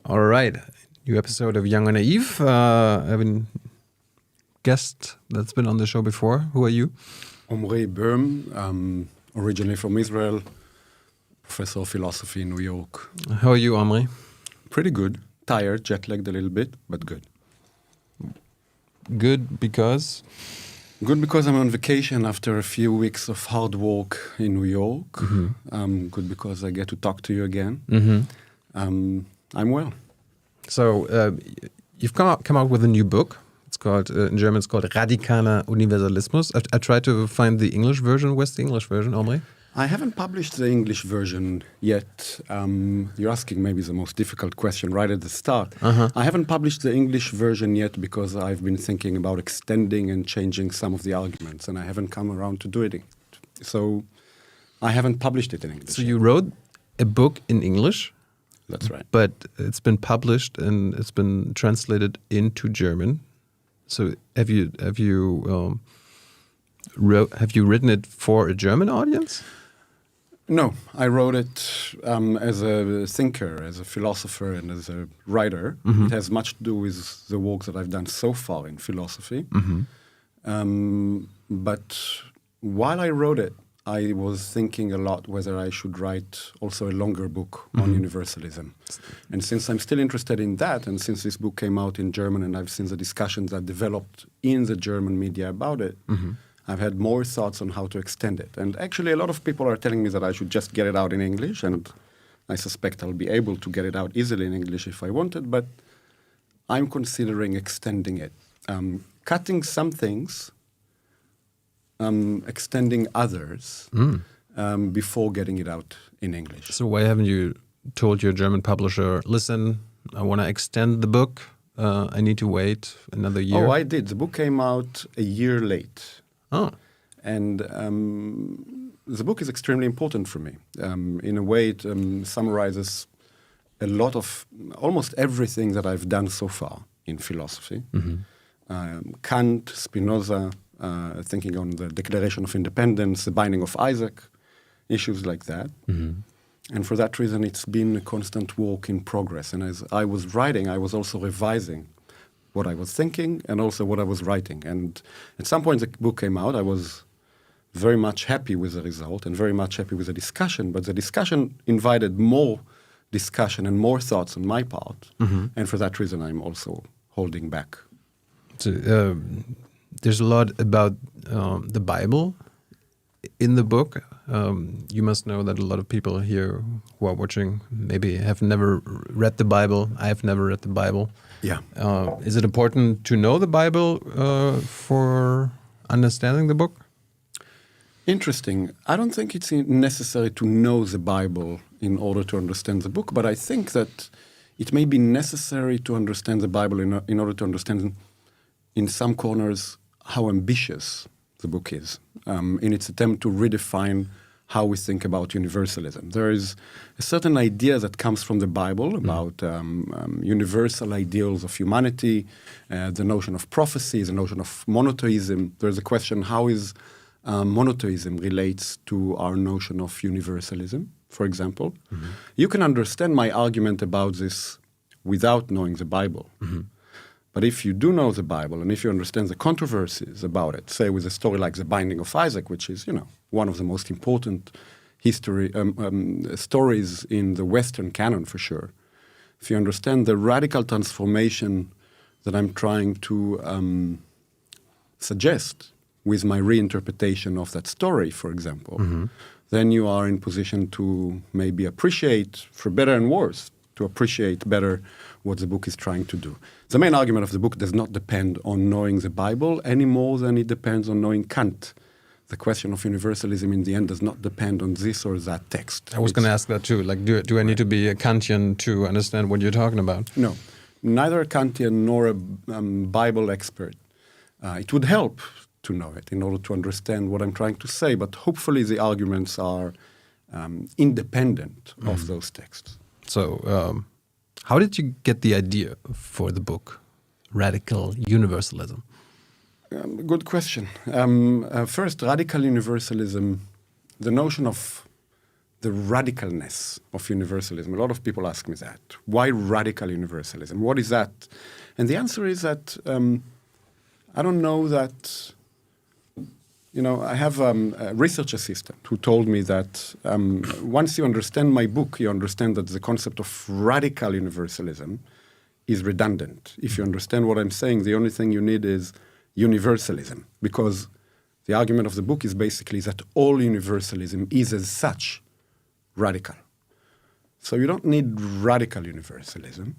All right, new episode of Jung Naiv. I have a guest that's been on the show before. Who are you? Omri Boehm, originally from Israel, professor of philosophy in New York. How are you, Omri? Pretty good. Tired, jet-lagged a little bit, but good. Good because? Good because I'm on vacation after a few weeks of hard work in New York. Mm-hmm. Good because I get to talk to you again. Mm-hmm. I'm well. So you've come out with a new book. It's called, in German, it's called Radikaler Universalismus. I tried to find the English version. Where's the English version, Omri? I haven't published the English version yet. You're asking maybe the most difficult question right at the start. Uh-huh. I haven't published the English version yet because I've been thinking about extending and changing some of the arguments, and I haven't come around to do it. So I haven't published it in English. So you wrote a book in English? That's right. But it's been published and it's been translated into German. So have you written it for a German audience? No, I wrote it as a thinker, as a philosopher, and as a writer. Mm-hmm. It has much to do with the work that I've done so far in philosophy. Mm-hmm. But while I wrote it, I was thinking a lot whether I should write also a longer book on universalism. And since I'm still interested in that, and since this book came out in German and I've seen the discussions that developed in the German media about it, I've had more thoughts on how to extend it. And actually a lot of people are telling me that I should just get it out in English, and I suspect I'll be able to get it out easily in English if I wanted, but I'm considering extending it. Cutting some things, extending others before getting it out in English. So why haven't you told your German publisher, listen, I want to extend the book, I need to wait another year? Oh, I did. The book came out a year late. Oh. And the book is extremely important for me. In a way, it summarizes a lot of, almost everything that I've done so far in philosophy. Kant, Spinoza, thinking on the Declaration of Independence, the Binding of Isaac, issues like that. And for that reason, it's been a constant work in progress. And as I was writing, I was also revising what I was thinking and also what I was writing. And at some point the book came out, I was very much happy with the result and very much happy with the discussion, but the discussion invited more discussion and more thoughts on my part. And for that reason, I'm also holding back. So, there's a lot about the Bible in the book. You must know that a lot of people here who are watching maybe have never read the Bible. I have never read the Bible. Yeah. Is it important to know the Bible for understanding the book? Interesting. I don't think it's necessary to know the Bible in order to understand the book, but I think that it may be necessary to understand the Bible in order to understand in some corners how ambitious the book is in its attempt to redefine how we think about universalism. There is a certain idea that comes from the Bible about universal ideals of humanity, the notion of prophecy, the notion of monotheism. There's a question how is monotheism relates to our notion of universalism, for example. You can understand my argument about this without knowing the Bible. But if you do know the Bible and if you understand the controversies about it, say with a story like The Binding of Isaac, which is, one of the most important stories in the Western canon for sure, if you understand the radical transformation that I'm trying to suggest with my reinterpretation of that story, for example, then you are in position to maybe appreciate, for better and worse, to appreciate better what the book is trying to do. The main argument of the book does not depend on knowing the Bible any more than it depends on knowing Kant. The question of universalism in the end does not depend on this or that text. I was going to ask that too. Like, do I need to be a Kantian to understand what you're talking about? No, neither a Kantian nor a Bible expert. It would help to know it in order to understand what I'm trying to say, but hopefully the arguments are independent of those texts. So, how did you get the idea for the book, Radical Universalism? Good question. First, radical universalism, the notion of the radicalness of universalism. A lot of people ask me that. Why radical universalism? What is that? And the answer is that I don't know that. I have a research assistant who told me that once you understand my book, you understand that the concept of radical universalism is redundant. If you understand what I'm saying, the only thing you need is universalism, because the argument of the book is basically that all universalism is as such radical. So you don't need radical universalism.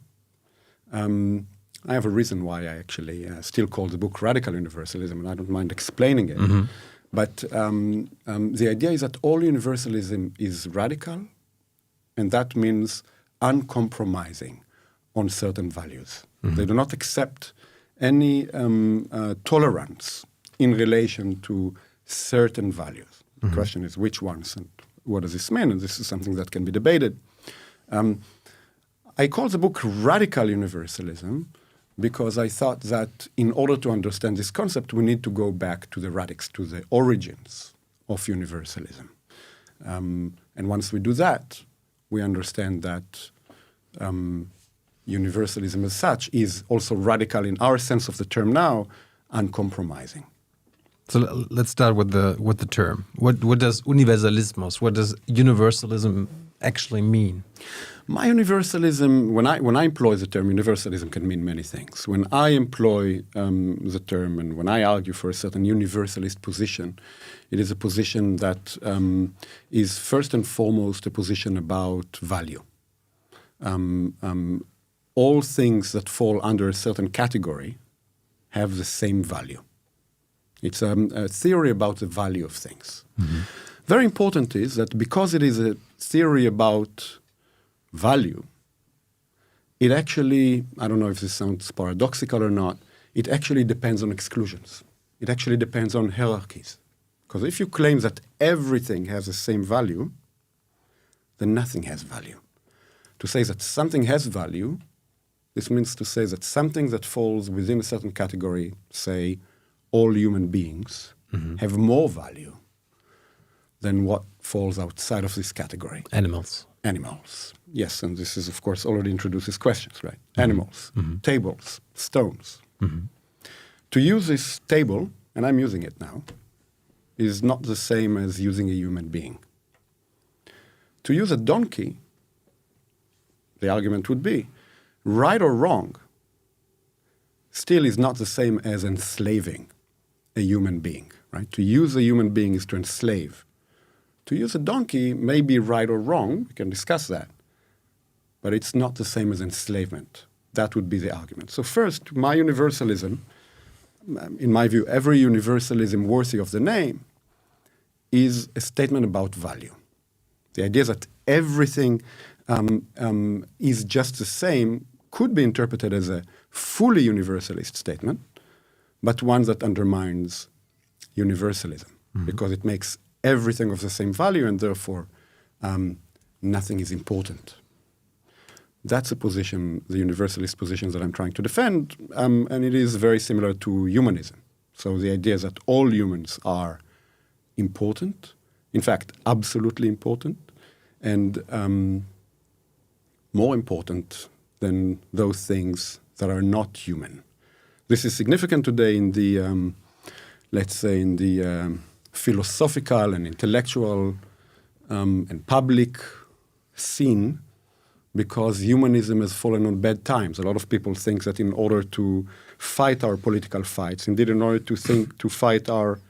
I have a reason why I actually still call the book Radical Universalism, and I don't mind explaining it. Mm-hmm. But the idea is that all universalism is radical, and that means uncompromising on certain values. Mm-hmm. They do not accept any tolerance in relation to certain values. Mm-hmm. The question is which ones and what does this mean? And this is something that can be debated. I call the book Radical Universalism because I thought that in order to understand this concept, we need to go back to the radix, to the origins of universalism. And once we do that, we understand that universalism as such is also radical in our sense of the term now, uncompromising. So let's start with the term. What does Universalismus, what does universalism actually mean? My universalism, when I employ the term, universalism can mean many things. When I employ the term and when I argue for a certain universalist position, it is a position that is first and foremost a position about value. All things that fall under a certain category have the same value. It's a theory about the value of things. Mm-hmm. Very important is that because it is a theory about value, it actually, I don't know if this sounds paradoxical or not, it actually depends on exclusions. It actually depends on hierarchies. Because if you claim that everything has the same value, then nothing has value. To say that something has value, this means to say that something that falls within a certain category, say all human beings, mm-hmm. have more value than what falls outside of this category. Animals. Yes, and this is, of course, already introduces questions, right? Mm-hmm. Animals, mm-hmm. tables, stones. Mm-hmm. To use this table, and I'm using it now, is not the same as using a human being. To use a donkey, the argument would be, right or wrong, still is not the same as enslaving a human being, right? To use a human being is to enslave. To use a donkey may be right or wrong, we can discuss that, but it's not the same as enslavement. That would be the argument. So first, my universalism, in my view, every universalism worthy of the name, is a statement about value. The idea that everything is just the same could be interpreted as a fully universalist statement, but one that undermines universalism, mm-hmm. because it makes everything of the same value, and therefore nothing is important. That's a position, the universalist position that I'm trying to defend, and it is very similar to humanism. So the idea that all humans are important, in fact, absolutely important, and more important than those things that are not human. This is significant today in the, let's say, in the philosophical and intellectual and public scene, because humanism has fallen on bad times. A lot of people think that in order to fight our political fights, indeed in order to fight our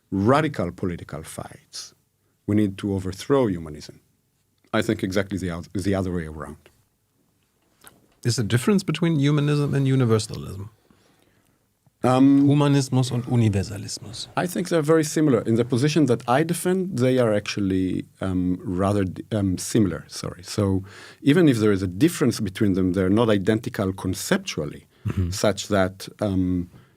radical political fights, we need to overthrow humanism. I think exactly the other way around. is a difference between humanism and universalism? Humanismus und Universalismus. I think they're very similar. In the position that I defend, they are actually rather similar. So even if there is a difference between them, they're not identical conceptually, such that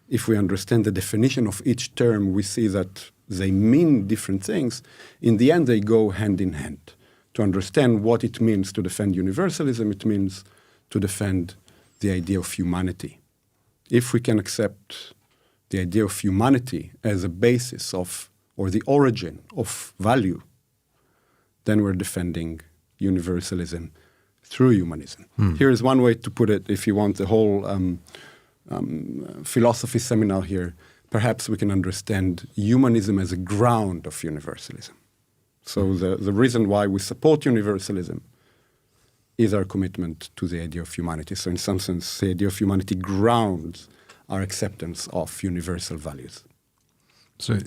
if we understand the definition of each term, we see that they mean different things. In the end, they go hand in hand. To understand what it means to defend universalism, it means to defend the idea of humanity. If we can accept the idea of humanity as a basis of, or the origin of value, then we're defending universalism through humanism. Here is one way to put it, if you want the whole philosophy seminar here. Perhaps we can understand humanism as a ground of universalism. So the reason why we support universalism is our commitment to the idea of humanity. So in some sense, the idea of humanity grounds our acceptance of universal values. So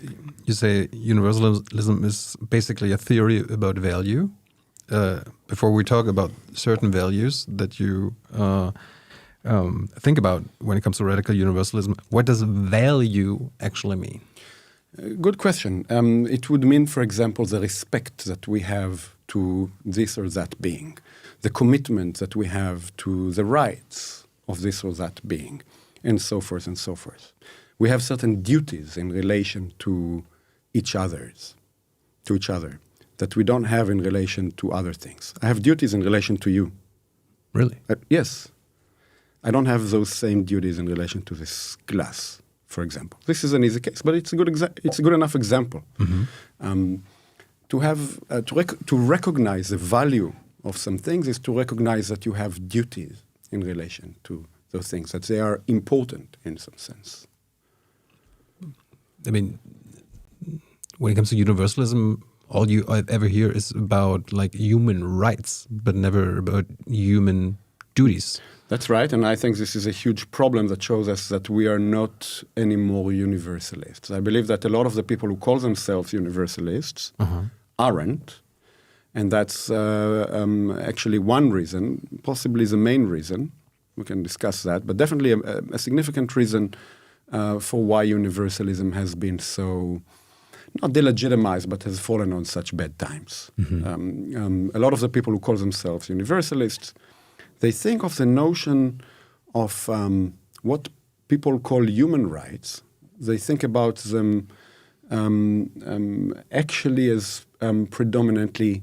you say universalism is basically a theory about value. Before we talk about certain values that you think about when it comes to radical universalism, what does value actually mean? Good question. It would mean, for example, the respect that we have to this or that being, the commitment that we have to the rights of this or that being, and so forth and so forth. We have certain duties in relation to each other that we don't have in relation to other things. I have duties in relation to you. Really? Yes. I don't have those same duties in relation to this glass, for example. This is an easy case, but it's a good enough example. To recognize the value of some things is to recognize that you have duties in relation to those things, that they are important in some sense. I mean, when it comes to universalism, all you ever hear is about like human rights, but never about human duties. That's right, and I think this is a huge problem that shows us that we are not anymore universalists. I believe that a lot of the people who call themselves universalists aren't, and that's actually one reason, possibly the main reason. We can discuss that, but definitely a significant reason for why universalism has been so, not delegitimized, but has fallen on such bad times. A lot of the people who call themselves universalists, they think of the notion of what people call human rights. They think about them actually as predominantly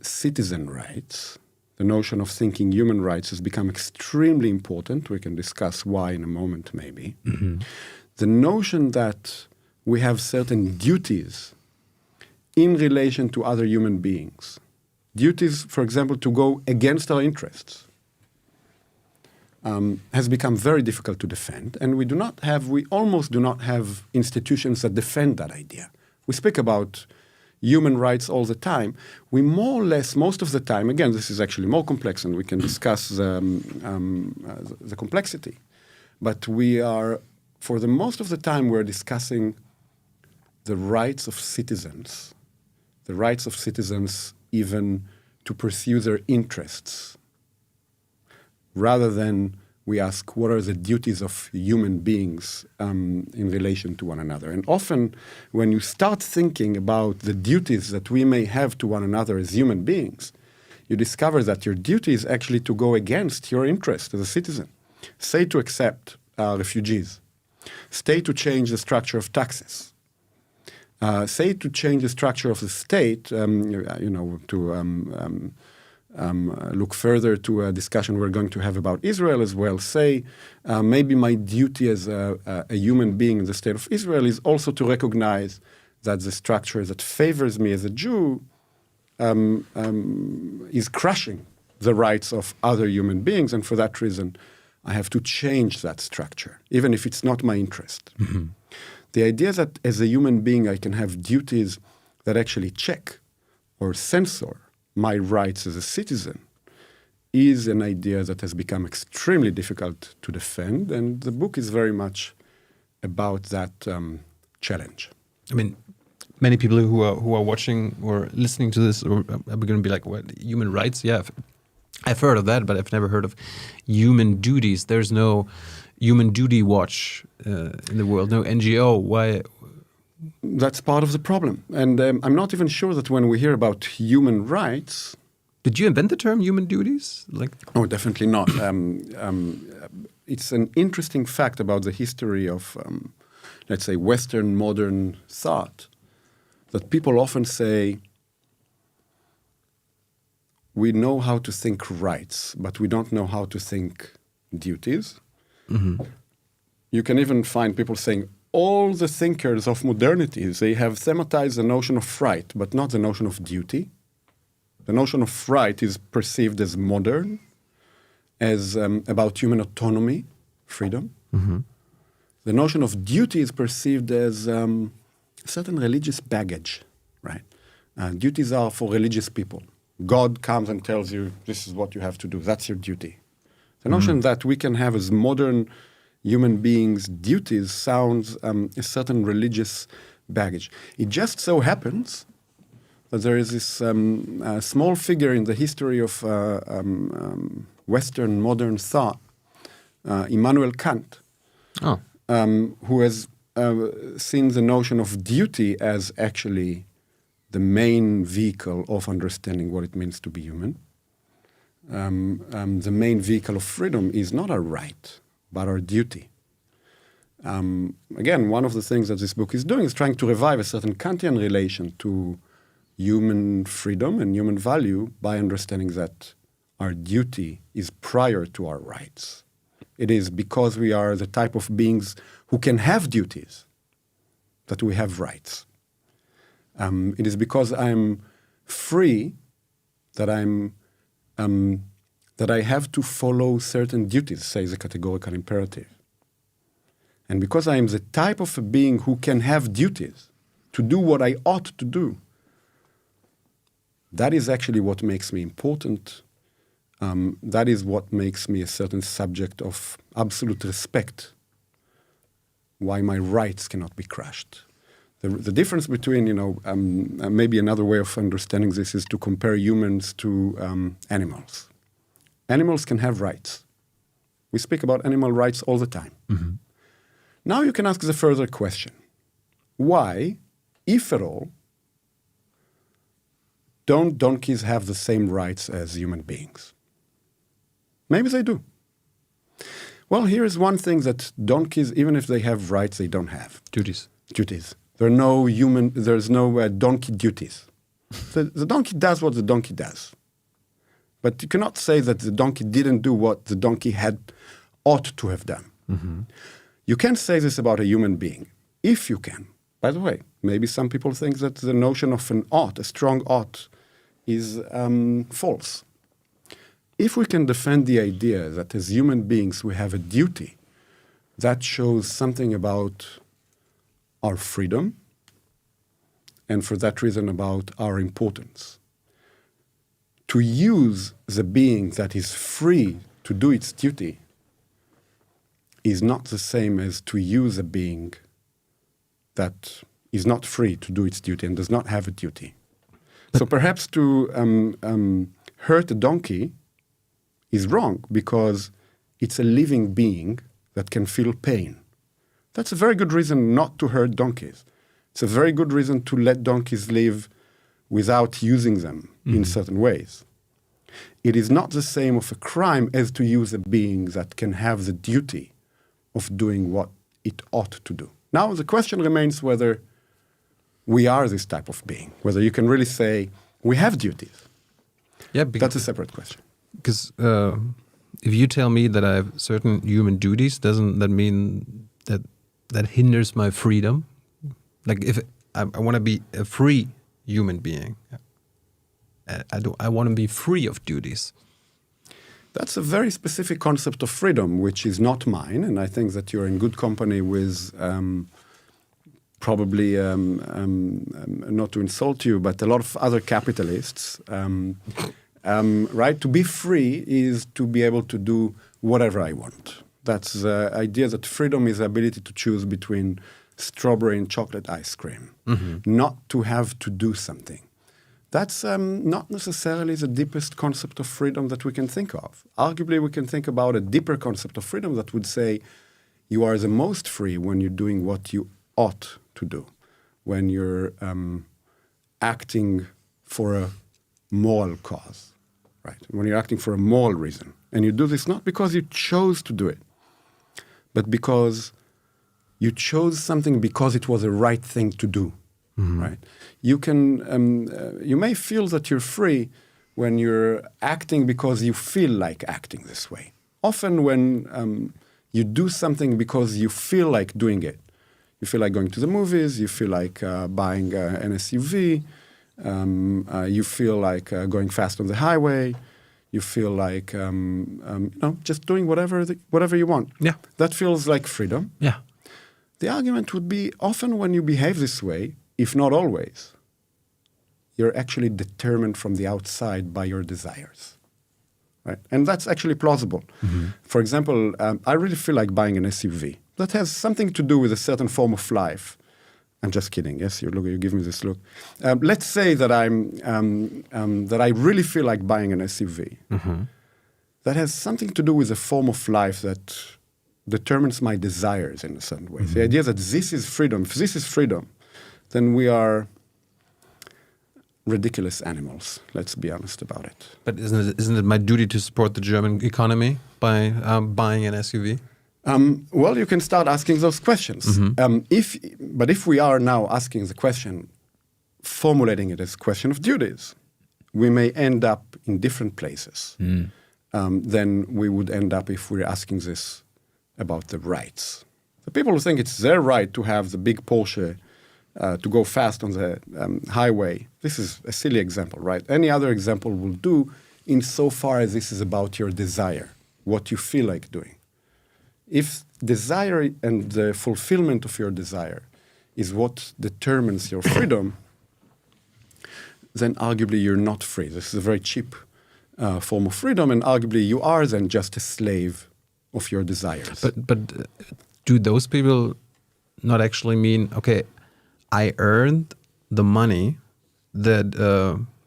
citizen rights. The notion of thinking human rights has become extremely important. We can discuss why in a moment, maybe. The notion that we have certain duties in relation to other human beings. Duties, for example, to go against our interests, has become very difficult to defend. And we almost do not have institutions that defend that idea. We speak about human rights all the time. We more or less, most of the time, again, this is actually more complex and we can discuss the complexity. But we are, for the most of the time, we're discussing the rights of citizens even to pursue their interests, rather than we ask what are the duties of human beings in relation to one another. And often when you start thinking about the duties that we may have to one another as human beings, you discover that your duty is actually to go against your interest as a citizen. Say to accept refugees. Say to change the structure of taxes. Say to change the structure of the state, to look further to a discussion we're going to have about Israel as well. Say, maybe my duty as a human being in the state of Israel is also to recognize that the structure that favors me as a Jew is crushing the rights of other human beings, and for that reason, I have to change that structure, even if it's not my interest. The idea that as a human being I can have duties that actually check or censor my rights as a citizen is an idea that has become extremely difficult to defend, and the book is very much about that challenge. I mean, many people who are watching or listening to this are going to be like, "What, human rights? Yeah, I've heard of that, but I've never heard of human duties. There's no human duty watch in the world, no NGO. Why? That's part of the problem. And I'm not even sure that when we hear about human rights... Did you invent the term human duties? Oh, definitely not. It's an interesting fact about the history of, let's say, Western modern thought, that people often say, we know how to think rights, but we don't know how to think duties. Mm-hmm. You can even find people saying, all the thinkers of modernity, they have thematized the notion of right, but not the notion of duty. The notion of right is perceived as modern, as about human autonomy, freedom. Mm-hmm. The notion of duty is perceived as a certain religious baggage, right? Duties are for religious people. God comes and tells you, this is what you have to do. That's your duty. The notion that we can have as modern human beings duties sounds a certain religious baggage. It just so happens that there is this small figure in the history of Western modern thought, Immanuel Kant, who has seen the notion of duty as actually the main vehicle of understanding what it means to be human. The main vehicle of freedom is not our right, but our duty. Again, one of the things that this book is doing is trying to revive a certain Kantian relation to human freedom and human value by understanding that our duty is prior to our rights. It is because we are the type of beings who can have duties that we have rights. It is because I'm free that that I have to follow certain duties, says the categorical imperative. And because I am the type of a being who can have duties to do what I ought to do, that is actually what makes me important. That is what makes me a certain subject of absolute respect, why my rights cannot be crushed. The difference between, maybe another way of understanding this is to compare humans to animals. Animals can have rights. We speak about animal rights all the time. Mm-hmm. Now you can ask the further question. Why, if at all, don't donkeys have the same rights as human beings? Maybe they do. Well, here is one thing that donkeys, even if they have rights, they don't have. Duties. There's no donkey duties. The donkey does what the donkey does. But you cannot say that the donkey didn't do what the donkey ought to have done. Mm-hmm. You can't say this about a human being. If you can. By the way, maybe some people think that the notion of an ought, a strong ought, is false. If we can defend the idea that as human beings we have a duty, that shows something about our freedom, and for that reason about our importance. To use the being that is free to do its duty is not the same as to use a being that is not free to do its duty and does not have a duty. So perhaps to hurt a donkey is wrong because it's a living being that can feel pain. That's a very good reason not to hurt donkeys. It's a very good reason to let donkeys live without using them in certain ways. It is not the same of a crime as to use a being that can have the duty of doing what it ought to do. Now, the question remains whether we are this type of being, whether you can really say we have duties. Yeah, that's a separate question. Because if you tell me that I have certain human duties, doesn't that mean that hinders my freedom? Like if I want to be a free human being, I want to be free of duties. That's a very specific concept of freedom, which is not mine, and I think that you're in good company with probably, not to insult you, but a lot of other capitalists. Right? To be free is to be able to do whatever I want. That's the idea that freedom is the ability to choose between strawberry and chocolate ice cream, not to have to do something. That's not necessarily the deepest concept of freedom that we can think of. Arguably, we can think about a deeper concept of freedom that would say you are the most free when you're doing what you ought to do, when you're acting for a moral cause, right? When you're acting for a moral reason. And you do this not because you chose to do it, but because you chose something because it was the right thing to do, right? You can, you may feel that you're free when you're acting because you feel like acting this way. Often when you do something because you feel like doing it. You feel like going to the movies, you feel like buying an SUV, you feel like going fast on the highway, you feel like just doing whatever you want. Yeah. That feels like freedom. Yeah. The argument would be often when you behave this way, if not always, you're actually determined from the outside by your desires. Right? And that's actually plausible. For example, I really feel like buying an SUV. That has something to do with a certain form of life. I'm just kidding. Yes, you give me this look. Let's say that that I really feel like buying an SUV. That has something to do with a form of life that determines my desires in a certain way. The idea that this is freedom. If this is freedom, then we are ridiculous animals. Let's be honest about it. But isn't it my duty to support the German economy by buying an SUV? Well, you can start asking those questions. But if we are now asking the question, formulating it as a question of duties, we may end up in different places than we would end up if we're asking this about the rights. The people who think it's their right to have the big Porsche, to go fast on the highway, this is a silly example, right? Any other example will do insofar as this is about your desire, what you feel like doing. If desire and the fulfillment of your desire is what determines your freedom, then arguably you're not free. This is a very cheap form of freedom, and arguably you are then just a slave of your desires. But do those people not actually mean, okay, I earned the money that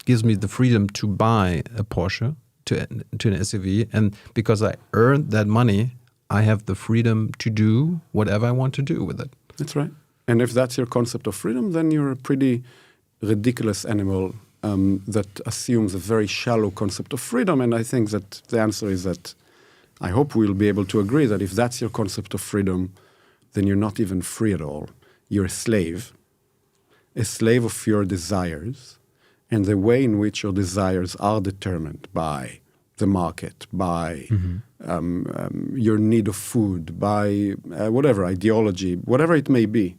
gives me the freedom to buy a Porsche, to an SUV, and because I earned that money, I have the freedom to do whatever I want to do with it. That's right. And if that's your concept of freedom, then you're a pretty ridiculous animal that assumes a very shallow concept of freedom. And I think that the answer is that I hope we'll be able to agree that if that's your concept of freedom, then you're not even free at all. You're a slave of your desires, and the way in which your desires are determined by the market, by your need of food, by whatever, ideology, whatever it may be.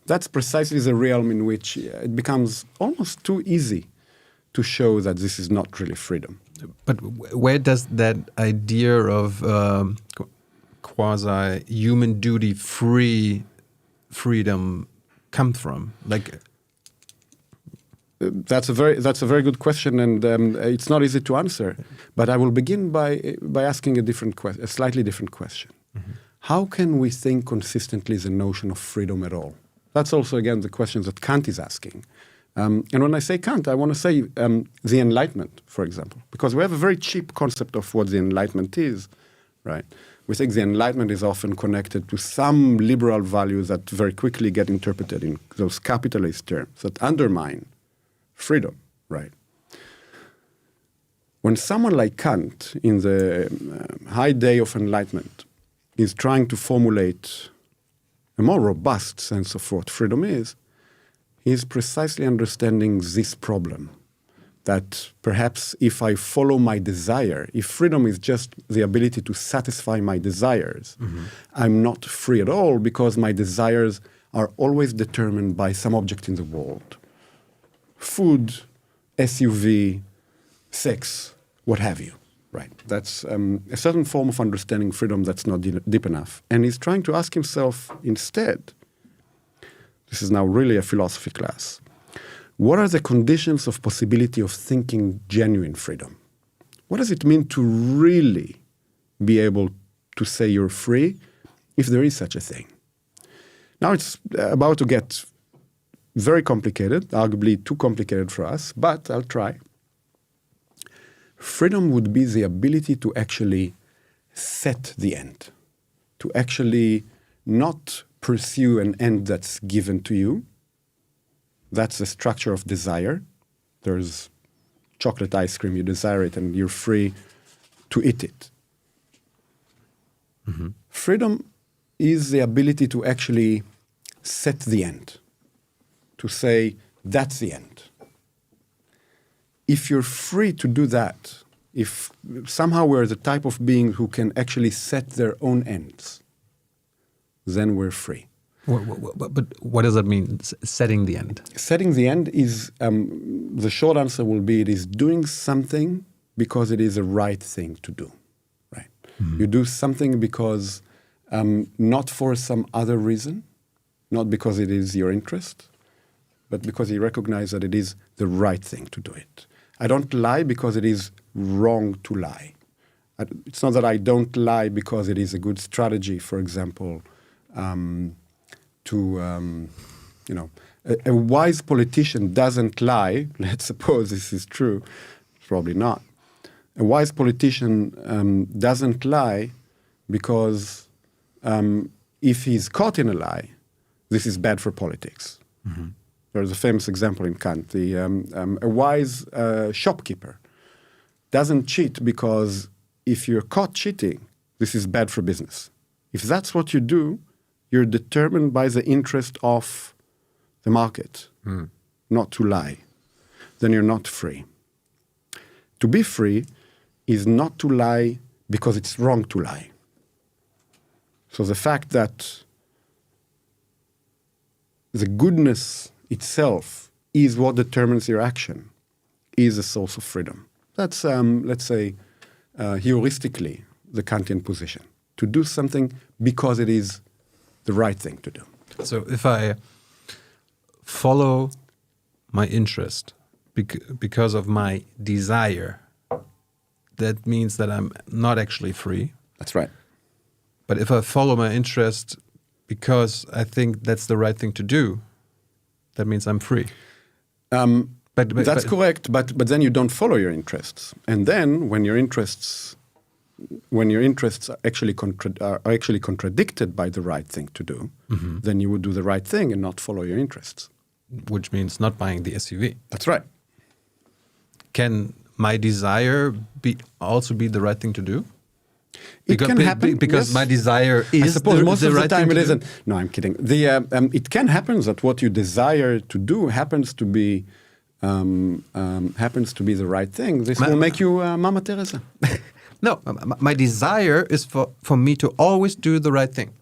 That's precisely the realm in which it becomes almost too easy to show that this is not really freedom. But where does that idea of quasi-human duty-free freedom come from? Like, that's a very good question, and it's not easy to answer. But I will begin by asking a slightly different question. How can we think consistently the notion of freedom at all? That's also, again, the question that Kant is asking. And when I say Kant, I want to say the Enlightenment, for example, because we have a very cheap concept of what the Enlightenment is, right? We think the Enlightenment is often connected to some liberal values that very quickly get interpreted in those capitalist terms that undermine freedom, right? When someone like Kant, in the high day of Enlightenment, is trying to formulate a more robust sense of what freedom is, he is precisely understanding this problem, that perhaps if I follow my desire, if freedom is just the ability to satisfy my desires, I'm not free at all because my desires are always determined by some object in the world. Food, SUV, sex, what have you, right? That's a certain form of understanding freedom that's not deep enough. And he's trying to ask himself instead, this is now really a philosophy class, what are the conditions of possibility of thinking genuine freedom? What does it mean to really be able to say you're free if there is such a thing? Now it's about to get very complicated, arguably too complicated for us, but I'll try. Freedom would be the ability to actually set the end, to actually not pursue an end that's given to you. That's the structure of desire. There's chocolate ice cream, you desire it, and you're free to eat it. Mm-hmm. Freedom is the ability to actually set the end, to say, that's the end. If you're free to do that, if somehow we're the type of being who can actually set their own ends, then we're free. But what does that mean, setting the end? Setting the end is, the short answer will be, it is doing something because it is the right thing to do, right? Mm-hmm. You do something because, not for some other reason, not because it is your interest, but because you recognize that it is the right thing to do it. I don't lie because it is wrong to lie. It's not that I don't lie because it is a good strategy, for example, a wise politician doesn't lie. Let's suppose this is true. Probably not. A wise politician doesn't lie because if he's caught in a lie, this is bad for politics. Mm-hmm. There's a famous example in Kant. A wise shopkeeper doesn't cheat because if you're caught cheating, this is bad for business. If that's what you do, you're determined by the interest of the market, not to lie. Then you're not free. To be free is not to lie because it's wrong to lie. So the fact that the goodness itself is what determines your action is a source of freedom. That's, let's say, heuristically, the Kantian position. To do something because it is the right thing to do. So if I follow my interest because of my desire, that means that I'm not actually free. That's right. But if I follow my interest because I think that's the right thing to do, that means I'm free. That's correct, but then you don't follow your interests. And then when your interests are actually contradicted by the right thing to do, mm-hmm. then you would do the right thing and not follow your interests. Which means not buying the SUV. That's right. Can my desire also be the right thing to do? It can happen because yes. my desire is. I suppose most of the right time it isn't. No, I'm kidding. It can happen that what you desire to do happens to be the right thing. This will make you Mama Teresa. No, my desire is for me to always do the right thing.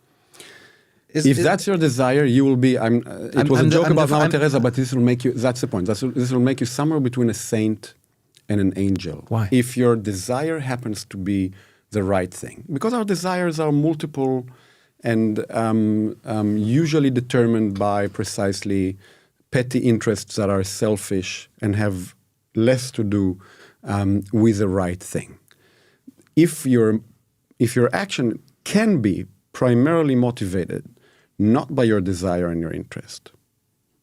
If that's your desire, you will be. It was a joke about Mama Teresa, but this will make you. That's the point. This will make you somewhere between a saint and an angel. Why? If your desire happens to be the right thing, because our desires are multiple and usually determined by precisely petty interests that are selfish and have less to do with the right thing. If your action can be primarily motivated not by your desire and your interest,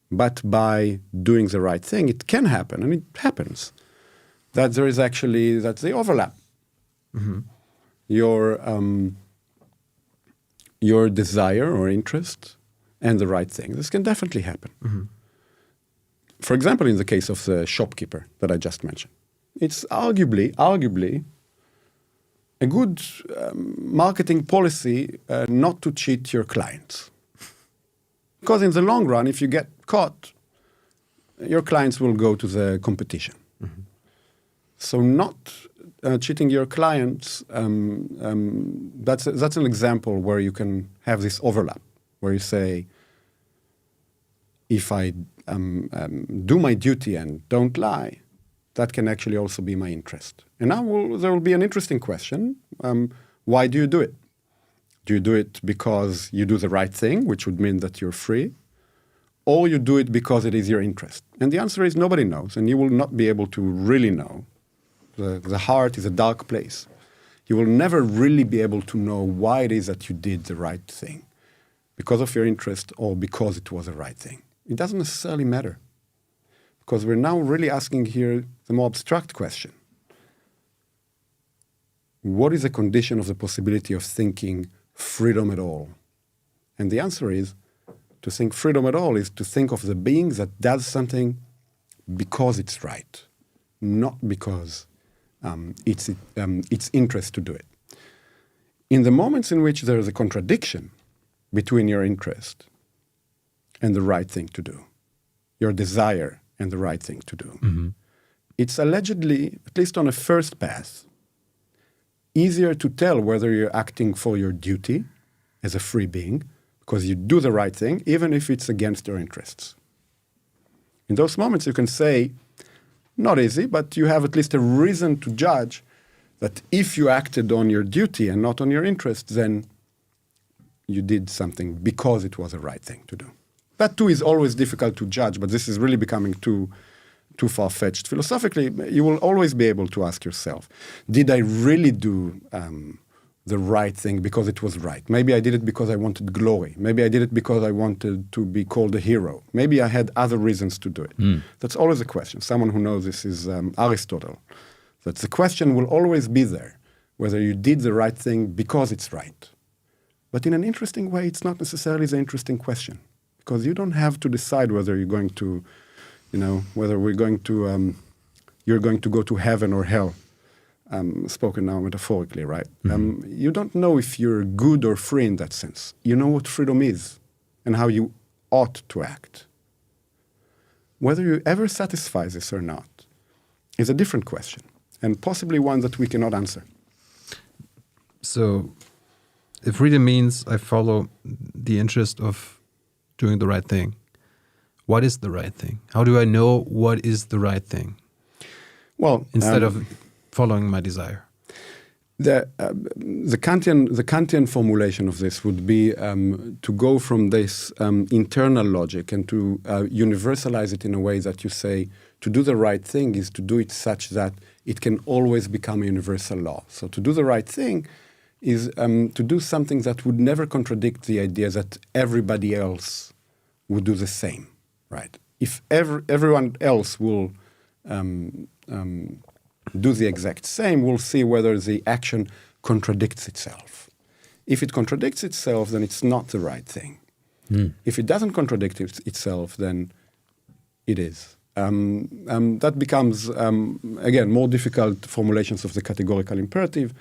but by doing the right thing, it can happen, and it happens, that there is actually, that's the overlap. Mm-hmm. Your desire or interest and the right thing. This can definitely happen. Mm-hmm. For example, in the case of the shopkeeper that I just mentioned, it's arguably a good marketing policy not to cheat your clients. Because in the long run, if you get caught, your clients will go to the competition. Mm-hmm. So not cheating your clients, that's an example where you can have this overlap, where you say, if I do my duty and don't lie, that can actually also be my interest. And now there will be an interesting question. Why do you do it? Do you do it because you do the right thing, which would mean that you're free? Or you do it because it is your interest? And the answer is nobody knows, and you will not be able to really know. The heart is a dark place. You will never really be able to know why it is that you did the right thing, because of your interest or because it was the right thing. it doesn't necessarily matter. Because we're now really asking here the more abstract question. What is a condition of the possibility of thinking freedom at all? And the answer is, to think freedom at all is to think of the being that does something because it's right, not because it's its interest to do it. In the moments in which there is a contradiction between your interest and the right thing to do, your desire and the right thing to do, it's allegedly, at least on a first pass, easier to tell whether you're acting for your duty as a free being, because you do the right thing, even if it's against your interests. In those moments, you can say, not easy, but you have at least a reason to judge that if you acted on your duty and not on your interests, then you did something because it was the right thing to do. That too is always difficult to judge, but this is really becoming too far-fetched. Philosophically, you will always be able to ask yourself, did I really do the right thing because it was right? Maybe I did it because I wanted glory. Maybe I did it because I wanted to be called a hero. Maybe I had other reasons to do it. That's always a question. Someone who knows this is Aristotle. That the question will always be there, whether you did the right thing because it's right. But in an interesting way, it's not necessarily the interesting question, because you don't have to decide whether you're going to, whether you're going to go to heaven or hell. Spoken now metaphorically, right? You don't know if you're good or free in that sense. You know what freedom is and how you ought to act. Whether you ever satisfy this or not is a different question, and possibly one that we cannot answer. So, if freedom means I follow the interest of doing the right thing, what is the right thing? How do I know what is the right thing? Well, instead of following my desire. The Kantian formulation of this would be to go from this internal logic and to universalize it in a way that you say to do the right thing is to do it such that it can always become a universal law. So to do the right thing is to do something that would never contradict the idea that everybody else would do the same, right? If everyone else will do the exact same, we'll see whether the action contradicts itself. If it contradicts itself, then it's not the right thing. If it doesn't contradict itself, then it is. That becomes, again, more difficult formulations of the categorical imperative.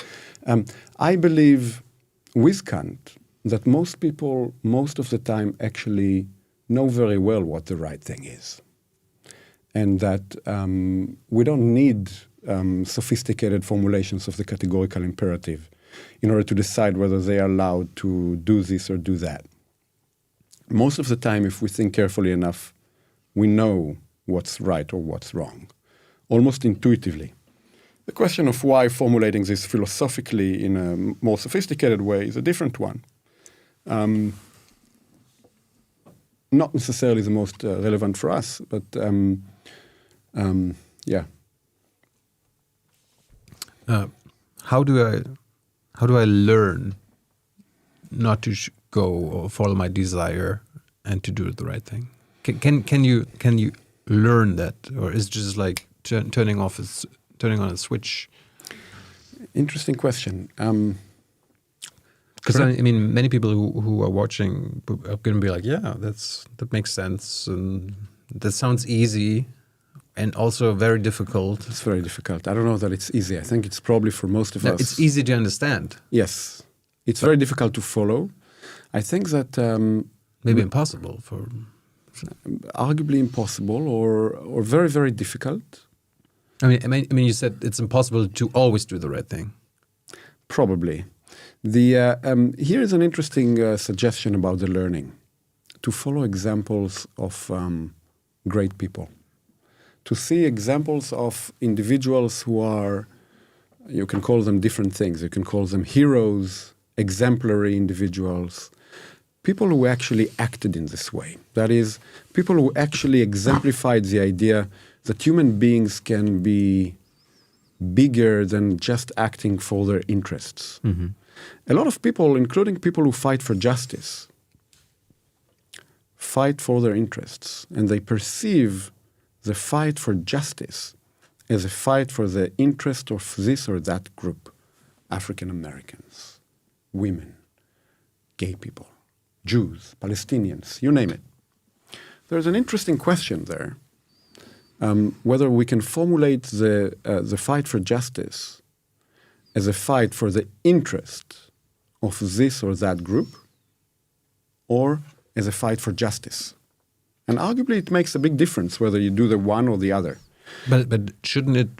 I believe, with Kant, that most people, most of the time, actually know very well what the right thing is. And that we don't need sophisticated formulations of the categorical imperative in order to decide whether they are allowed to do this or do that. Most of the time, if we think carefully enough, we know what's right or what's wrong, almost intuitively. The question of why formulating this philosophically in a more sophisticated way is a different one. Not necessarily the most relevant for us, but yeah. How do I learn not to go or follow my desire and to do the right thing? Can you learn that, or is it just like turning on a switch? Interesting question. Because I mean, many people who are watching are going to be like, yeah, that makes sense, and that sounds easy. And also very difficult. It's very difficult. I don't know that it's easy. I think it's probably for most of us. It's easy to understand. Yes. It's very difficult to follow. I think that... maybe impossible for... Arguably impossible or very, very difficult. I mean, you said it's impossible to always do the right thing. Probably. Here is an interesting suggestion about the learning. To follow examples of great people. To see examples of individuals who are, you can call them different things. You can call them heroes, exemplary individuals, people who actually acted in this way. That is, people who actually exemplified the idea that human beings can be bigger than just acting for their interests. A lot of people, including people who fight for justice, fight for their interests, and they perceive the fight for justice as a fight for the interest of this or that group, African Americans, women, gay people, Jews, Palestinians, you name it. There's an interesting question there, whether we can formulate the fight for justice as a fight for the interest of this or that group, or as a fight for justice. And arguably it makes a big difference whether you do the one or the other. But shouldn't it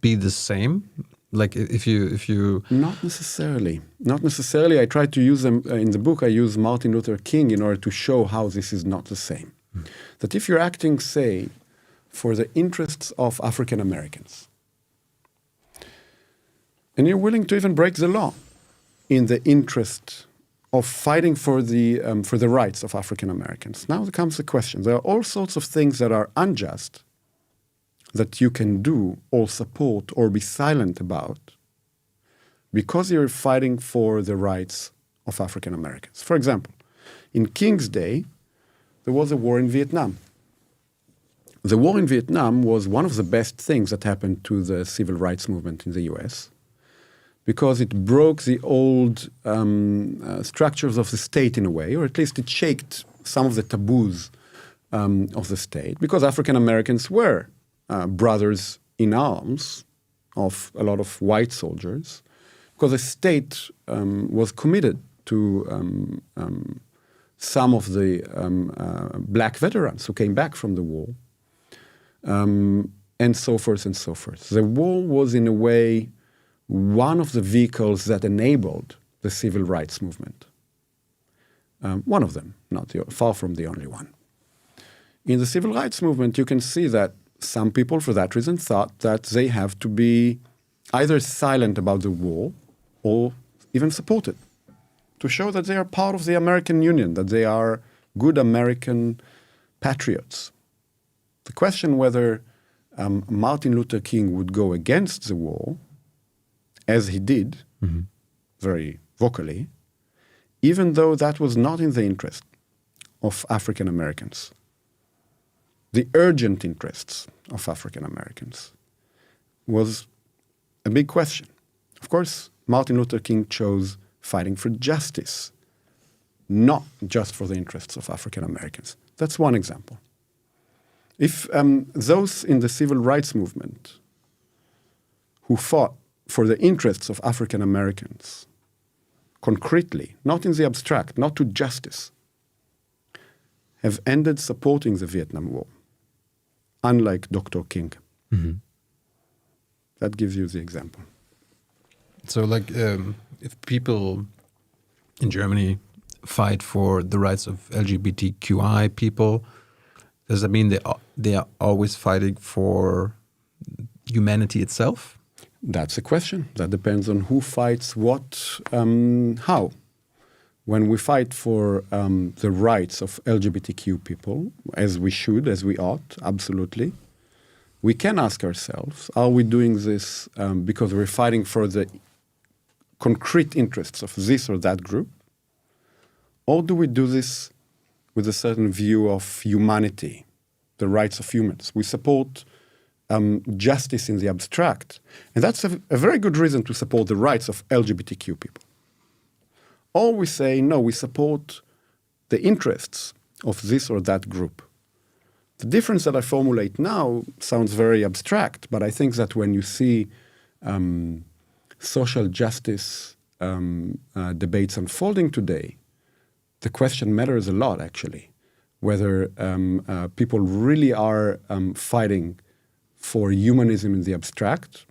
be the same? Like if you Not necessarily. Not necessarily. I try to use them in the book. I use Martin Luther King in order to show how this is not the same. That if you're acting, say, for the interests of African Americans, and you're willing to even break the law in the interest of fighting for the rights of African Americans, now comes the question. There are all sorts of things that are unjust that you can do or support or be silent about because you're fighting for the rights of African Americans. For example, in King's day, there was a war in Vietnam. The war in Vietnam was one of the best things that happened to the civil rights movement in the US because it broke the old structures of the state in a way, or at least it shaked some of the taboos of the state, because African Americans were brothers in arms of a lot of white soldiers, because the state was committed to some of the black veterans who came back from the war, and so forth and so forth. The war was, in a way, one of the vehicles that enabled the civil rights movement. One of them, far from the only one. In the civil rights movement, you can see that some people, for that reason, thought that they have to be either silent about the war or even support it, to show that they are part of the American Union, that they are good American patriots. The question whether Martin Luther King would go against the war, as he did, very vocally, even though that was not in the interest of African Americans, the urgent interests of African Americans, was a big question. Of course, Martin Luther King chose fighting for justice, not just for the interests of African Americans. That's one example. If those in the civil rights movement who fought for the interests of African Americans, concretely, not in the abstract, not to justice, have ended supporting the Vietnam War, unlike Dr. King. That gives you the example. So, like, if people in Germany fight for the rights of LGBTQI people, does that mean they are always fighting for humanity itself? That's a question. That depends on who fights what, how. When we fight for the rights of LGBTQ people, as we should, as we ought, absolutely, we can ask ourselves, are we doing this because we're fighting for the concrete interests of this or that group? Or do we do this with a certain view of humanity, the rights of humans? We support justice in the abstract. And that's a very good reason to support the rights of LGBTQ people. Or we say, no, we support the interests of this or that group. The difference that I formulate now sounds very abstract, but I think that when you see social justice debates unfolding today, the question matters a lot, actually, whether people really are fighting for humanism in the abstract,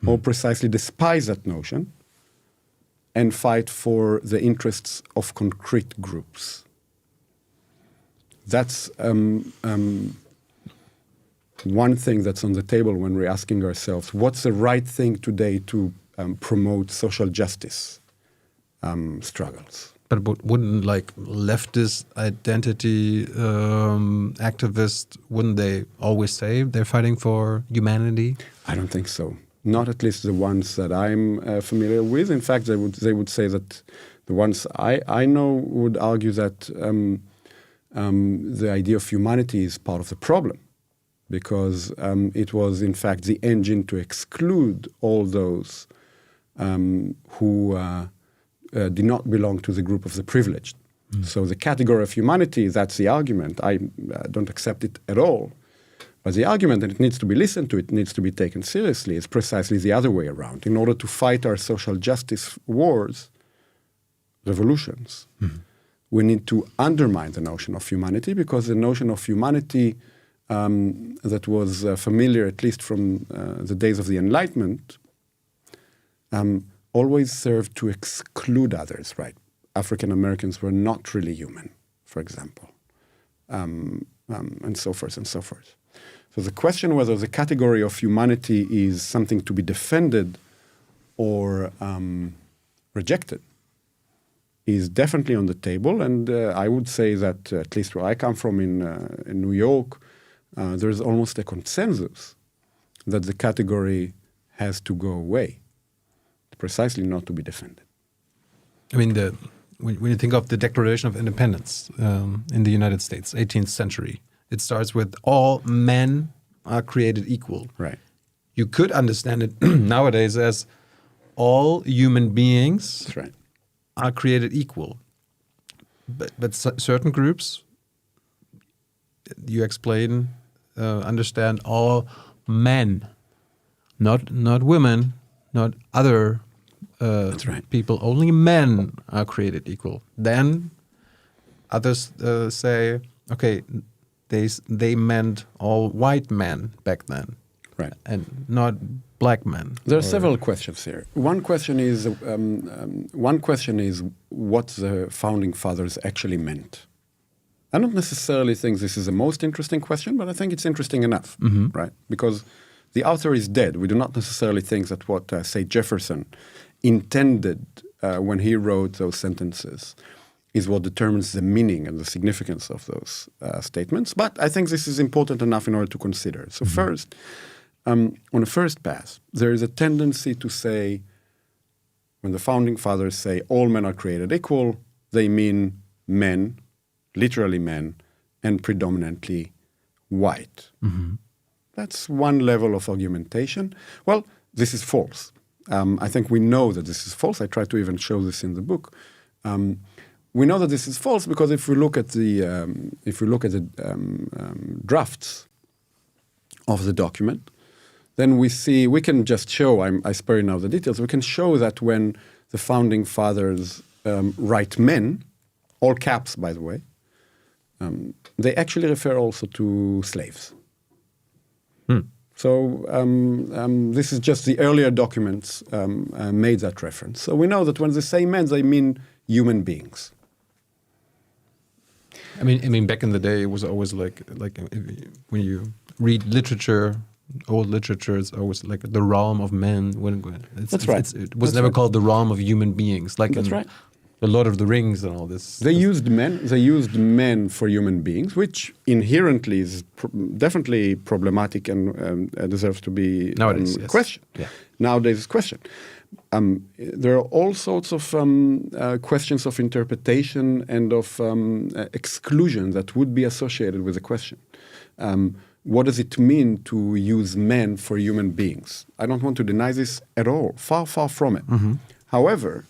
or precisely despise that notion and fight for the interests of concrete groups. That's one thing that's on the table when we're asking ourselves, what's the right thing today to promote social justice struggles? But wouldn't, like, leftist identity activists, wouldn't they always say they're fighting for humanity? I don't think so. Not at least the ones that I'm familiar with. In fact, they would say that the ones I know would argue that the idea of humanity is part of the problem, because it was in fact the engine to exclude all those who did not belong to the group of the privileged. So the category of humanity, that's the argument. I don't accept it at all. But the argument that it needs to be listened to, it needs to be taken seriously, is precisely the other way around. In order to fight our social justice wars, revolutions, we need to undermine the notion of humanity, because the notion of humanity that was familiar, at least from the days of the Enlightenment, always served to exclude others, right? African Americans were not really human, for example, and so forth and so forth. So the question whether the category of humanity is something to be defended or rejected is definitely on the table. And I would say that, at least where I come from in New York, there's almost a consensus that the category has to go away, precisely not to be defended. I mean, when you think of the Declaration of Independence in the United States, 18th century, it starts with all men are created equal. Right. You could understand it nowadays as all human beings That's right. are created equal. But certain groups, you explain, understand all men, not women, not other That's right. people. Only men are created equal. Then others say, okay, they meant all white men back then, Right. and not black men. There are several questions here. One question is what the founding fathers actually meant. I don't necessarily think this is the most interesting question, but I think it's interesting enough, right? Because the author is dead. We do not necessarily think that what, say, Jefferson intended when he wrote those sentences is what determines the meaning and the significance of those statements. But I think this is important enough in order to consider. So first, on the first pass, there is a tendency to say, when the founding fathers say all men are created equal, they mean men, literally men, and predominantly white. That's one level of argumentation. Well, this is false. I think we know that this is false. I try to even show this in the book. We know that this is false because if we look at the drafts of the document, then we can just show. I spare you now the details. We can show that when the founding fathers write men, all caps, by the way, they actually refer also to slaves. So this is just the earlier documents made that reference. So we know that when they say men, they mean human beings. I mean, back in the day, it was always like when you read literature, old literature, it's always like the realm of men. That's right. It was never called the realm of human beings. Like That's right. The Lord of the Rings and all this. They used men for human beings, which inherently is definitely problematic and deserves to be nowadays yes. questioned. Yeah. Nowadays is questioned. There are all sorts of questions of interpretation and of exclusion that would be associated with the question. What does it mean to use men for human beings? I don't want to deny this at all. Far, far from it. However,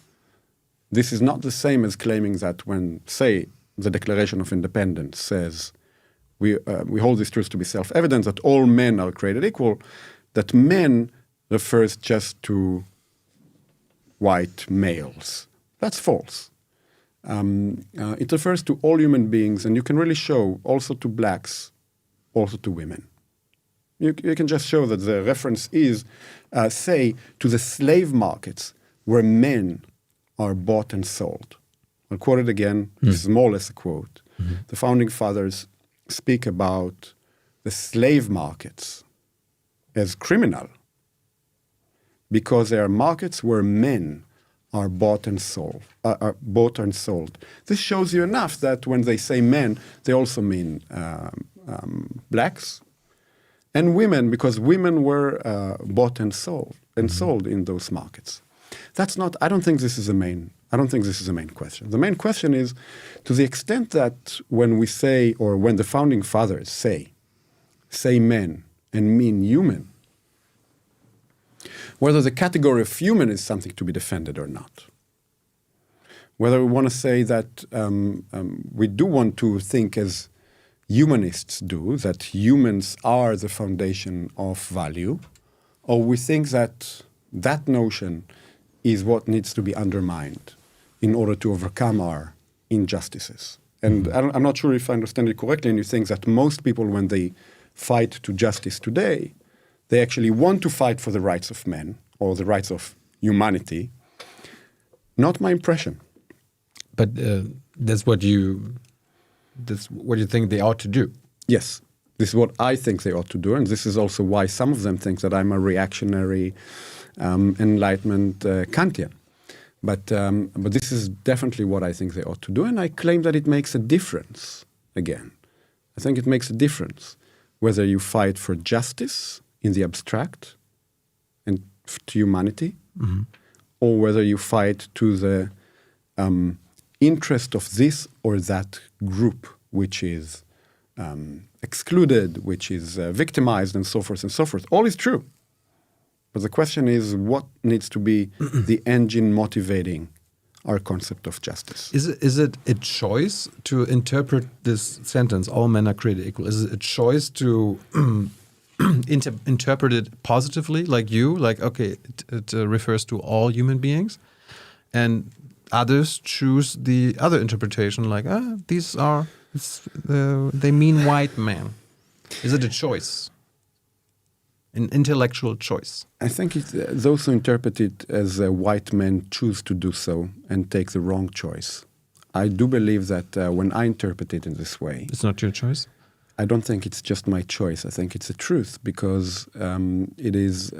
this is not the same as claiming that when, say, the Declaration of Independence says we hold this truth to be self-evident, that all men are created equal, that men refers just to white males. That's false. It refers to all human beings, and you can really show also to blacks, also to women. You can just show that the reference is, say, to the slave markets where men are bought and sold. I'll quote it again. This is more or less a quote. The founding fathers speak about the slave markets as criminal because they are markets where men are bought and sold. This shows you enough that when they say men, they also mean blacks and women, because women were bought and sold in those markets. That's not. I don't think this is the main I don't think this is the main question. The main question is, to the extent that when we say, or when the founding fathers say men and mean human, whether the category of human is something to be defended or not. Whether we want to say that we do want to think as humanists do, that humans are the foundation of value, or we think that that notion is what needs to be undermined in order to overcome our injustices. And I'm not sure if I understand it correctly, and you think that most people, when they fight to justice today, they actually want to fight for the rights of men or the rights of humanity. Not my impression. But that's what you think they ought to do. Yes, this is what I think they ought to do, and this is also why some of them think that I'm a reactionary Enlightenment Kantian. But this is definitely what I think they ought to do, and I claim that it makes a difference. Again, I think it makes a difference whether you fight for justice in the abstract and to humanity, or whether you fight to the interest of this or that group, which is excluded, which is victimized, and so forth and so forth. All is true. But the question is, what needs to be the engine motivating our concept of justice? Is it a choice to interpret this sentence, all men are created equal? Is it a choice to interpret it positively, like you? Like, okay, it refers to all human beings. And others choose the other interpretation, like, they mean white men. Is it a choice? An intellectual choice? I think those who interpret it as white men choose to do so and take the wrong choice. I do believe that when I interpret it in this way... It's not your choice? I don't think it's just my choice. I think it's a truth because it is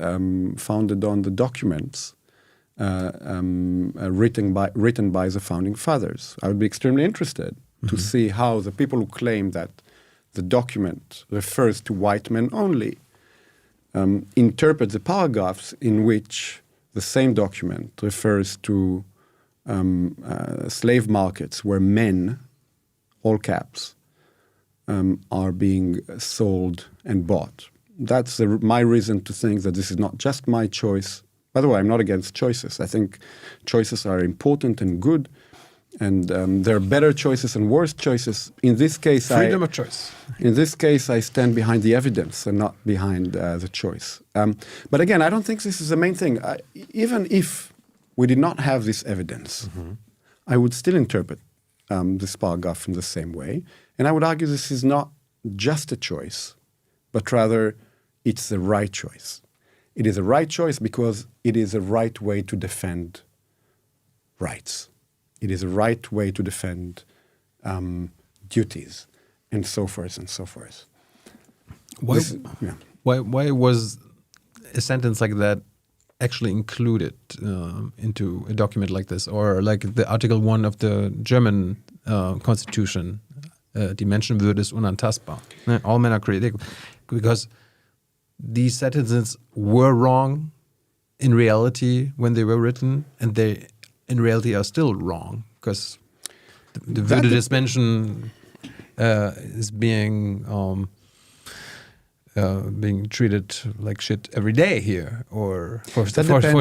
founded on the documents written by the founding fathers. I would be extremely interested to see how the people who claim that the document refers to white men only interpret the paragraphs in which the same document refers to slave markets where men, all caps, are being sold and bought. That's my reason to think that this is not just my choice. By the way, I'm not against choices. I think choices are important and good, and there are better choices and worse choices. In this case, freedom of choice. In this case, I stand behind the evidence and not behind the choice. But again, I don't think this is the main thing. Even if we did not have this evidence, I would still interpret this paragraph in the same way. And I would argue this is not just a choice, but rather it's the right choice. It is a right choice because it is a right way to defend rights. It is a right way to defend duties, and so forth and so forth. Why was a sentence like that actually included into a document like this, or like the Article 1 of the German Constitution? Die Menschenwürde ist unantastbar. All men are created equal. Because these sentences were wrong in reality when they were written, and they in reality are still wrong, because the Würde des Menschen is being treated like shit every day here, or for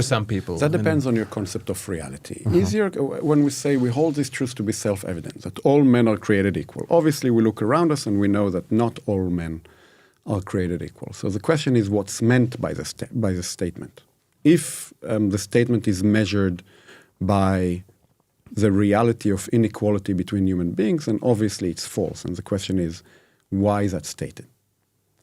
some people. That depends on your concept of reality. Easier when we say we hold this truth to be self-evident, that all men are created equal. Obviously, we look around us and we know that not all men are created equal. So the question is what's meant by the statement. If the statement is measured by the reality of inequality between human beings, then obviously it's false. And the question is, why is that stated?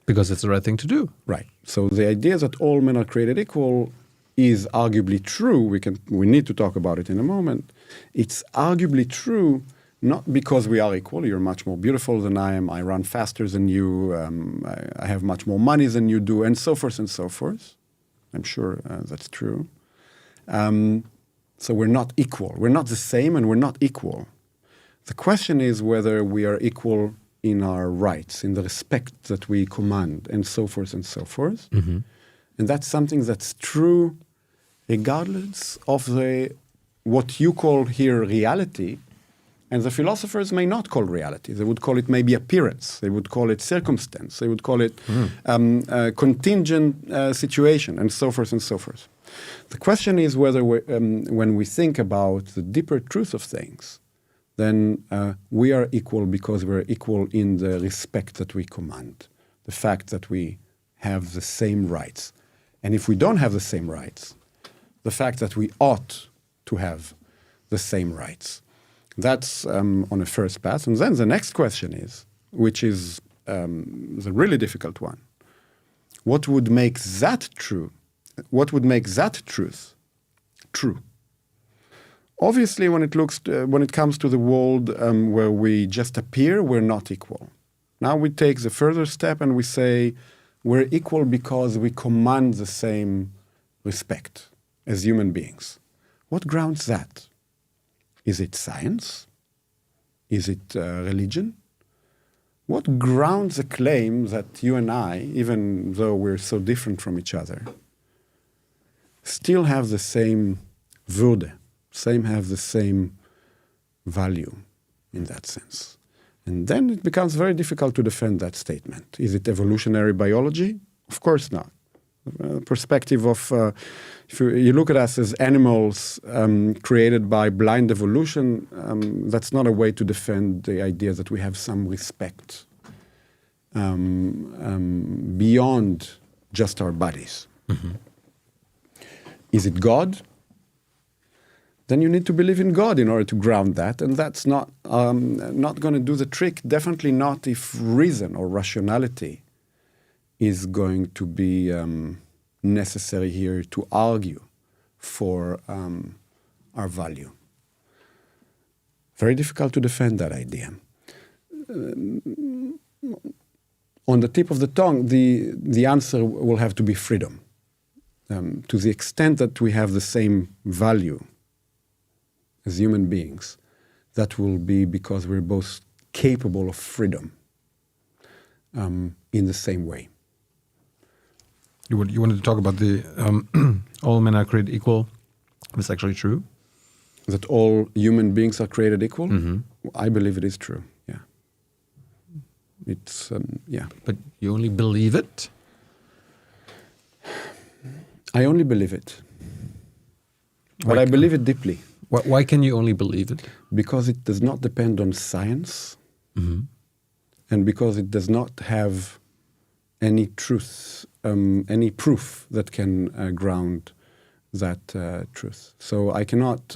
Because it's the right thing to do. Right. So the idea that all men are created equal is arguably true. We need to talk about it in a moment. It's arguably true not because we are equal. You're much more beautiful than I am. I run faster than you. I have much more money than you do, and so forth and so forth. I'm sure that's true. So we're not equal. We're not the same, and we're not equal. The question is whether we are equal in our rights, in the respect that we command, and so forth and so forth. And that's something that's true regardless of the what you call here reality, and the philosophers may not call reality. They would call it maybe appearance. They would call it circumstance. They would call it contingent situation, and so forth and so forth. The question is whether when we think about the deeper truth of things, then we are equal because we're equal in the respect that we command, the fact that we have the same rights. And if we don't have the same rights, the fact that we ought to have the same rights. That's on a first pass. And then the next question is, which is the really difficult one, what would make that true? What would make that truth true? Obviously, when it comes to the world where we just appear, we're not equal. Now we take the further step and we say we're equal because we command the same respect as human beings. What grounds that? Is it science? Is it religion? What grounds the claim that you and I, even though we're so different from each other, still have the same würde, have the same value in that sense? And then it becomes very difficult to defend that statement. Is it evolutionary biology? Of course not. Perspective of, if you look at us as animals created by blind evolution, that's not a way to defend the idea that we have some respect beyond just our bodies. Mm-hmm. Is it God? Then you need to believe in God in order to ground that, and that's not going to do the trick, definitely not if reason or rationality is going to be necessary here to argue for our value. Very difficult to defend that idea. On the tip of the tongue, the answer will have to be freedom. To the extent that we have the same value as human beings, that will be because we're both capable of freedom in the same way. You wanted to talk about the all men are created equal. Is this actually true? That all human beings are created equal? Mm-hmm. I believe it is true, yeah. It's, yeah. But you only believe it? I only believe it. But I believe it deeply. Why can you only believe it? Because it does not depend on science, mm-hmm. and because it does not have any truth, any proof that can ground that truth. So I cannot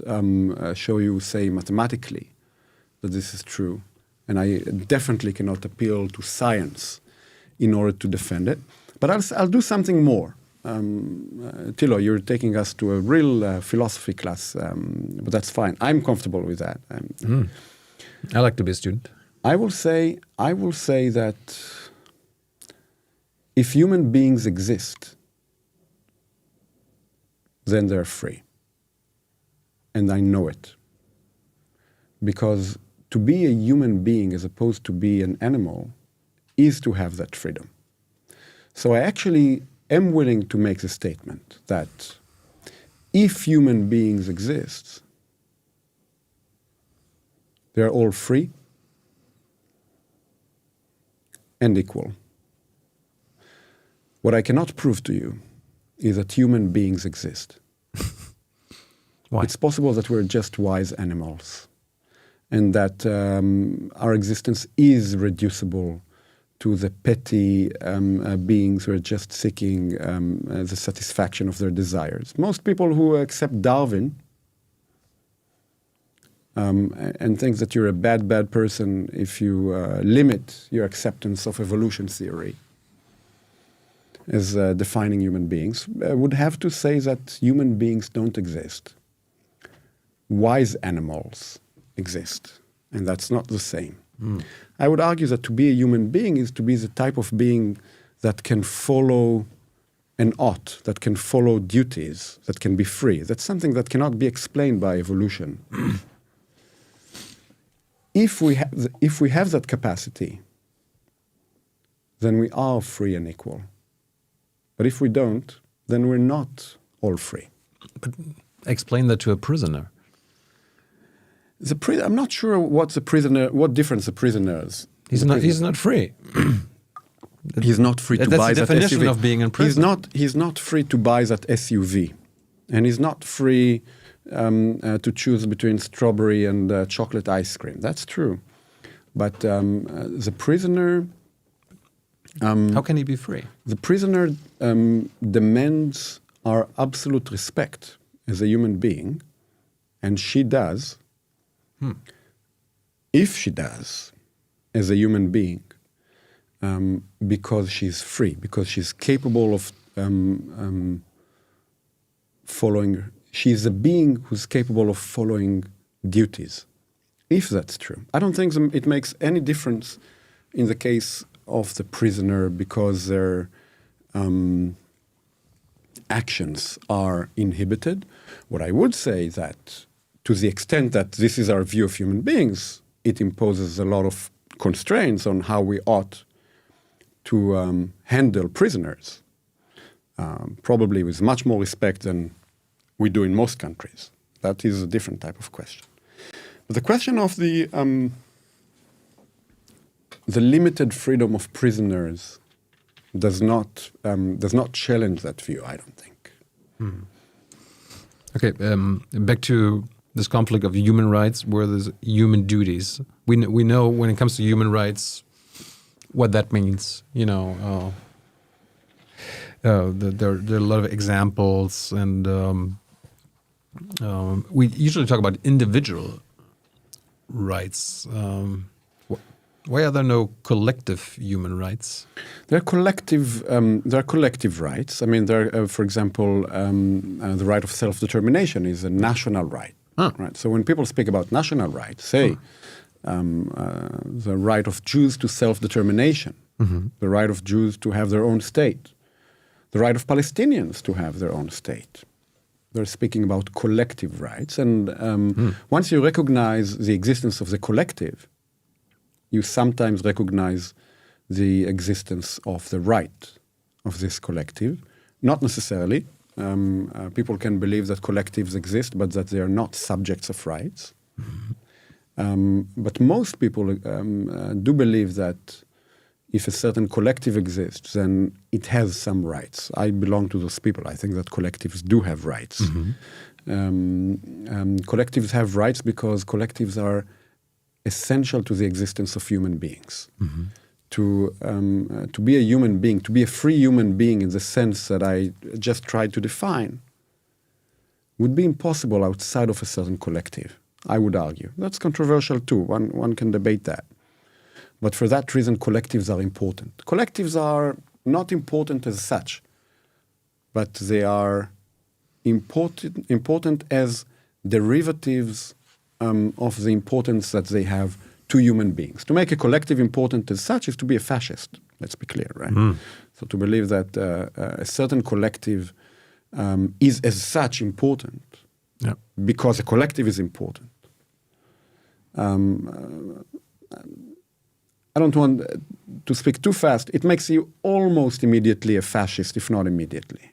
show you, say, mathematically that this is true, and I definitely cannot appeal to science in order to defend it. But I'll do something more. Tilo, you're taking us to a real philosophy class, but that's fine. I'm comfortable with that. I like to be a student. I will say that if human beings exist, then they're free. And I know it. Because to be a human being as opposed to be an animal is to have that freedom. So I actually am willing to make the statement that if human beings exist, they're all free and equal. What I cannot prove to you is that human beings exist. Why? It's possible that we're just wise animals and that our existence is reducible to the petty beings who are just seeking the satisfaction of their desires. Most people who accept Darwin and think that you're a bad person if you limit your acceptance of evolution theory as defining human beings, would have to say that human beings don't exist. Wise animals exist, and that's not the same. I would argue that to be a human being is to be the type of being that can follow an ought, that can follow duties, that can be free. That's something that cannot be explained by evolution. If we have that capacity, then we are free and equal. But if we don't, then we're not all free. But explain that to a prisoner. I'm not sure what difference the prisoners. He's not free. He's not free to That's buy the that definition SUV. of being in prison. He's not free to buy that SUV, and he's not free to choose between strawberry and chocolate ice cream. That's true, but the prisoner. How can he be free? The prisoner demands our absolute respect as a human being, and she does. If she does, as a human being, because she's free, because she's capable of following. She's a being who's capable of following duties. If that's true, I don't think it makes any difference in the case of the prisoner because their actions are inhibited. What I would say that, to the extent that this is our view of human beings, it imposes a lot of constraints on how we ought to handle prisoners, probably with much more respect than we do in most countries. That is a different type of question. But the question of the limited freedom of prisoners does not challenge that view, I don't think. Okay, back to this conflict of human rights versus human duties. We know when it comes to human rights what that means. You know, there are a lot of examples, and we usually talk about individual rights. Why are there no collective human rights? There are collective rights. I mean, for example, the right of self-determination is a national right. Right. So when people speak about national rights, say the right of Jews to self-determination, the right of Jews to have their own state, the right of Palestinians to have their own state. They're speaking about collective rights. And once you recognize the existence of the collective, you sometimes recognize the existence of the right of this collective. Not necessarily. People can believe that collectives exist, but that they are not subjects of rights. But most people do believe that if a certain collective exists, then it has some rights. I belong to those people. I think that collectives do have rights. Collectives have rights because collectives are essential to the existence of human beings. To be a human being, to be a free human being in the sense that I just tried to define, would be impossible outside of a certain collective, I would argue. That's controversial too. One can debate that. But for that reason, collectives are important. Collectives are not important as such, but they are important as derivatives of the importance that they have to human beings. To make a collective important as such is to be a fascist. Let's be clear, right? So to believe that a certain collective is as such important because a collective is important. I don't want to speak too fast. It makes you almost immediately a fascist, if not immediately.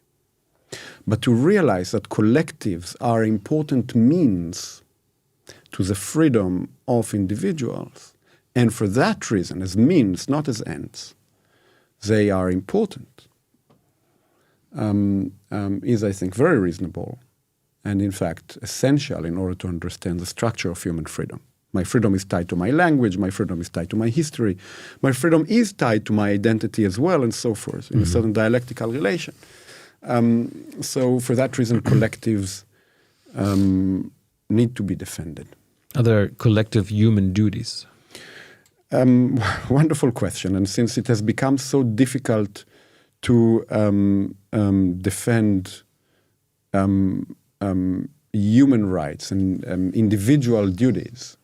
But to realize that collectives are important means to the freedom of individuals, and for that reason, as means, not as ends, they are important, is, I think, very reasonable and, in fact, essential in order to understand the structure of human freedom. My freedom is tied to my language, my freedom is tied to my history, my freedom is tied to my identity as well, and so forth, in a certain dialectical relation. So for that reason, collectives need to be defended. Are there collective human duties? Wonderful question. And since it has become so difficult to defend human rights and individual duties,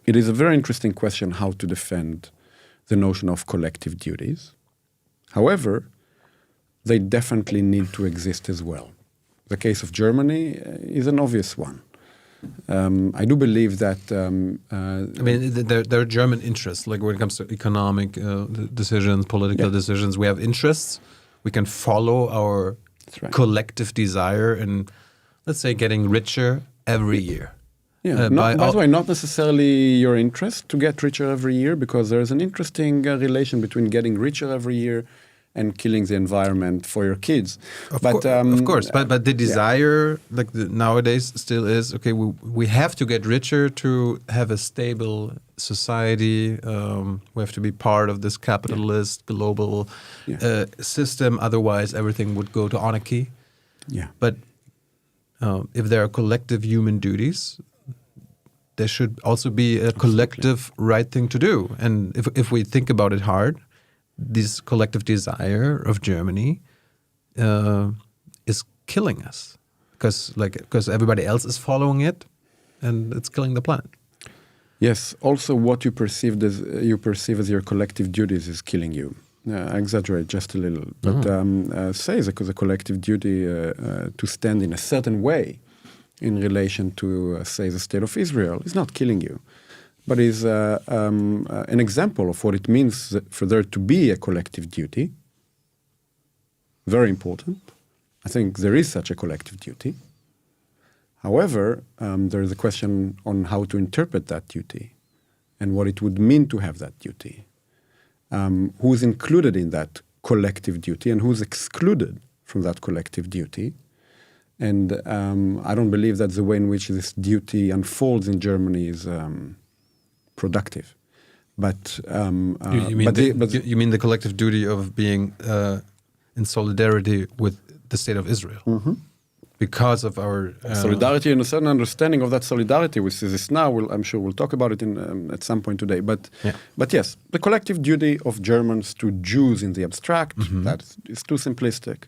it is a very interesting question how to defend the notion of collective duties. However, they definitely need to exist as well. The case of Germany is an obvious one. I do believe that... I mean, there are German interests, like when it comes to economic decisions, political decisions. We have interests. We can follow our collective desire in, let's say, getting richer every year. Yeah. By the way, not necessarily your interest to get richer every year, because there's an interesting relation between getting richer every year and killing the environment for your kids. Of course, but the desire, nowadays, still is okay. We have to get richer to have a stable society. We have to be part of this capitalist global system. Otherwise, everything would go to anarchy. Yeah. But if there are collective human duties, there should also be a collective right thing to do. And if we think about it hard, this collective desire of Germany is killing us because everybody else is following it, and it's killing the planet. Yes. Also, what you perceive as your collective duties is killing you. I exaggerate just a little, but say the collective duty to stand in a certain way in relation to, say, the state of Israel is not killing you, but is an example of what it means for there to be a collective duty. Very important. I think there is such a collective duty. However, there is a question on how to interpret that duty and what it would mean to have that duty. Who's included in that collective duty and who's excluded from that collective duty. And I don't believe that the way in which this duty unfolds in Germany is productive. But you mean the collective duty of being in solidarity with the state of Israel? Mm-hmm. Because of our solidarity and a certain understanding of that solidarity, which is this now. I'm sure we'll talk about it at some point today. But yes, the collective duty of Germans to Jews in the abstract, that is too simplistic.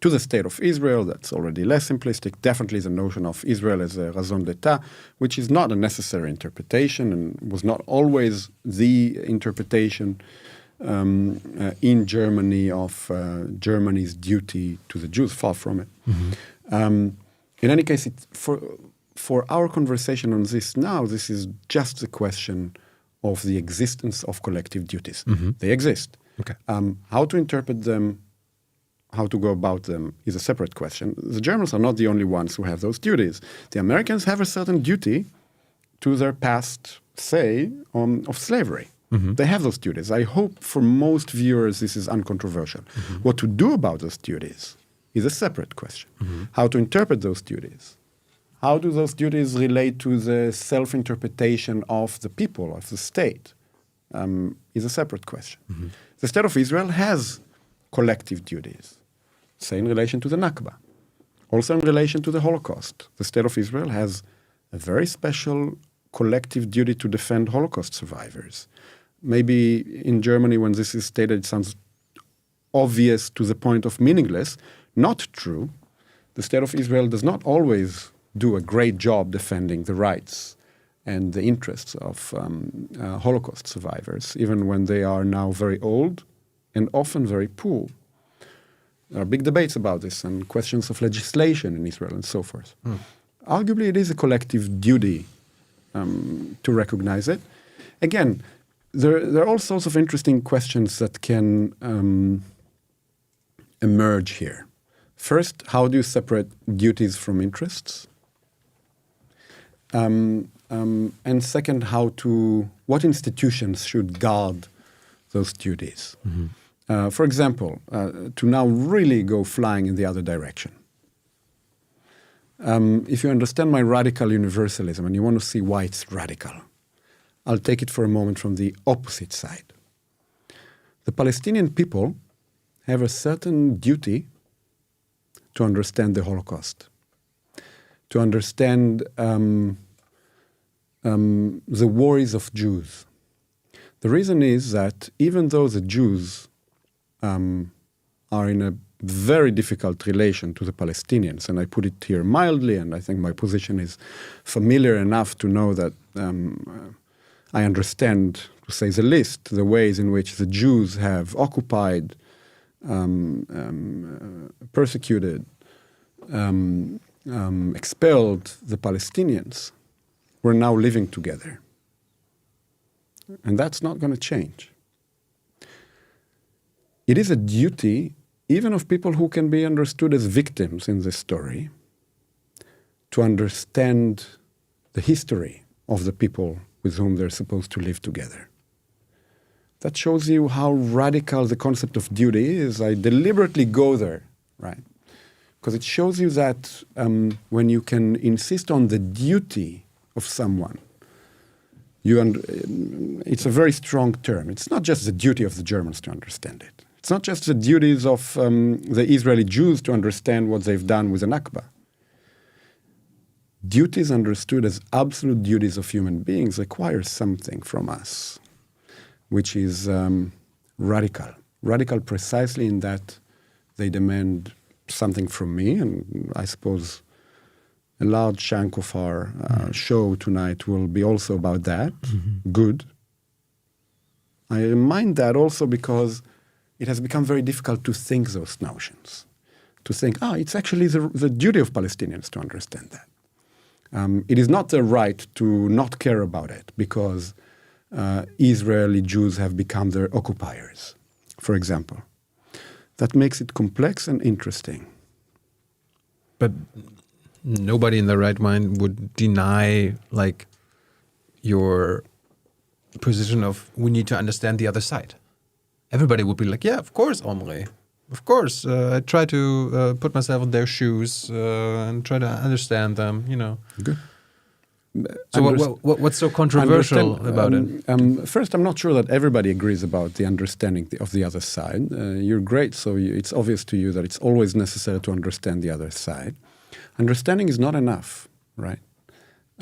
To the state of Israel, that's already less simplistic. Definitely the notion of Israel as a raison d'etat, which is not a necessary interpretation and was not always the interpretation in Germany of Germany's duty to the Jews. Far from it. Mm-hmm. In any case, for our conversation on this now, this is just the question of the existence of collective duties. Mm-hmm. They exist. Okay. How to interpret them, how to go about them is a separate question. The Germans are not the only ones who have those duties. The Americans have a certain duty to their past, say, of slavery. Mm-hmm. They have those duties. I hope for most viewers this is uncontroversial. Mm-hmm. What to do about those duties is a separate question. Mm-hmm. How to interpret those duties. How do those duties relate to the self-interpretation of the people, of the state, is a separate question. Mm-hmm. The state of Israel has collective duties, say in relation to the Nakba, also in relation to the Holocaust. The state of Israel has a very special collective duty to defend Holocaust survivors. Maybe in Germany, when this is stated, it sounds obvious to the point of meaningless. Not true. The state of Israel does not always do a great job defending the rights and the interests of Holocaust survivors, even when they are now very old and often very poor. There are big debates about this and questions of legislation in Israel and so forth. Mm. Arguably, it is a collective duty to recognize it. Again, there are all sorts of interesting questions that can emerge here. First, how do you separate duties from interests? And second, what institutions should guard those duties? Mm-hmm. For example, to now really go flying in the other direction. If you understand my radical universalism and you want to see why it's radical, I'll take it for a moment from the opposite side. The Palestinian people have a certain duty to understand the Holocaust, to understand the worries of Jews. The reason is that even though the Jews are in a very difficult relation to the Palestinians, and I put it here mildly, and I think my position is familiar enough to know that I understand, to say the least, the ways in which the Jews have occupied, persecuted, expelled the Palestinians. We're now living together. And that's not going to change. It is a duty, even of people who can be understood as victims in this story, to understand the history of the people with whom they're supposed to live together. That shows you how radical the concept of duty is. I deliberately go there, right? Because it shows you that when you can insist on the duty of someone, it's a very strong term. It's not just the duty of the Germans to understand it. It's not just the duties of the Israeli Jews to understand what they've done with the Nakba. Duties understood as absolute duties of human beings require something from us, which is radical. Radical precisely in that they demand something from me, and I suppose a large chunk of our show tonight will be also about that. Mm-hmm. Good. I remind that also because it has become very difficult to think those notions. To think, it's actually the duty of Palestinians to understand that. It is not the right to not care about it because Israeli Jews have become their occupiers, for example. That makes it complex and interesting. But nobody in their right mind would deny, like, your position of we need to understand the other side. Everybody would be like, yeah, of course, Omri. Of course. I try to put myself in their shoes and try to understand them, Good. So what's so controversial about it? First, I'm not sure that everybody agrees about the understanding of the other side. You're great, so it's obvious to you that it's always necessary to understand the other side. Understanding is not enough, right?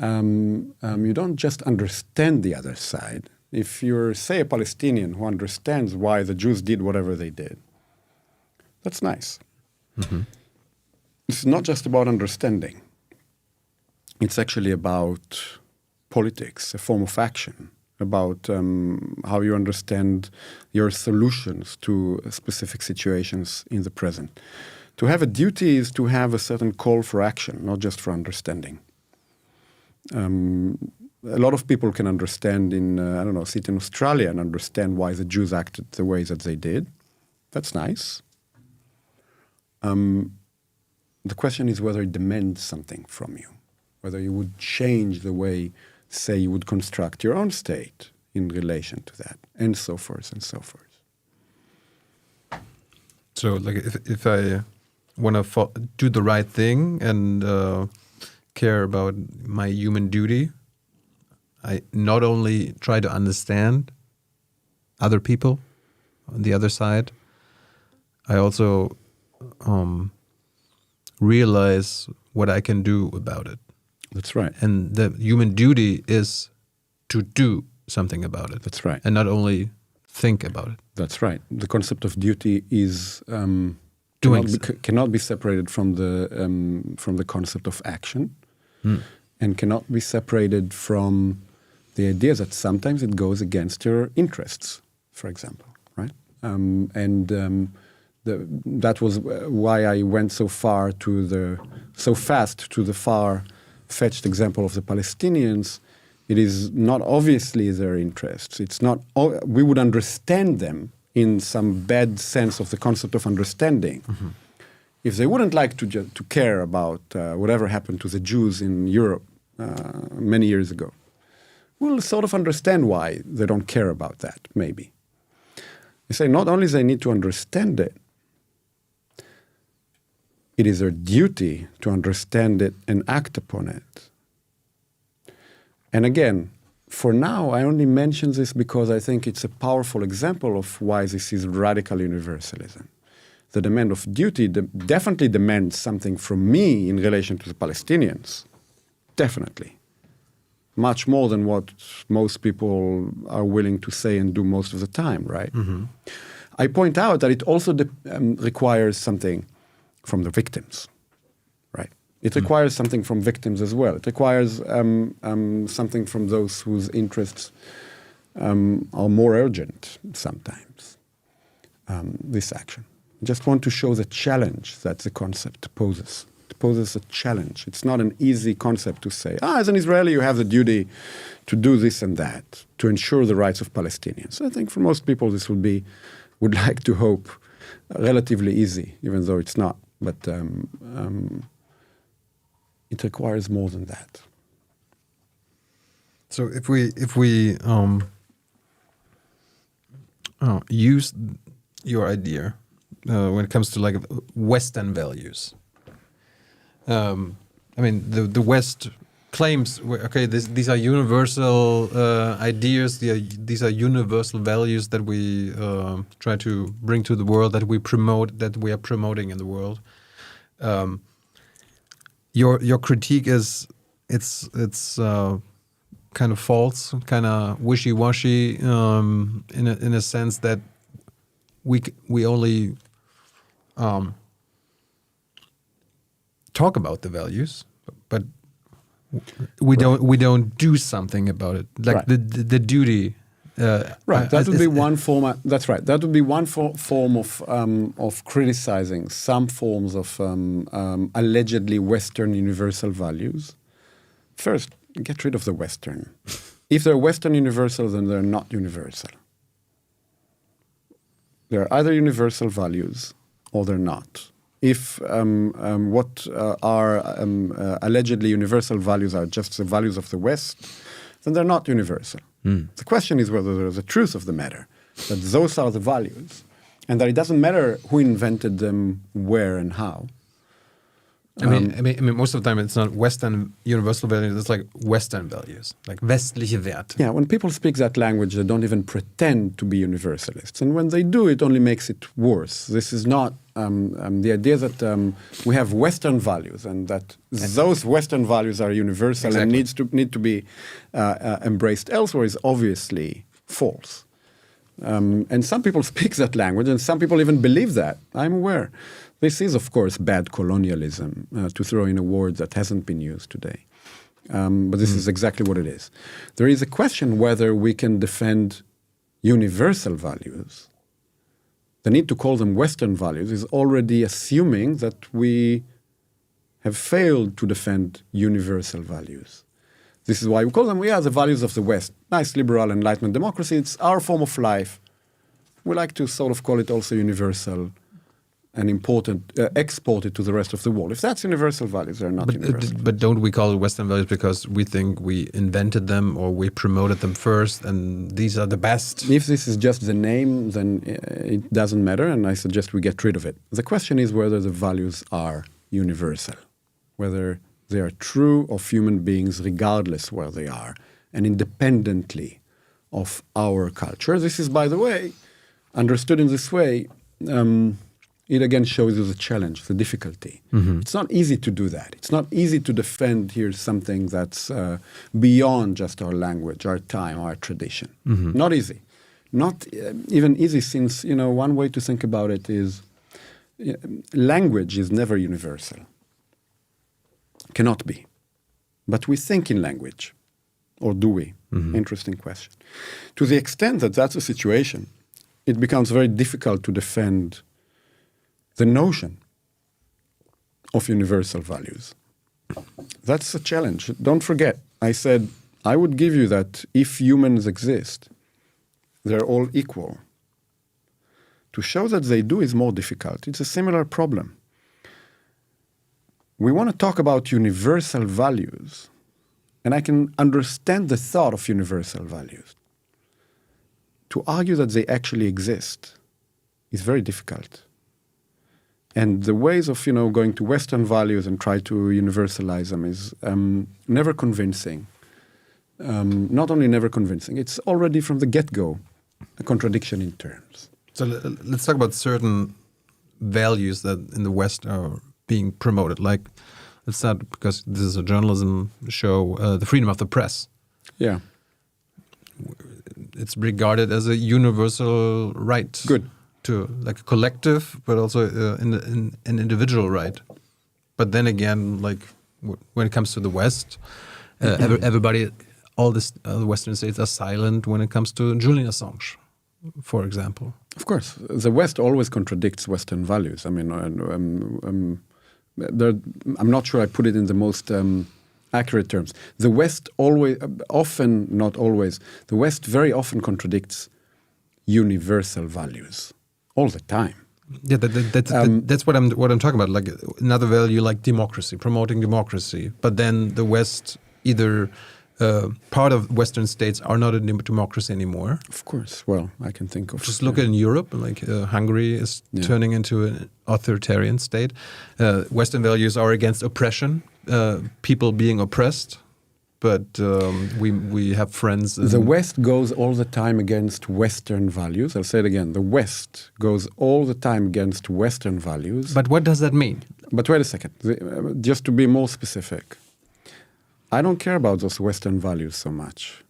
You don't just understand the other side. If you're, say, a Palestinian who understands why the Jews did whatever they did, that's nice. Mm-hmm. It's not just about understanding. It's actually about politics, a form of action, about how you understand your solutions to specific situations in the present. To have a duty is to have a certain call for action, not just for understanding. A lot of people can understand sit in Australia and understand why the Jews acted the way that they did. That's nice. The question is whether it demands something from you, whether you would change the way, say, you would construct your own state in relation to that, and so forth and so forth. So, like, if I want to do the right thing and care about my human duty, I not only try to understand other people on the other side, I also realize what I can do about it. That's right. And the human duty is to do something about it. That's right. And not only think about it. That's right. The concept of duty is cannot be separated from the concept of action, and cannot be separated from the idea that sometimes it goes against your interests, for example, right? That was why I went so fast to the far-fetched example of the Palestinians. It is not obviously their interests. It's not. We would understand them in some bad sense of the concept of understanding. Mm-hmm. If they wouldn't like to care about whatever happened to the Jews in Europe many years ago, we'll sort of understand why they don't care about that, maybe. You say not only they need to understand it, it is their duty to understand it and act upon it. And again, for now, I only mention this because I think it's a powerful example of why this is radical universalism. The demand of duty definitely demands something from me in relation to the Palestinians. Definitely. Much more than what most people are willing to say and do most of the time, right? Mm-hmm. I point out that it also requires something from the victims, right? It requires something from victims as well. It requires something from those whose interests are more urgent sometimes, this action. I just want to show the challenge that the concept poses. It poses a challenge. It's not an easy concept to say, as an Israeli you have the duty to do this and that, to ensure the rights of Palestinians. I think for most people this would like to hope, relatively easy, even though it's not. But it requires more than that. So if we use your idea when it comes to like Western values, I mean the West claims, okay, these are universal ideas. These are universal values that we try to bring to the world, that we promote, that we are promoting in the world. Your critique is it's kind of false, kind of wishy-washy, in a sense that we only talk about the values, but we don't do something about it, like right. the duty. Right, that would be one form. That's right. That would be one form of criticizing some forms of allegedly Western universal values. First, get rid of the Western. If they're Western universal, then they're not universal. They're either universal values or they're not. If what are allegedly universal values are just the values of the West, then they're not universal. The question is whether there's a truth of the matter, that those are the values, and that it doesn't matter who invented them, where, and how. I mean, most of the time it's not Western universal values, it's like Western values, like westliche Werte. Yeah, when people speak that language, they don't even pretend to be universalists. And when they do, it only makes it worse. This is not the idea that we have Western values and that those Western values are universal. Exactly. And need to be embraced elsewhere is obviously false. And some people speak that language, and some people even believe that. I'm aware. This is, of course, bad colonialism, to throw in a word that hasn't been used today. But this is exactly what it is. There is a question whether we can defend universal values. The need to call them Western values is already assuming that we have failed to defend universal values. This is why we call them, the values of the West. Nice liberal enlightenment democracy. It's our form of life. We like to sort of call it also universal and important, exported to the rest of the world. If that's universal values, they're not universal. But don't we call it Western values because we think we invented them or we promoted them first and these are the best? If this is just the name, then it doesn't matter, and I suggest we get rid of it. The question is whether the values are universal, whether they are true of human beings regardless where they are and independently of our culture. This is, by the way, understood in this way, it again shows you the challenge, the difficulty. Mm-hmm. It's not easy to do that. It's not easy to defend here something that's beyond just our language, our time, our tradition. Mm-hmm. Not easy. Not even easy since, one way to think about it is language is never universal. Cannot be. But we think in language. Or do we? Mm-hmm. Interesting question. To the extent that that's a situation, it becomes very difficult to defend the notion of universal values. That's a challenge. Don't forget, I said, I would give you that if humans exist, they're all equal. To show that they do is more difficult. It's a similar problem. We want to talk about universal values, and I can understand the thought of universal values. To argue that they actually exist is very difficult. And the ways of, going to Western values and try to universalize them is never convincing. Not only never convincing, it's already from the get-go a contradiction in terms. So let's talk about certain values that in the West are being promoted. Like, let's start, because this is a journalism show, the freedom of the press. Yeah. It's regarded as a universal right. Good. To like a collective, but also an individual right. But then again, like when it comes to the West, everybody, all the Western states are silent when it comes to Julian Assange, for example. Of course, the West always contradicts Western values. I mean, I'm not sure I put it in the most accurate terms. The West often, not always, the West very often contradicts universal values. All the time. Yeah, that's what I'm talking about. Like another value, like democracy, promoting democracy. But then the West either part of Western states are not a democracy anymore. Of course. Well, I can think of... Just look at in Europe, like Hungary is turning into an authoritarian state. Western values are against oppression, people being oppressed. But we have friends. The West goes all the time against Western values. I'll say it again. The West goes all the time against Western values. But what does that mean? But wait a second. Just to be more specific. I don't care about those Western values so much.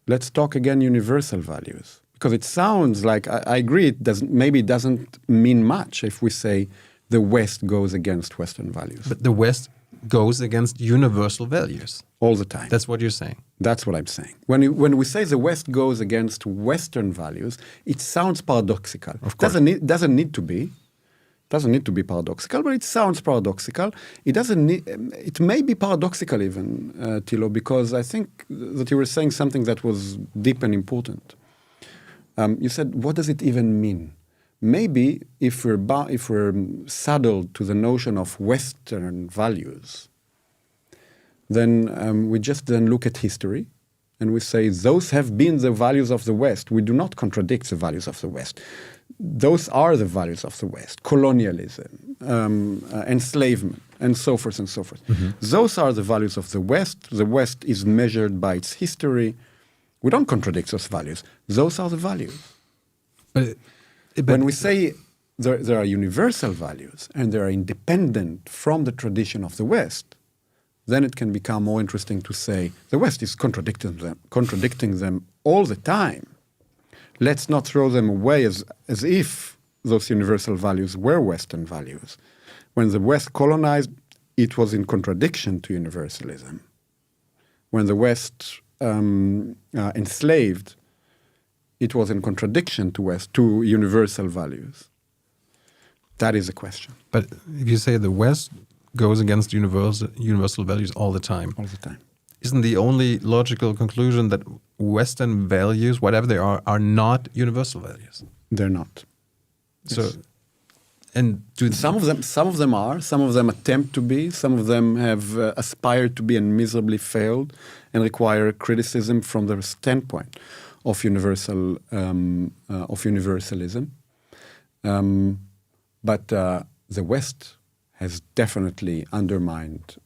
Let's talk again universal values. Because it sounds like, I agree, it doesn't mean much if we say the West goes against Western values. But the West goes against universal values. All the time. That's what you're saying. That's what I'm saying. When we say the West goes against Western values, it sounds paradoxical. Of course. Doesn't need to be. Doesn't need to be paradoxical, but it sounds paradoxical. It may be paradoxical even, Thilo, because I think that you were saying something that was deep and important. You said, what does it even mean? Maybe if we're saddled to the notion of Western values, then we just then look at history and we say those have been the values of the West. We do not contradict the values of the West. Those are the values of the West: colonialism, enslavement, and so forth and so forth. Mm-hmm. Those are the values of the West. The West is measured by its history. We don't contradict those values. Those are the values. But when we say there are universal values and they are independent from the tradition of the West, then it can become more interesting to say the West is contradicting them all the time. Let's not throw them away as if those universal values were Western values. When the West colonized, it was in contradiction to universalism. When the West enslaved, it was in contradiction to universal values. That is a question. But if you say the West goes against universal values all the time. All the time. Isn't the only logical conclusion that Western values, whatever they are not universal values? They're not. So, Yes. and some of them are. Some of them attempt to be. Some of them have aspired to be and miserably failed, and require criticism from the standpoint of universalism. But the West has definitely undermined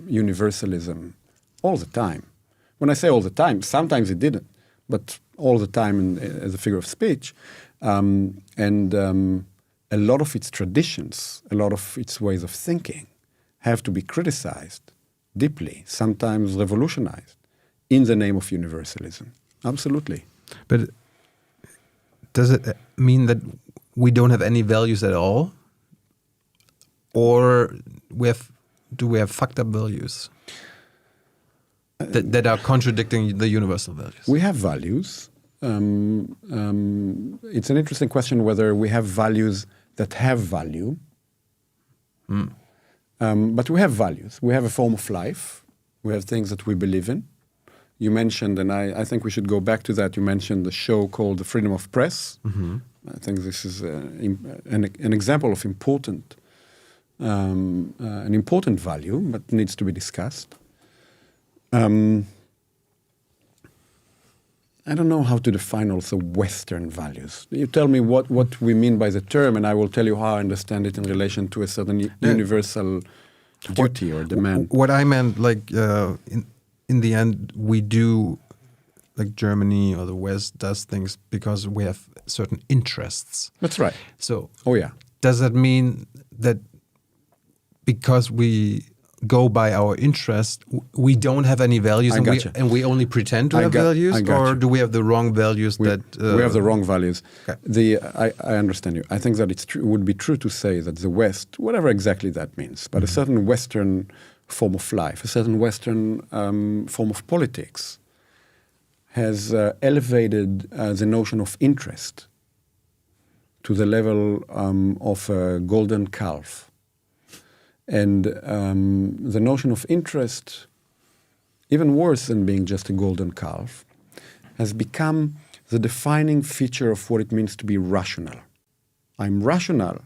universalism all the time. When I say all the time, sometimes it didn't, but all the time as a figure of speech. And a lot of its traditions, a lot of its ways of thinking have to be criticized deeply, sometimes revolutionized, in the name of universalism. Absolutely. But does it mean that we don't have any values at all? Or do we have fucked up values that are contradicting the universal values? We have values. It's an interesting question whether we have values that have value. But we have values. We have a form of life. We have things that we believe in. You mentioned, and I think we should go back to that, you mentioned the show called The Freedom of Press. Mm-hmm. I think this is an example of an important value, but needs to be discussed. I don't know how to define also Western values. You tell me what we mean by the term, and I will tell you how I understand it in relation to a certain universal duty or demand. What I meant, like, in the end, we do, like Germany or the West does things because we have certain interests. That's right. So, yeah. Does that mean that because we go by our interest, we don't have any values and we only pretend to have values? Or do we have the wrong values? We have the wrong values. Okay. I understand you. I think that it would be true to say that the West, whatever exactly that means, but a certain Western form of life, a certain Western form of politics has elevated the notion of interest to the level of a golden calf. And the notion of interest, even worse than being just a golden calf, has become the defining feature of what it means to be rational. I'm rational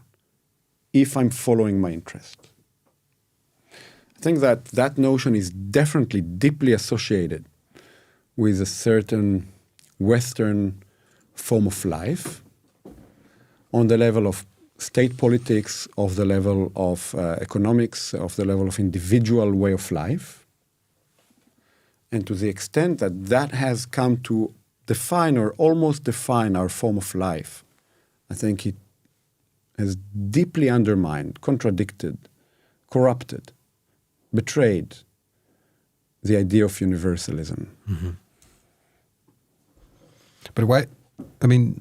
if I'm following my interest. I think that notion is definitely deeply associated with a certain Western form of life on the level of state politics, of the level of economics, of the level of individual way of life. And to the extent that that has come to define or almost define our form of life, I think it has deeply undermined, contradicted, corrupted, betrayed the idea of universalism. Mm-hmm. But why? I mean,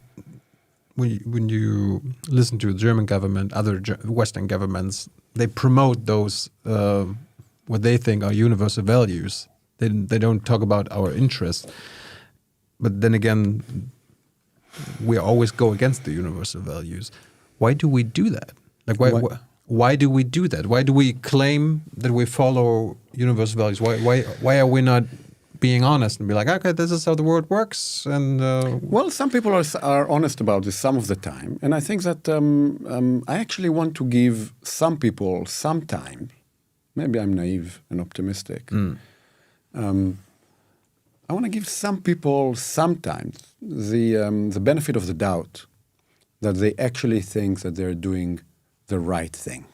when you listen to the German government, other Western governments, they promote those what they think are universal values. They don't talk about our interests. But then again, we always go against the universal values. Why do we do that? Like why do we do that? Why do we claim that we follow universal values? Why are we not being honest and be like, okay, this is how the world works? And well, some people are honest about this some of the time, and I think that I actually want to give some people some time. Maybe I'm naive and optimistic. I want to give some people sometimes the benefit of the doubt that they actually think that they're doing the right thing.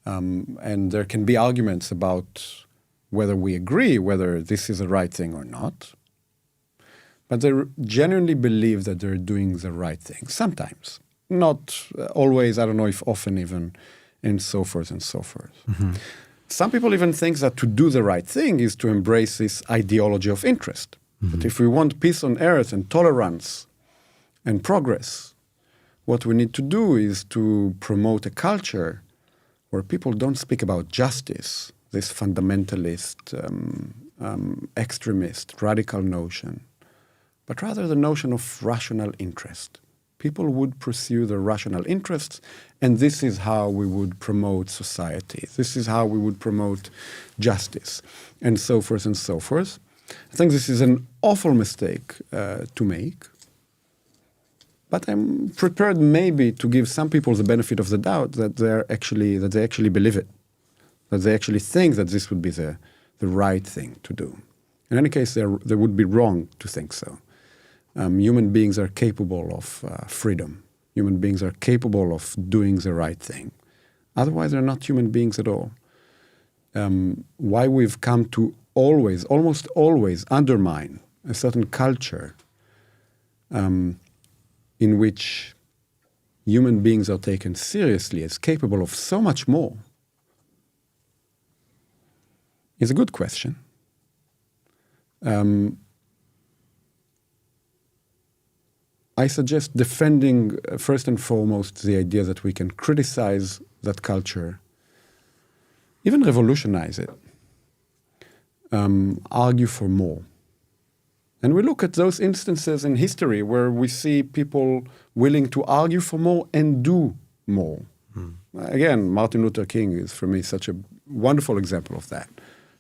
And there can be arguments about whether we agree whether this is the right thing or not. But they genuinely believe that they're doing the right thing. Sometimes. Not always, I don't know if often even, and so forth and so forth. Mm-hmm. Some people even think that to do the right thing is to embrace this ideology of interest. Mm-hmm. But if we want peace on earth and tolerance and progress, what we need to do is to promote a culture where people don't speak about justice, this fundamentalist, extremist, radical notion, but rather the notion of rational interest. People would pursue their rational interests, and this is how we would promote society. This is how we would promote justice, and so forth and so forth. I think this is an awful mistake to make, but I'm prepared maybe to give some people the benefit of the doubt that they actually believe it, that they actually think that this would be the right thing to do. In any case, they would be wrong to think so. Human beings are capable of freedom. Human beings are capable of doing the right thing. Otherwise, they're not human beings at all. Why we've come to almost always undermine a certain culture in which human beings are taken seriously as capable of so much more is a good question. I suggest defending, first and foremost, the idea that we can criticize that culture, even revolutionize it, argue for more. And we look at those instances in history where we see people willing to argue for more and do more. Again, Martin Luther King is, for me, such a wonderful example of that.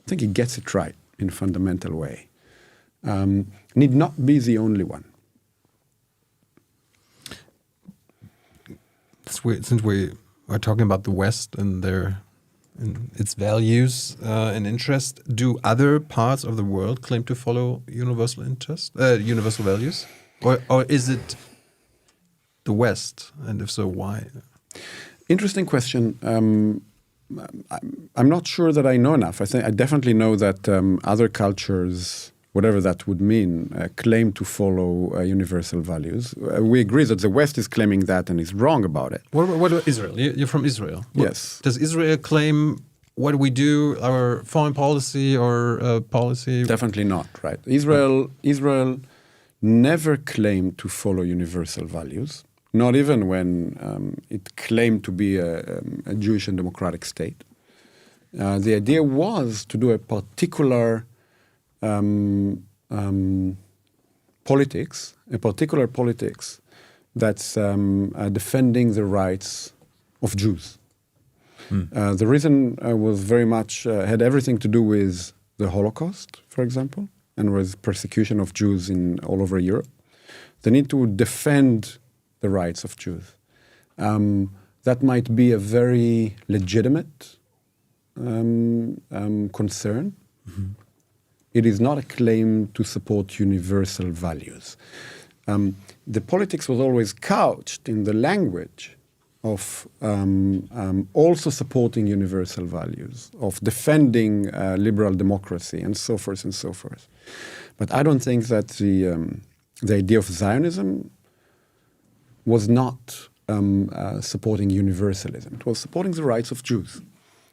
I think he gets it right in a fundamental way. Need not be the only one. Since we are talking about the West and its values and interest, do other parts of the world claim to follow universal values, or is it the West? And if so, why? Interesting question. I'm not sure that I know enough. I definitely know that other cultures, whatever that would mean, claim to follow universal values. We agree that the West is claiming that and is wrong about it. What about Israel? You're from Israel. Yes. Does Israel claim what we do, our foreign policy or policy? Definitely not, right? Israel never claimed to follow universal values, not even when it claimed to be a Jewish and democratic state. The idea was to do a particular politics that's defending the rights of Jews. The reason was very much had everything to do with the Holocaust, for example, and with persecution of Jews all over Europe. The need to defend the rights of Jews. That might be a very legitimate concern. Mm-hmm. it is not a claim to support universal values. The politics was always couched in the language of also supporting universal values, of defending liberal democracy, and so forth and so forth. But I don't think that the idea of Zionism was not supporting universalism. It was supporting the rights of Jews.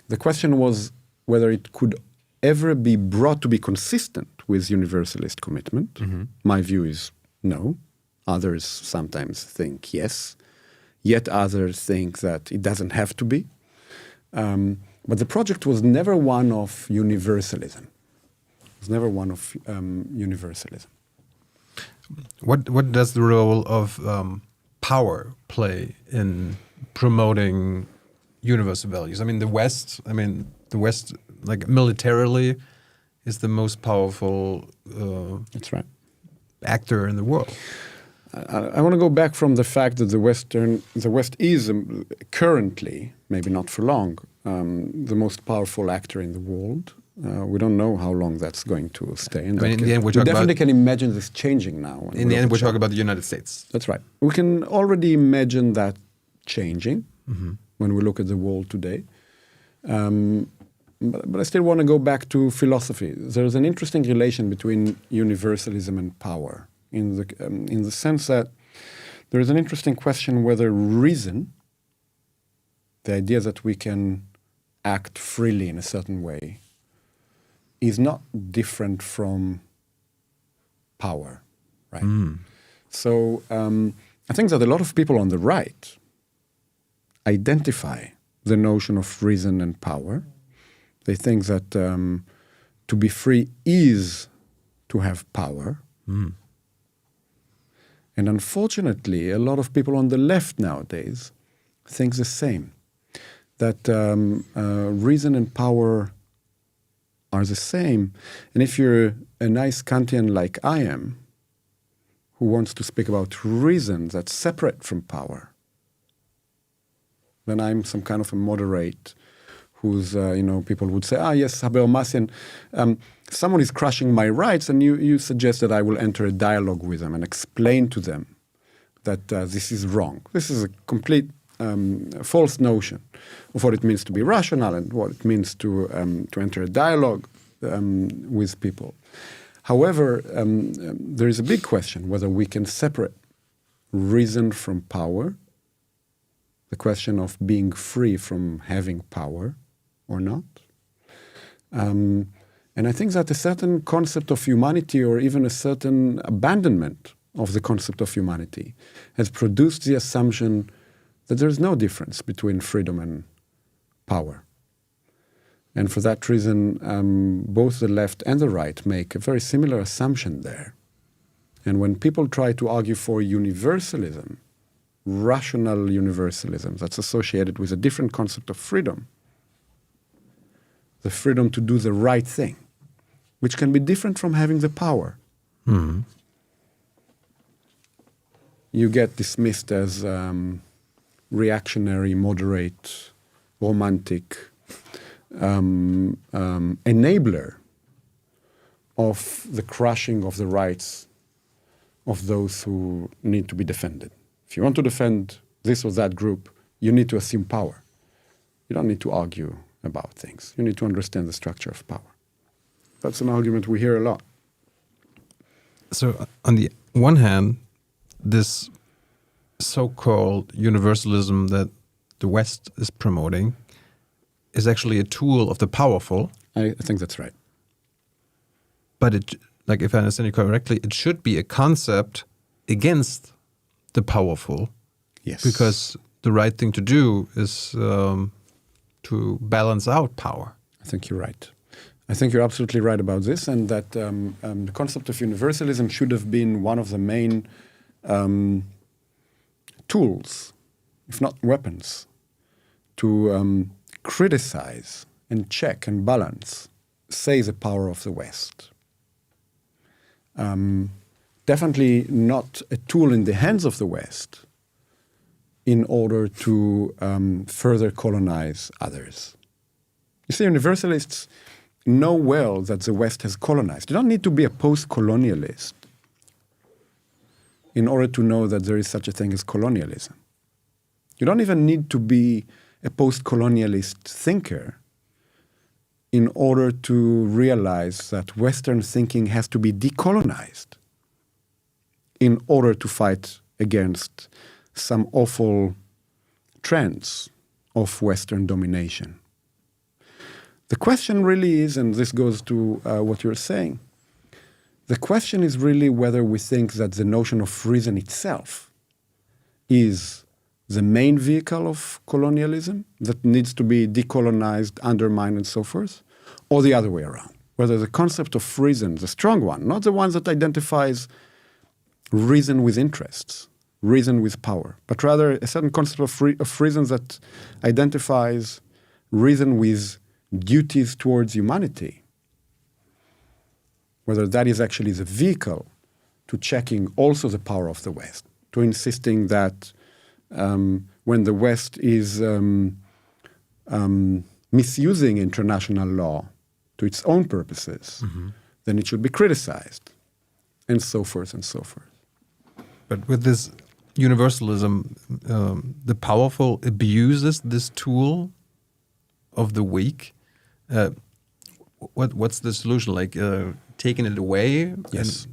The question was whether it could ever be brought to be consistent with universalist commitment. Mm-hmm. My view is no. Others sometimes think yes. Yet others think that it doesn't have to be. But the project was never one of universalism. It was never one of universalism. What does the role of power play in promoting universal values? I mean, the West, like militarily, is the most powerful That's right. actor in the world. I want to go back from the fact that the West is currently, maybe not for long, the most powerful actor in the world. We don't know how long that's going to stay. In the end, we definitely can imagine this changing now. In the end, we talk about the United States. That's right. We can already imagine that changing when we look at the world today. But I still want to go back to philosophy. There's an interesting relation between universalism and power, in the sense that there is an interesting question whether reason, the idea that we can act freely in a certain way, is not different from power, right? So I think that a lot of people on the right identify the notion of reason and power. They think that to be free is to have power. And unfortunately, a lot of people on the left nowadays think the same, that reason and power are the same. And if you're a nice Kantian like I am, who wants to speak about reason that's separate from power, then I'm some kind of a moderate who's, people would say, yes, Habermasian, someone is crushing my rights, and you suggest that I will enter a dialogue with them and explain to them that this is wrong. This is a complete false notion of what it means to be rational and what it means to enter a dialogue with people. However, there is a big question whether we can separate reason from power, the question of being free from having power or not. And I think that a certain concept of humanity, or even a certain abandonment of the concept of humanity, has produced the assumption that there is no difference between freedom and power. And for that reason, both the left and the right make a very similar assumption there. And when people try to argue for universalism, rational universalism that's associated with a different concept of freedom, the freedom to do the right thing, which can be different from having the power, you get dismissed as reactionary, moderate, romantic, enabler of the crushing of the rights of those who need to be defended. If you want to defend this or that group, you need to assume power. You don't need to argue about things. You need to understand the structure of power. That's an argument we hear a lot. So on the one hand, this so-called universalism that the West is promoting is actually a tool of the powerful. I think that's right. But it, like if I understand you correctly, it should be a concept against the powerful. Yes. Because the right thing to do is to balance out power. I think you're right. I think you're absolutely right about this, and that the concept of universalism should have been one of the main tools, if not weapons, to criticize and check and balance, say, the power of the West. Definitely not a tool in the hands of the West in order to further colonize others. You see, universalists know well that the West has colonized. You don't need to be a post-colonialist in order to know that there is such a thing as colonialism. You don't even need to be a post-colonialist thinker in order to realize that Western thinking has to be decolonized in order to fight against some awful trends of Western domination. The question really is, and this goes to what you're saying, the question is really whether we think that the notion of reason itself is the main vehicle of colonialism that needs to be decolonized, undermined, and so forth, or the other way around. Whether the concept of reason, the strong one, not the one that identifies reason with interests, reason with power, but rather a certain concept of reason that identifies reason with duties towards humanity, whether that is actually the vehicle to checking also the power of the West, to insisting that when the West is misusing international law to its own purposes, then it should be criticized, and so forth and so forth. But with this universalism, the powerful abuses this tool of the weak. What's the solution? Like taking it away, yes,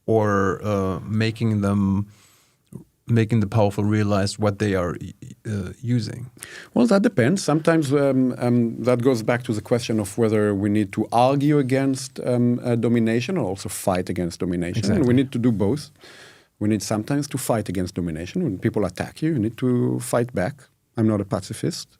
or making the powerful realize what they are using? Well, that depends. Sometimes that goes back to the question of whether we need to argue against domination or also fight against domination. Exactly. And we need to do both. We need sometimes to fight against domination. When people attack you, you need to fight back. I'm not a pacifist.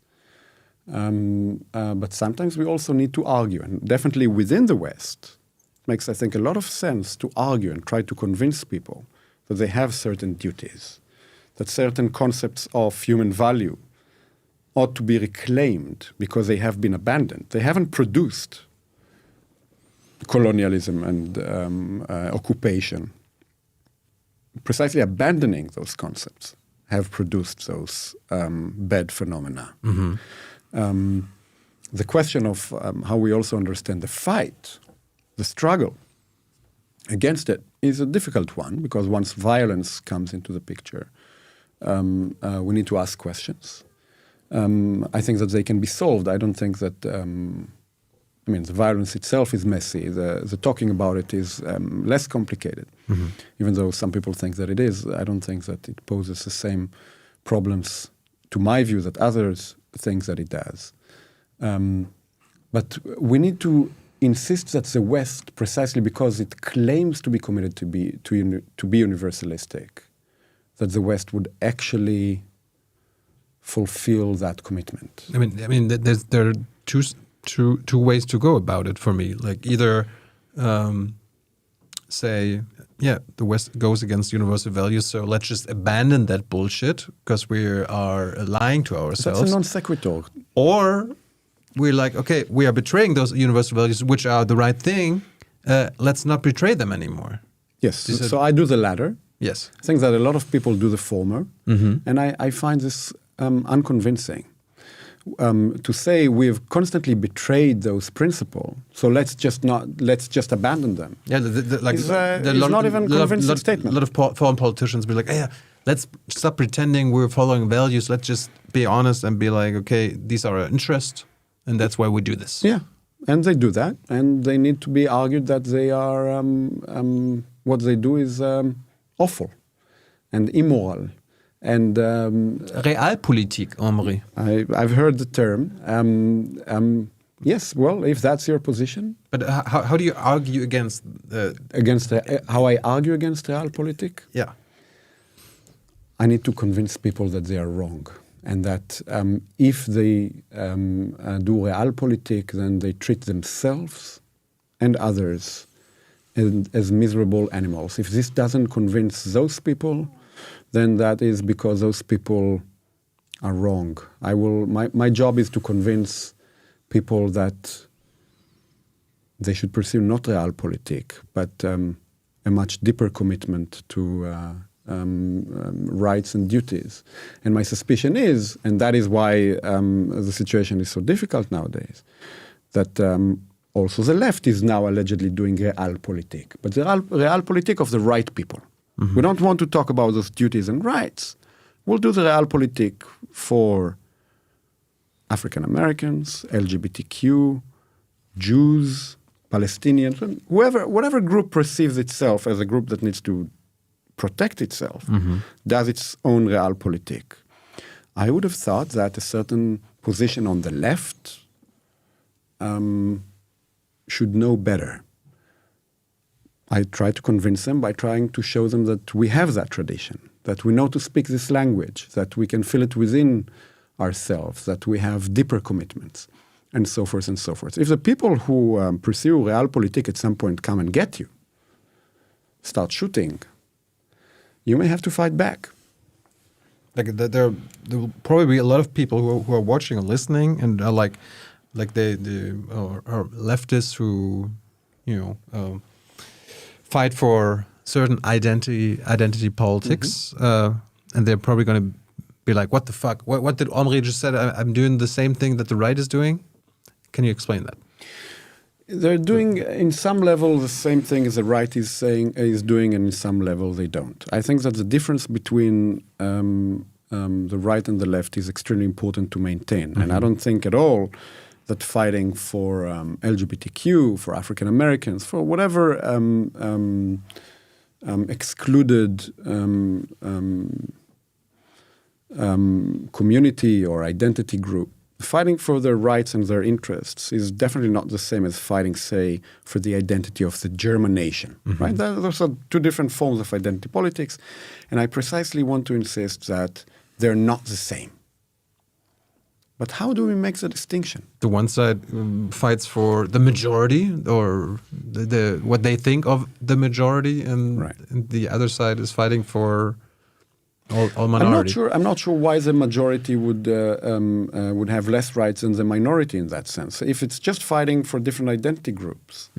But sometimes we also need to argue. And definitely within the West, it makes, I think, a lot of sense to argue and try to convince people that they have certain duties, that certain concepts of human value ought to be reclaimed because they have been abandoned. They haven't produced colonialism and occupation. Precisely abandoning those concepts have produced those bad phenomena. The question of how we also understand the fight, the struggle against it, is a difficult one, because once violence comes into the picture, we need to ask questions. I think that they can be solved. I don't think that, the violence itself is messy. The talking about it is less complicated. Even though some people think that it is, I don't think that it poses the same problems, to my view, that others think that it does. But we need to insist that the West, precisely because it claims to be committed to be universalistic, that the West would actually fulfill that commitment. There are two ways to go about it for me. Like either say, yeah, the West goes against universal values, so let's just abandon that bullshit because we are lying to ourselves. That's a non sequitur. Or we're like, okay, we are betraying those universal values, which are the right thing. Let's not betray them anymore. Yes. So I do the latter. Yes. I think that a lot of people do the former. And I find this unconvincing. To say we've constantly betrayed those principles, so let's just abandon them. Yeah, it's not even a convincing statement. A lot of foreign politicians be like, yeah, let's stop pretending we're following values. Let's just be honest and be like, okay, these are our interests, and that's why we do this. Yeah, and they do that, and they need to be argued that they are what they do is awful and immoral. And Realpolitik, Omri. I've heard the term. Yes, well, if that's your position. But how do you argue against how I argue against realpolitik? Yeah. I need to convince people that they are wrong, and that if they do realpolitik, then they treat themselves and others as miserable animals. If this doesn't convince those people, then that is because those people are wrong. My job is to convince people that they should pursue not realpolitik, but a much deeper commitment to rights and duties. And my suspicion is, and that is why the situation is so difficult nowadays, that Also, the left is now allegedly doing realpolitik, but the realpolitik of the right people. We don't want to talk about those duties and rights. We'll do the realpolitik for African Americans, LGBTQ, Jews, Palestinians, and whatever group perceives itself as a group that needs to protect itself, does its own realpolitik. I would have thought that a certain position on the left should know better. I try to convince them by trying to show them that we have that tradition, that we know to speak this language, that we can feel it within ourselves, that we have deeper commitments, and so forth and so forth. If the people who pursue realpolitik at some point come and get you, start shooting, you may have to fight back. There will probably be a lot of people who are watching and listening and are like they are leftists who, fight for certain identity politics, and they're probably going to be like, "What the fuck? What did Omri just said? I'm doing the same thing that the right is doing." Can you explain that? They're doing, in some level, the same thing as the right is doing, and in some level they don't. I think that the difference between the right and the left is extremely important to maintain, and I don't think at all that fighting for LGBTQ, for African Americans, for whatever excluded community or identity group, fighting for their rights and their interests is definitely not the same as fighting, say, for the identity of the German nation. Right? Those are two different forms of identity politics, and I precisely want to insist that they're not the same. But how do we make the distinction? The one side fights for the majority, or the what they think of the majority, and the other side is fighting for all minority. I'm not sure why the majority would have less rights than the minority in that sense. If it's just fighting for different identity groups,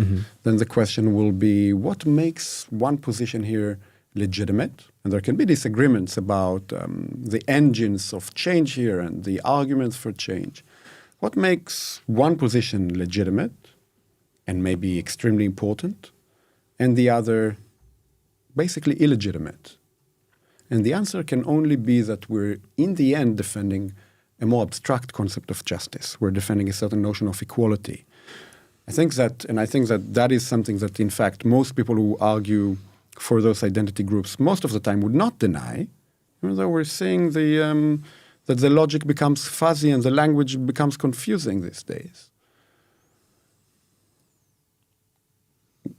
then the question will be, what makes one position here legitimate? And there can be disagreements about the engines of change here and the arguments for change. What makes one position legitimate and maybe extremely important, and the other basically illegitimate? And the answer can only be that we're, in the end, defending a more abstract concept of justice. We're defending a certain notion of equality. I think that is something that, in fact, most people who argue for those identity groups most of the time would not deny, even though we're seeing that the logic becomes fuzzy and the language becomes confusing these days.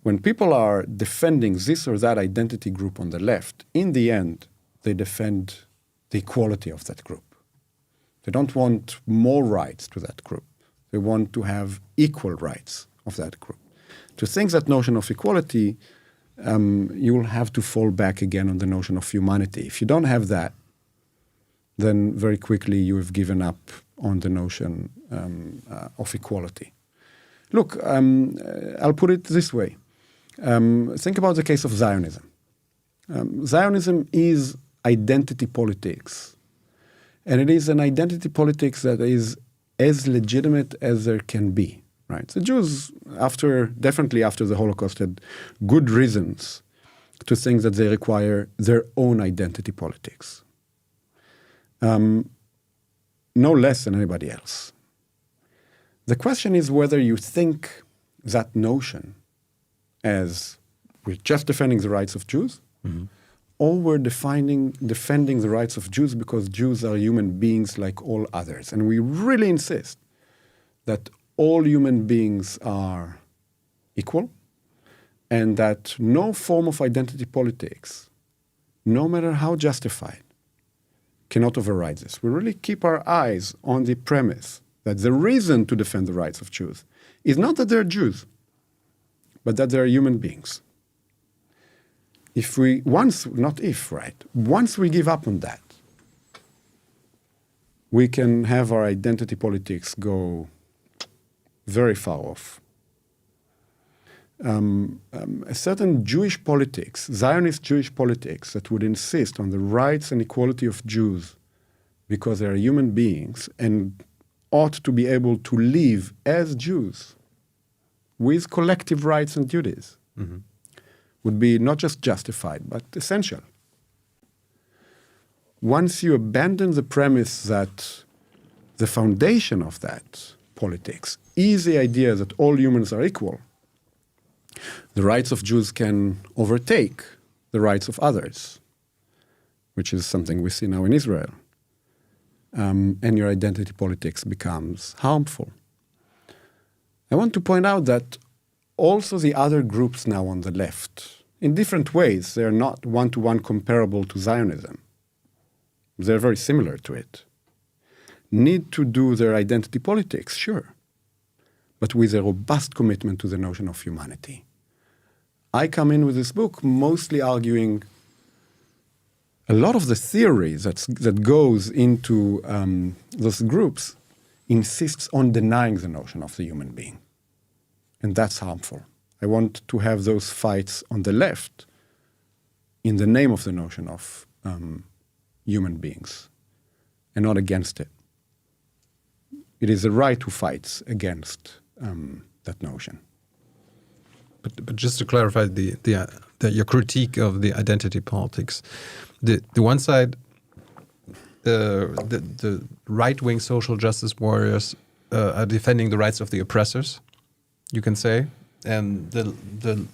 When people are defending this or that identity group on the left, in the end, they defend the equality of that group. They don't want more rights to that group. They want to have equal rights of that group. To think that notion of equality, you will have to fall back again on the notion of humanity. If you don't have that, then very quickly you have given up on the notion of equality. Look, I'll put it this way. Think about the case of Zionism. Zionism is identity politics. And it is an identity politics that is as legitimate as there can be. Right? The Jews, definitely after the Holocaust, had good reasons to think that they require their own identity politics. No less than anybody else. The question is whether you think that notion as we're just defending the rights of Jews, or we're defending the rights of Jews because Jews are human beings like all others. And we really insist that all human beings are equal, and that no form of identity politics, no matter how justified, cannot override this. We really keep our eyes on the premise that the reason to defend the rights of Jews is not that they're Jews, but that they're human beings. Once we give up on that, we can have our identity politics go very far off. A certain Jewish politics, Zionist Jewish politics, that would insist on the rights and equality of Jews because they are human beings and ought to be able to live as Jews with collective rights and duties would be not just justified, but essential. Once you abandon the premise that the foundation of that politics is the idea that all humans are equal, the rights of Jews can overtake the rights of others, which is something we see now in Israel. And your identity politics becomes harmful. I want to point out that also the other groups now on the left, in different ways, they're not one-to-one comparable to Zionism. They're very similar to it. Need to do their identity politics, sure, but with a robust commitment to the notion of humanity. I come in with this book mostly arguing a lot of the theory that goes into those groups insists on denying the notion of the human being. And that's harmful. I want to have those fights on the left in the name of the notion of human beings and not against it. It is the right who fights against that notion. But just to clarify your critique of the identity politics, the one side, the right-wing social justice warriors are defending the rights of the oppressors, you can say, and the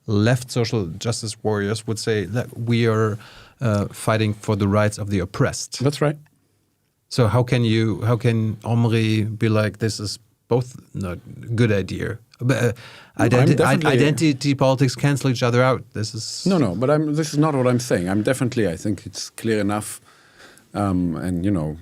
left social justice warriors would say that we are fighting for the rights of the oppressed. That's right. So how can Omri be like, this is both not a good idea? But identity politics cancel each other out. This is but this is not what I'm saying. I think it's clear enough, and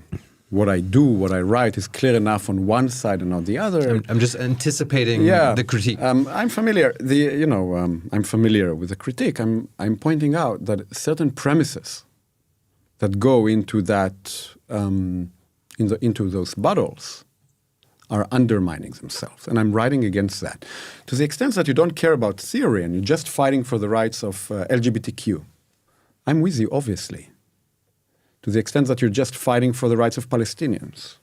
what I do, what I write is clear enough on one side and on the other. I'm just anticipating the critique. I'm familiar. I'm familiar with the critique. I'm pointing out that certain premises that go into that into those battles are undermining themselves. And I'm writing against that. To the extent that you don't care about theory and you're just fighting for the rights of LGBTQ, I'm with you, obviously. To the extent that you're just fighting for the rights of Palestinians,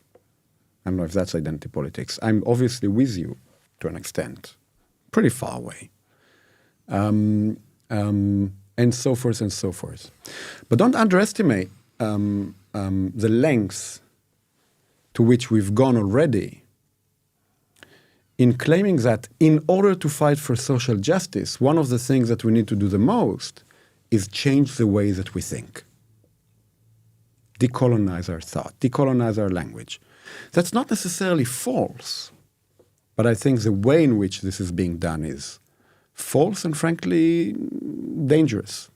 I don't know if that's identity politics, I'm obviously with you to an extent, pretty far away. And so forth and so forth. But don't underestimate the lengths to which we've gone already in claiming that in order to fight for social justice, one of the things that we need to do the most is change the way that we think. Decolonize our thought, decolonize our language. That's not necessarily false, but I think the way in which this is being done is false and frankly dangerous.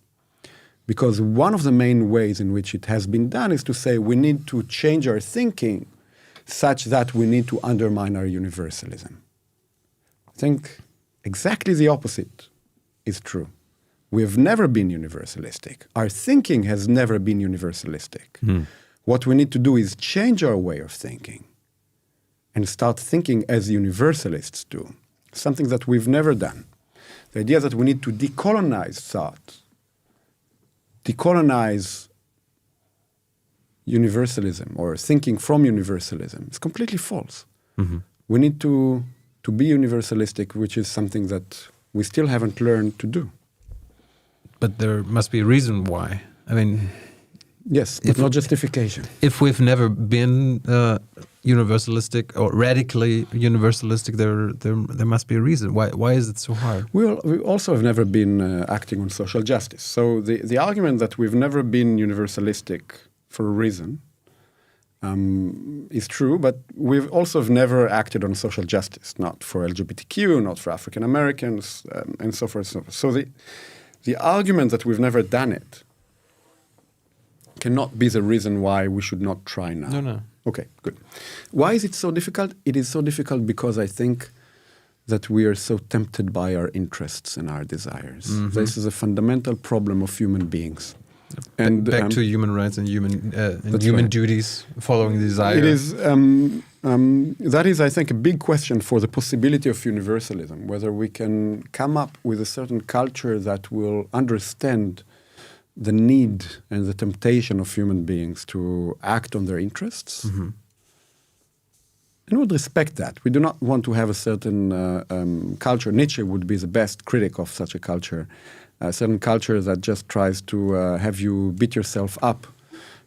Because one of the main ways in which it has been done is to say we need to change our thinking such that we need to undermine our universalism. I think exactly the opposite is true. We have never been universalistic. Our thinking has never been universalistic. What we need to do is change our way of thinking and start thinking as universalists do, something that we've never done. The idea that we need to decolonize thought, decolonize universalism or thinking from universalism is completely false. We need to be universalistic, which is something that we still haven't learned to do. But there must be a reason why. I mean, yes, but not justification. If we've never been universalistic or radically universalistic, there must be a reason. Why is it so hard? We also have never been acting on social justice. So the argument that we've never been universalistic for a reason is true, but we've also never acted on social justice, not for LGBTQ, not for African Americans, and so forth. So the argument that we've never done it cannot be the reason why we should not try now. No. Okay, good. Why is it so difficult? It is so difficult because I think that we are so tempted by our interests and our desires. This is a fundamental problem of human beings. And back to human rights and human duties, following desire. It is. That is, I think, a big question for the possibility of universalism, whether we can come up with a certain culture that will understand the need and the temptation of human beings to act on their interests and would respect that. We do not want to have a certain culture. Nietzsche would be the best critic of such a culture. A certain culture that just tries to have you beat yourself up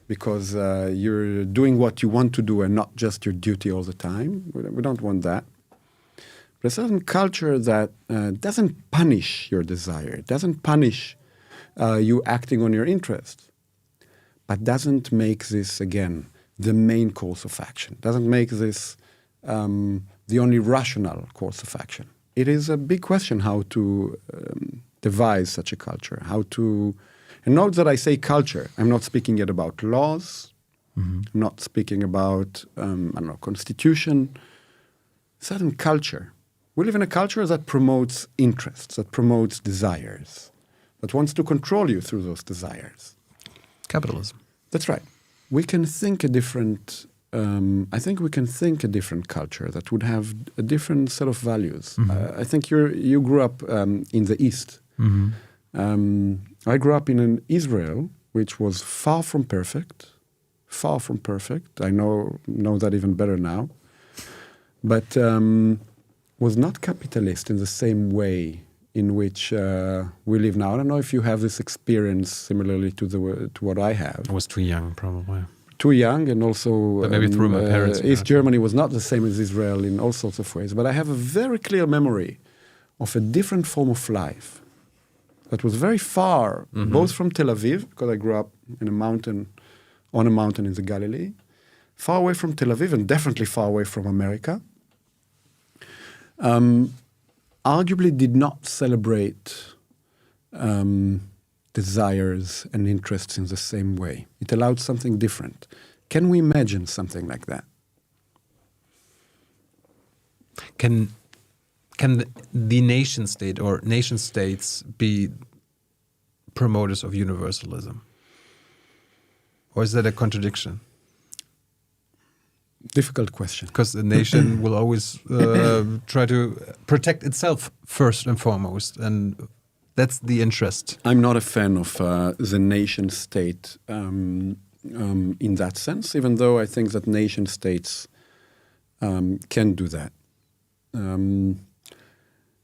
because you're doing what you want to do and not just your duty all the time. We don't want that. But a certain culture that doesn't punish your desire, doesn't punish you acting on your interests, but doesn't make this, again, the main course of action, doesn't make this the only rational course of action. It is a big question how to devise such a culture, how to... And note that I say culture. I'm not speaking yet about laws. I'm not speaking about, constitution. Certain culture. We live in a culture that promotes interests, that promotes desires, that wants to control you through those desires. Capitalism. That's right. We can think a different... I think we can think a different culture that would have a different set of values. I think you grew up in the East. I grew up in an Israel which was far from perfect. I know that even better now. But was not capitalist in the same way in which we live now. I don't know if you have this experience similarly to what I have. I was too young, probably. Too young, and also but maybe through my parents. East Germany was not the same as Israel in all sorts of ways. But I have a very clear memory of a different form of life that was very far, both from Tel Aviv, because I grew up on a mountain in the Galilee, far away from Tel Aviv, and definitely far away from America. Arguably did not celebrate desires and interests in the same way. It allowed something different. Can we imagine something like that? Can the nation state or nation states be promoters of universalism? Or is that a contradiction? Difficult question. Because the nation will always try to protect itself first and foremost, and that's the interest. I'm not a fan of the nation state in that sense, even though I think that nation states can do that.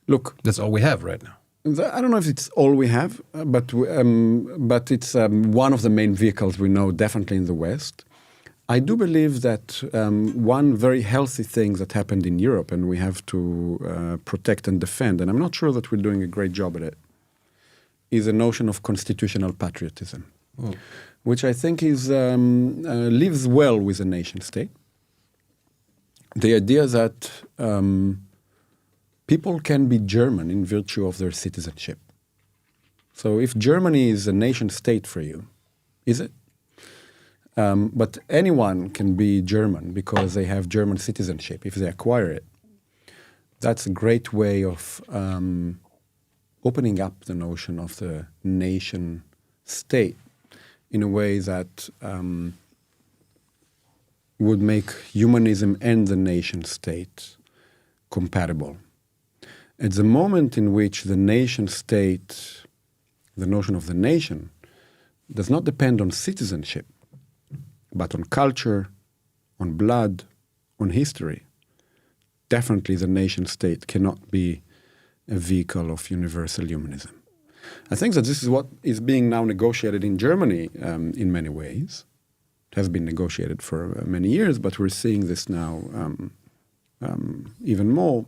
Look, that's all we have right now. I don't know if it's all we have, but it's one of the main vehicles we know, definitely in the West. I do believe that one very healthy thing that happened in Europe, and we have to protect and defend, and I'm not sure that we're doing a great job at it, is a notion of constitutional patriotism, which I think is lives well with a nation state. The idea that people can be German in virtue of their citizenship. So if Germany is a nation state for you, is it? But anyone can be German because they have German citizenship, if they acquire it. That's a great way of opening up the notion of the nation state in a way that would make humanism and the nation state compatible. At the moment in which the nation state, the notion of the nation, does not depend on citizenship, but on culture, on blood, on history, definitely the nation state cannot be a vehicle of universal humanism. I think that this is what is being now negotiated in Germany in many ways. It has been negotiated for many years, but we're seeing this now even more.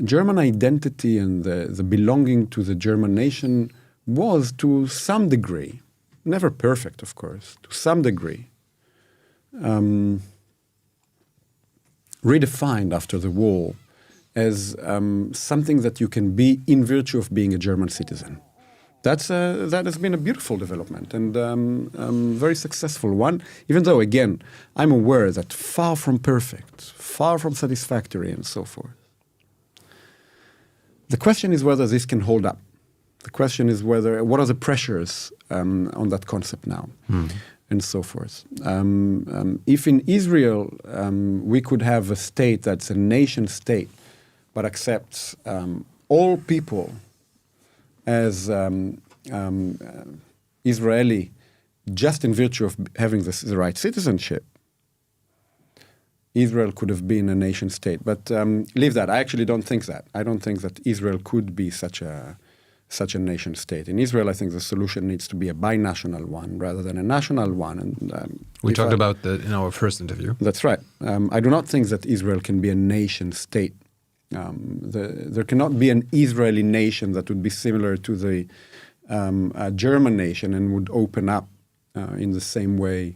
German identity and the belonging to the German nation was, to some degree, never perfect, of course, to some degree, redefined after the war as something that you can be in virtue of being a German citizen. That has been a beautiful development and very successful one, even though, again, I'm aware that far from perfect, far from satisfactory, and so forth. The question is whether this can hold up. The question is what are the pressures on that concept now, and so forth. If in Israel we could have a state that's a nation state, but accepts all people as Israeli just in virtue of having the right citizenship, Israel could have been a nation state. But leave that. I actually don't think that. I don't think that Israel could be such a nation state. In Israel, I think the solution needs to be a binational one rather than a national one. And we talked about that in our first interview. That's right. I do not think that Israel can be a nation state. There cannot be an Israeli nation that would be similar to the German nation and would open up in the same way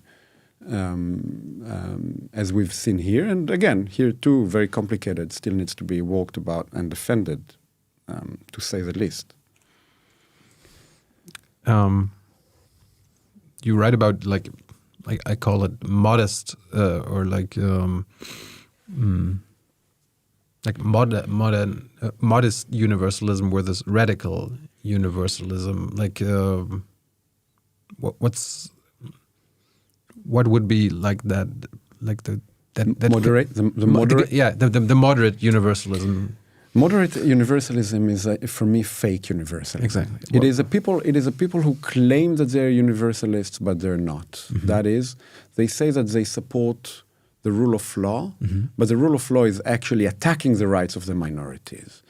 as we've seen here. And again, here too, very complicated, still needs to be walked about and defended, to say the least. You write about like I call it modest or modest universalism versus radical universalism. What would be like that? Like the moderate, the moderate. Yeah, the moderate universalism. Moderate universalism is, for me, fake universalism. Exactly. It is a people who claim that they're universalists, but they're not. Mm-hmm. That is, they say that they support the rule of law, mm-hmm. but the rule of law is actually attacking the rights of the minorities.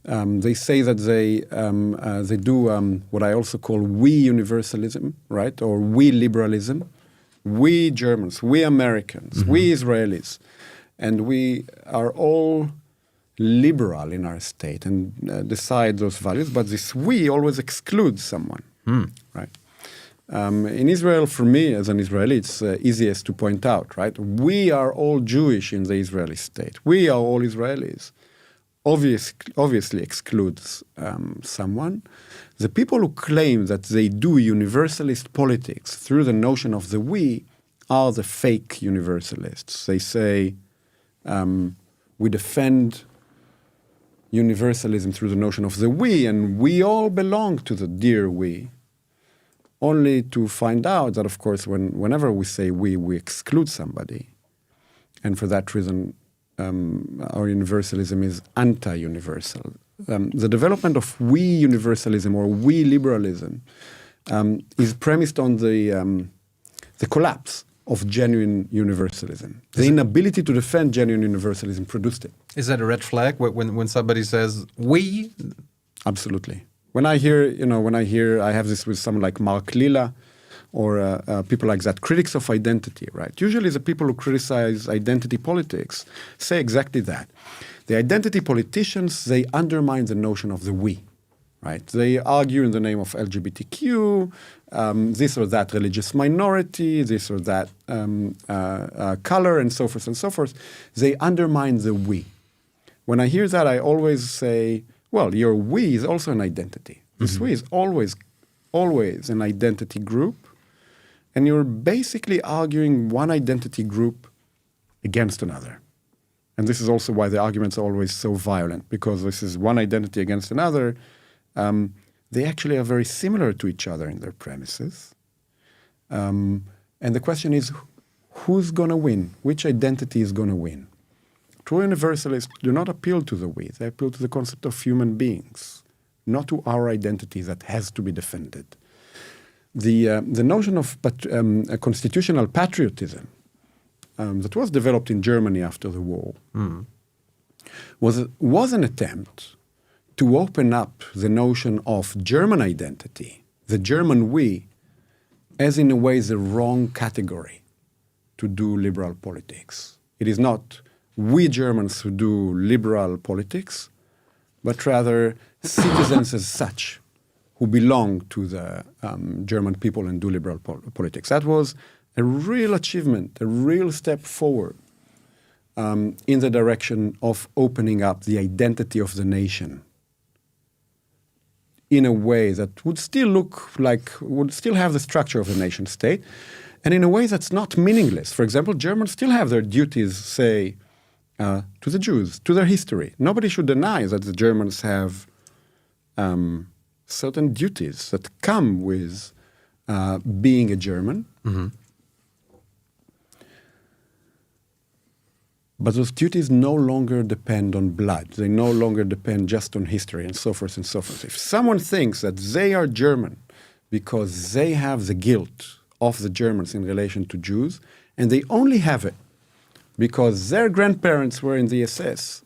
They say that they do what I also call we universalism, right, or we liberalism. We Germans, we Americans, mm-hmm. we Israelis, and we are all liberal in our state and decide those values, but this we always excludes someone, right? In Israel, for me as an Israeli, it's easiest to point out, right? We are all Jewish in the Israeli state. We are all Israelis. Obviously excludes someone. The people who claim that they do universalist politics through the notion of the we are the fake universalists. They say we defend universalism through the notion of the we, and we all belong to the dear we, only to find out that, of course, whenever we say we exclude somebody. And for that reason, our universalism is anti-universal. The development of we universalism or we liberalism is premised on the collapse of genuine universalism. The inability to defend genuine universalism produced it. Is that a red flag when somebody says we? Absolutely. When I hear, I have this with someone like Mark Lilla or people like that, critics of identity, right? Usually the people who criticize identity politics say exactly that. The identity politicians, they undermine the notion of the we, right? They argue in the name of LGBTQ, this or that religious minority, this or that color, and so forth and so forth. They undermine the we. When I hear that, I always say, well, your we is also an identity. This we is always an identity group, and you're basically arguing one identity group against another. And this is also why the arguments are always so violent, because this is one identity against another. They actually are very similar to each other in their premises. And the question is, who's going to win? Which identity is going to win? True universalists do not appeal to the we. They appeal to the concept of human beings, not to our identity that has to be defended. The notion of constitutional patriotism that was developed in Germany after the war was an attempt to open up the notion of German identity, the German we, as in a way the wrong category to do liberal politics. It is not we Germans who do liberal politics, but rather citizens as such who belong to the German people and do liberal politics. That was a real achievement, a real step forward in the direction of opening up the identity of the nation in a way that would still would still have the structure of the nation state, and in a way that's not meaningless. For example, Germans still have their duties, say, to the Jews, to their history. Nobody should deny that the Germans have certain duties that come with being a German. Mm-hmm. But those duties no longer depend on blood. They no longer depend just on history and so forth and so forth. If someone thinks that they are German because they have the guilt of the Germans in relation to Jews, and they only have it because their grandparents were in the SS.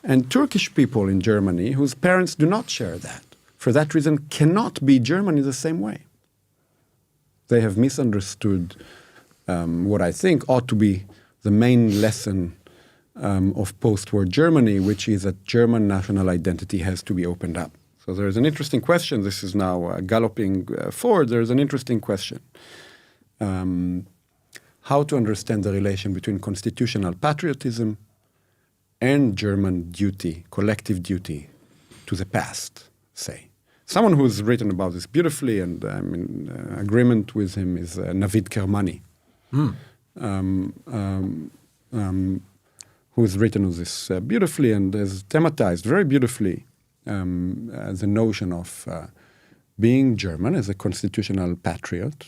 And Turkish people in Germany whose parents do not share that, for that reason cannot be German in the same way. They have misunderstood what I think ought to be the main lesson of post-war Germany, which is that German national identity has to be opened up. So there is an interesting question. This is now galloping forward. There is an interesting question. How to understand the relation between constitutional patriotism and German duty, collective duty to the past, say. Someone who's written about this beautifully, and I'm in agreement with him, is Navid Kermani, who's written on this beautifully and has thematized very beautifully the notion of being German as a constitutional patriot,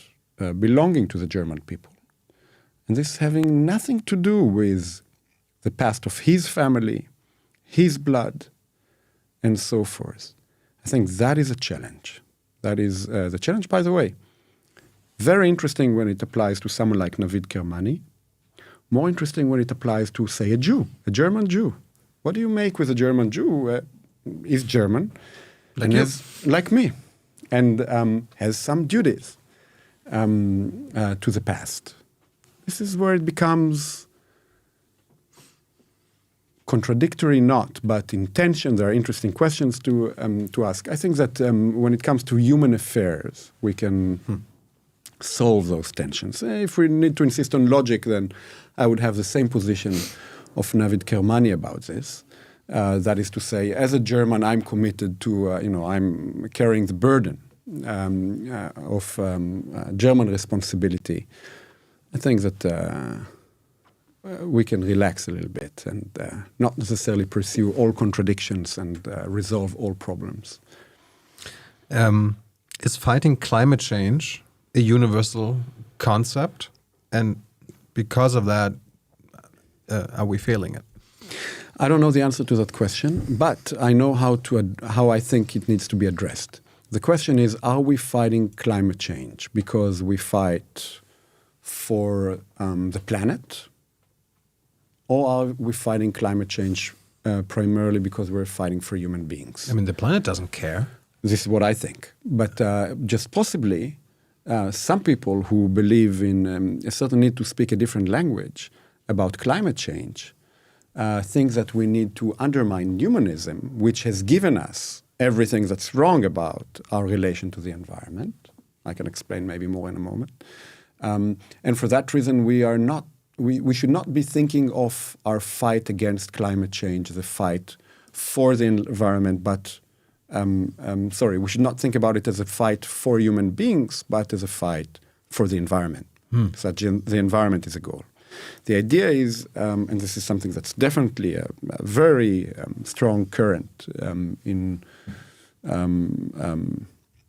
belonging to the German people. And this having nothing to do with the past of his family, his blood, and so forth. I think that is a challenge. That is the challenge, by the way. Very interesting when it applies to someone like Navid Kermani. More interesting when it applies to, say, a Jew, a German Jew. What do you make with a German Jew? He's German, like me, and has some duties to the past. This is where it becomes contradictory, not, but in tension. There are interesting questions to ask. I think that when it comes to human affairs, we can solve those tensions. If we need to insist on logic, then I would have the same position of Navid Kermani about this. That is to say, as a German, I'm committed to, I'm carrying the burden of German responsibility. I think that we can relax a little bit and not necessarily pursue all contradictions and resolve all problems. Is fighting climate change a universal concept? And because of that, are we failing it? I don't know the answer to that question, but I know how I think it needs to be addressed. The question is, are we fighting climate change because we fight for the planet? Or are we fighting climate change primarily because we're fighting for human beings? I mean, the planet doesn't care. This is what I think. But just possibly, some people who believe in a certain need to speak a different language about climate change think that we need to undermine humanism, which has given us everything that's wrong about our relation to the environment. I can explain maybe more in a moment. And for that reason, we should not be thinking of our fight against climate change, the fight for the environment, but we should not think about it as a fight for human beings, but as a fight for the environment. So the environment is a goal. The idea is, and this is something that's definitely a very strong current in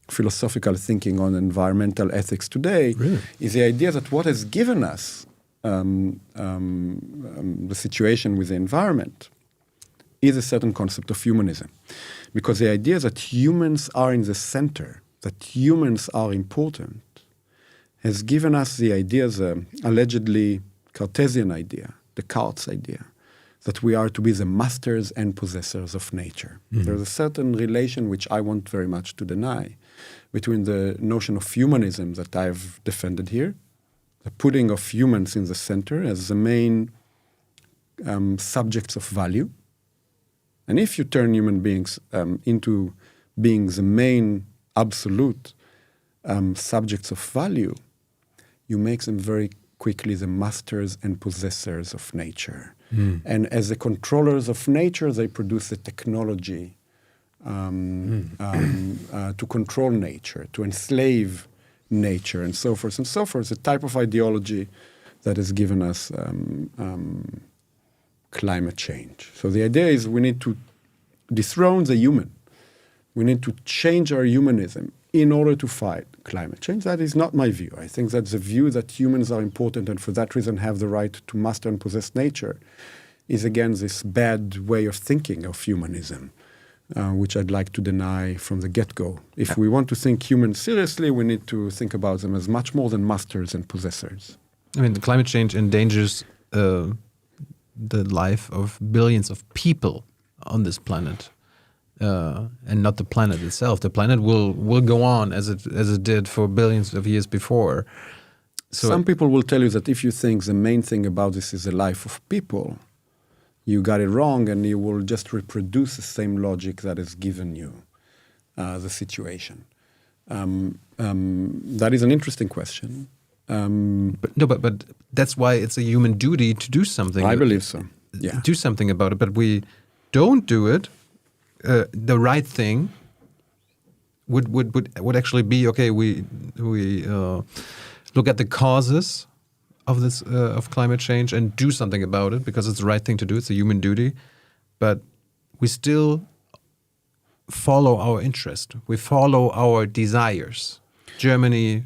philosophical thinking on environmental ethics today, is the idea that what has given us the situation with the environment is a certain concept of humanism. Because the idea that humans are in the center, that humans are important, has given us the idea, the allegedly Cartesian idea, Descartes' idea, that we are to be the masters and possessors of nature. There's a certain relation which I want very much to deny between the notion of humanism that I've defended here, the putting of humans in the center as the main subjects of value. And if you turn human beings into being the main absolute subjects of value, you make them very quickly the masters and possessors of nature. And as the controllers of nature, they produce the technology to control nature, to enslave nature, and so forth and so forth. The type of ideology that has given us climate change. So the idea is we need to dethrone the human. We need to change our humanism in order to fight climate change. That is not my view. I think that the view that humans are important and for that reason have the right to master and possess nature is again this bad way of thinking of humanism, which I'd like to deny from the get-go. If we want to think humans seriously, we need to think about them as much more than masters and possessors. I mean, the climate change endangers the life of billions of people on this planet, and not the planet itself. The planet will go on as it did for billions of years before. So some people will tell you that if you think the main thing about this is the life of people, you got it wrong, and you will just reproduce the same logic that has given you the situation. That is an interesting question. But that's why it's a human duty to do something. I believe so. Yeah, do something about it. But we don't do it. The right thing would actually be, okay, we look at the causes of this of climate change and do something about it because it's the right thing to do. It's a human duty, but we still follow our interest. We follow our desires. Germany,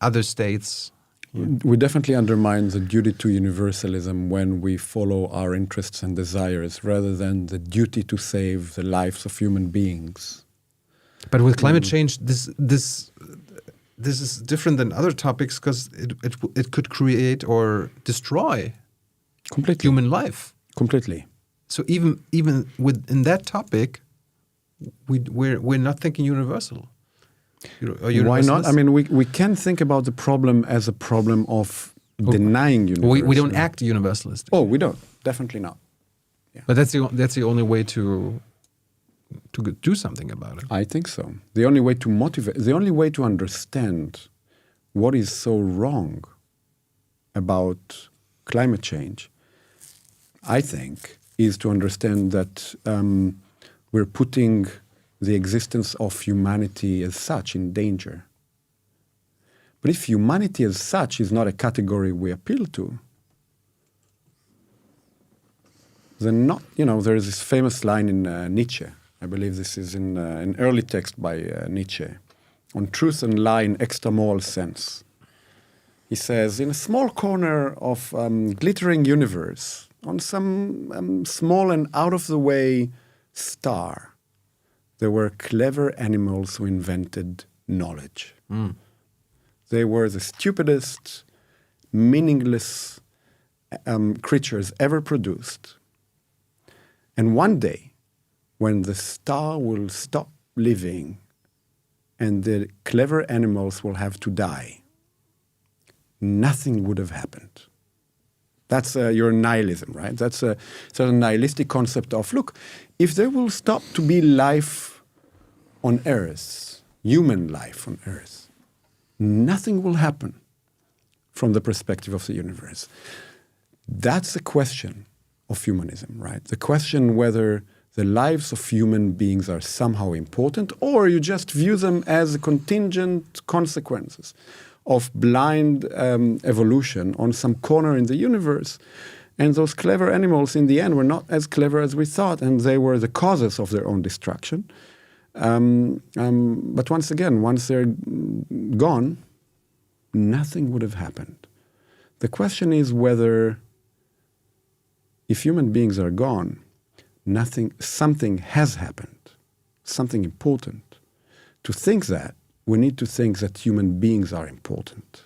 other states. We definitely undermine the duty to universalism when we follow our interests and desires rather than the duty to save the lives of human beings. But with climate change, this is different than other topics because it could create or destroy completely human life. Completely. So even within that topic, we're not thinking universal. Why not? I mean, we can think about the problem as a problem of denying universalism. We don't act universalist. Oh, we don't. Definitely not. Yeah. But that's the only way to do something about it. I think so. The only way to motivate, the only way to understand what is so wrong about climate change, I think, is to understand that we're putting the existence of humanity as such in danger. But if humanity as such is not a category we appeal to, then not, there is this famous line in Nietzsche. I believe this is in an early text by Nietzsche, on truth and lie in extramoral sense. He says, in a small corner of glittering universe, on some small and out-of-the-way star, there were clever animals who invented knowledge. Mm. They were the stupidest, meaningless creatures ever produced. And one day, when the star will stop living and the clever animals will have to die, nothing would have happened. That's your nihilism, right? That's a sort of nihilistic concept of, look, if there will stop to be life on Earth, human life on Earth, nothing will happen from the perspective of the universe. That's the question of humanism, right? The question whether the lives of human beings are somehow important or you just view them as contingent consequences of blind evolution on some corner in the universe. And those clever animals in the end were not as clever as we thought, and they were the causes of their own destruction. But once again, once they're gone, nothing would have happened. The question is whether, if human beings are gone, something has happened, something important. To think that, we need to think that human beings are important.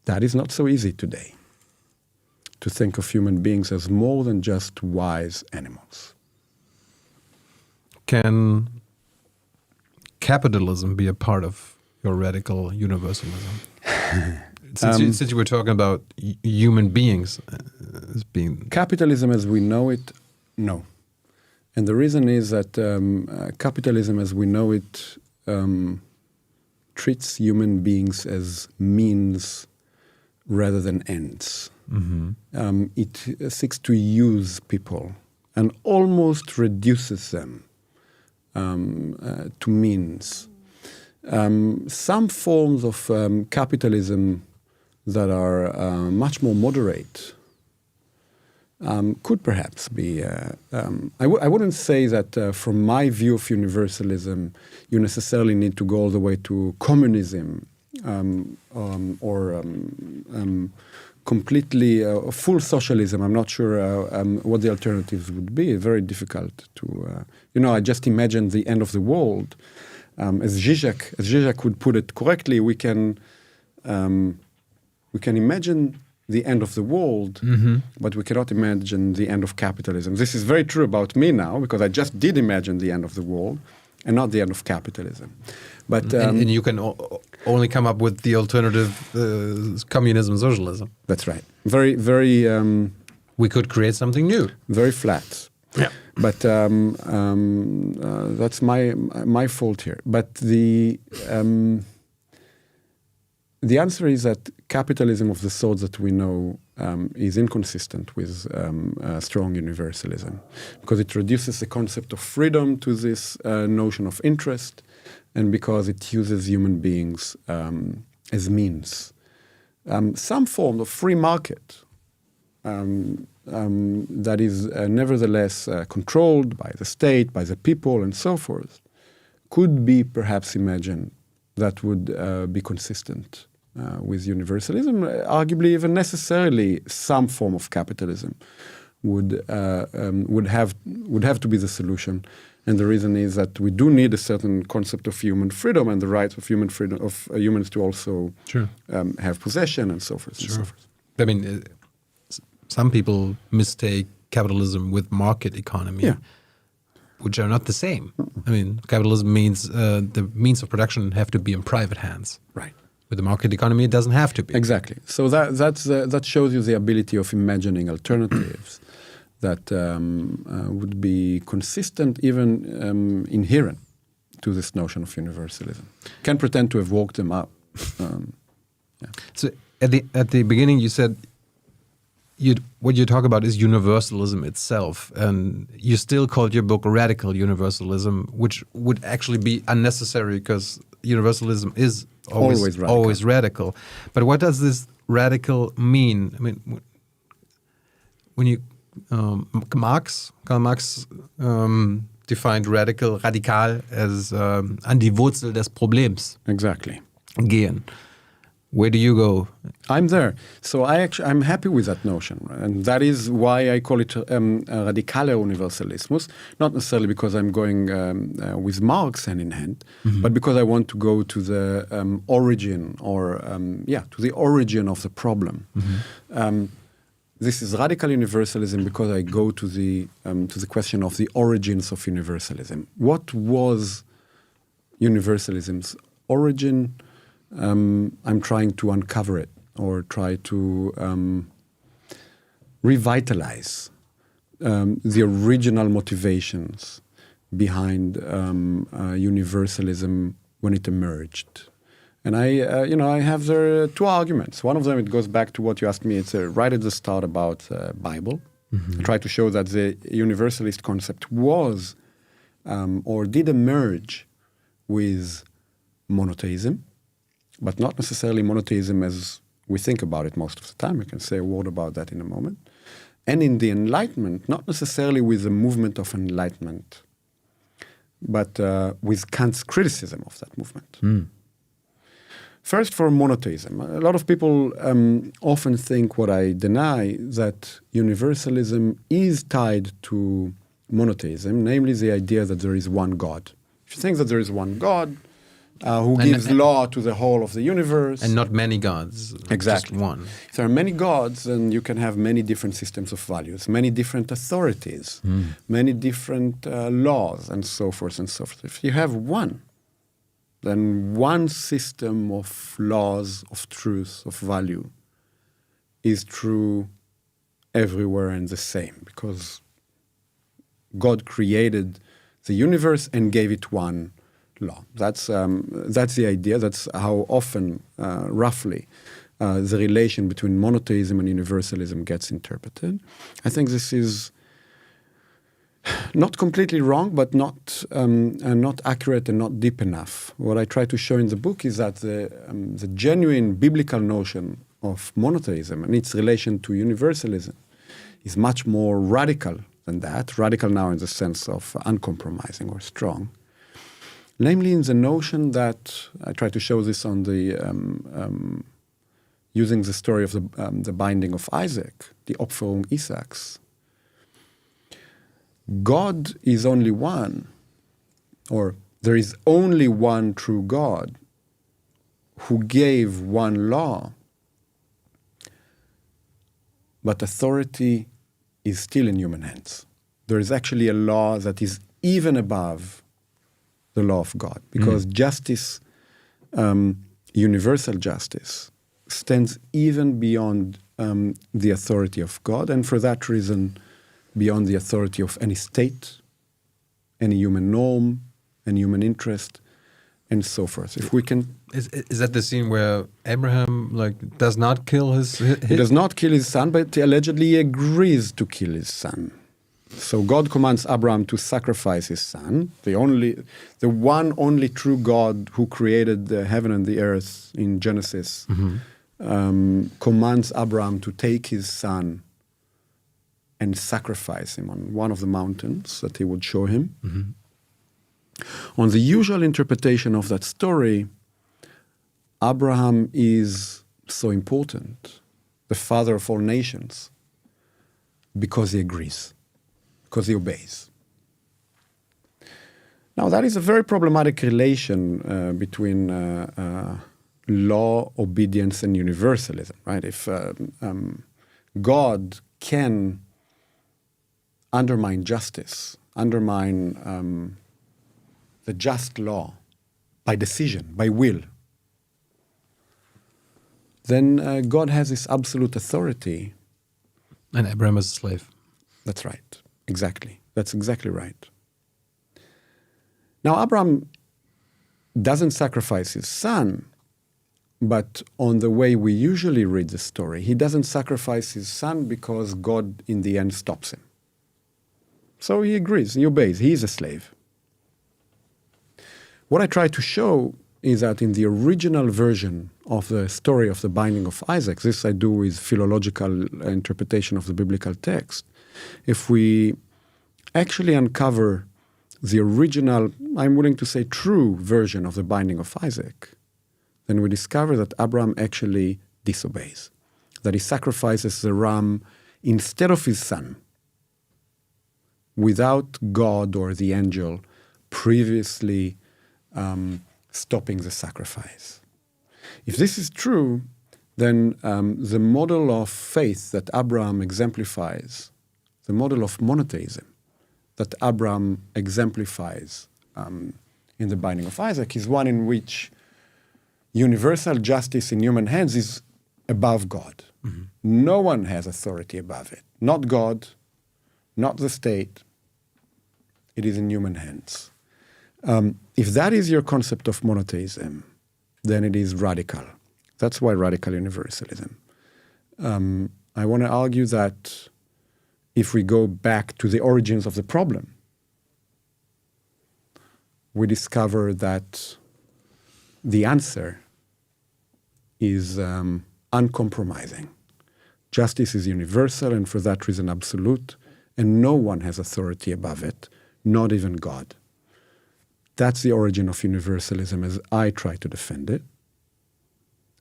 That is not so easy today, to think of human beings as more than just wise animals. Can capitalism be a part of your radical universalism? Since you were talking about human beings as being... Capitalism as we know it, no. And the reason is that capitalism as we know it treats human beings as means rather than ends. Mm-hmm. It seeks to use people and almost reduces them to means. Some forms of capitalism that are much more moderate could perhaps be... I wouldn't say that from my view of universalism, you necessarily need to go all the way to communism or completely full socialism. I'm not sure what the alternatives would be. Very difficult to... I just imagine the end of the world. As Zizek would put it correctly, we can imagine the end of the world, but we cannot imagine the end of capitalism. This is very true about me now, because I just did imagine the end of the world and not the end of capitalism. But and you can only come up with the alternative communism, socialism. That's right. Very, very... we could create something new. Very flat. Yeah. But that's my fault here. But the answer is that capitalism of the sort that we know is inconsistent with strong universalism, because it reduces the concept of freedom to this notion of interest, and because it uses human beings as means. Some form of free market that is nevertheless controlled by the state, by the people, and so forth, could be perhaps imagined that would be consistent with universalism. Arguably, even necessarily, some form of capitalism would have to be the solution. And the reason is that we do need a certain concept of human freedom and the rights of human freedom of humans to also have possession and so forth. And so forth. I mean, some people mistake capitalism with market economy, which are not the same. I mean, capitalism means the means of production have to be in private hands. Right. With the market economy, it doesn't have to be. Exactly. So that shows you the ability of imagining alternatives that would be consistent, even inherent to this notion of universalism. Can't pretend to have worked them out. So at the beginning, you said what you talk about is universalism itself, and you still called your book Radical Universalism, which would actually be unnecessary because universalism is always radical. But what does this radical mean? I mean, when you Karl Marx defined radikal as an die Wurzel des Problems. Exactly. Gehen. Where do you go? I'm there. So I'm happy with that notion. And that is why I call it Radikaler Universalismus. Not necessarily because I'm going with Marx hand in hand, but because I want to go to the origin to the origin of the problem. This is radical universalism because I go to the question of the origins of universalism. What was universalism's origin? I'm trying to uncover it or try to revitalize the original motivations behind universalism when it emerged. And I have there two arguments. One of them, it goes back to what you asked me. It's right at the start about Bible. I try to show that the universalist concept was or did emerge with monotheism, but not necessarily monotheism as we think about it most of the time. I can say a word about that in a moment. And in the Enlightenment, not necessarily with the movement of Enlightenment, but with Kant's criticism of that movement. First, for monotheism. A lot of people often think what I deny, that universalism is tied to monotheism, namely the idea that there is one God. If you think that there is one God, who gives law to the whole of the universe. And not many gods. Exactly. Just one. If there are many gods, then you can have many different systems of values, many different authorities, many different laws, and so forth and so forth. If you have one, then one system of laws, of truth, of value is true everywhere and the same, because God created the universe and gave it one law. That's the idea. That's how often, roughly, the relation between monotheism and universalism gets interpreted. I think this is not completely wrong, but not accurate and not deep enough. What I try to show in the book is that the genuine biblical notion of monotheism and its relation to universalism is much more radical than that. Radical now in the sense of uncompromising or strong. Namely, in the notion that I try to show this on the using the story of the binding of Isaac, the Opferung Isaaks. God is only one, or there is only one true God who gave one law but authority is still in human hands. There is actually a law that is even above the law of God, because justice, universal justice, stands even beyond the authority of God, and for that reason, beyond the authority of any state, any human norm, any human interest, and so forth. If we can, is that the scene where Abraham does not kill his? He does not kill his son, but he allegedly agrees to kill his son. So God commands Abraham to sacrifice his son, the one only true God who created the heaven and the earth in Genesis, commands Abraham to take his son and sacrifice him on one of the mountains that he would show him. On the usual interpretation of that story, Abraham is so important, the father of all nations, because he agrees, because he obeys. Now, that is a very problematic relation between law, obedience, and universalism, right? If God can undermine justice, undermine the just law by decision, by will, then God has this absolute authority. And Abraham is a slave. That's right. Exactly. That's exactly right. Now, Abraham doesn't sacrifice his son, but on the way we usually read the story, he doesn't sacrifice his son because God in the end stops him. So he agrees, he obeys, he is a slave. What I try to show is that in the original version of the story of the binding of Isaac, this I do with philological interpretation of the biblical text, if we actually uncover the original, I'm willing to say true version of the binding of Isaac, then we discover that Abraham actually disobeys, that he sacrifices the ram instead of his son, without God or the angel previously stopping the sacrifice. If this is true, then the model of faith that Abraham exemplifies, the model of monotheism that Abraham exemplifies in the binding of Isaac, is one in which universal justice in human hands is above God. No one has authority above it. Not God, not the state. It is in human hands. If that is your concept of monotheism, then it is radical. That's why radical universalism. I want to argue that if we go back to the origins of the problem, we discover that the answer is uncompromising. Justice is universal and for that reason absolute, and no one has authority above it, not even God. That's the origin of universalism as I try to defend it.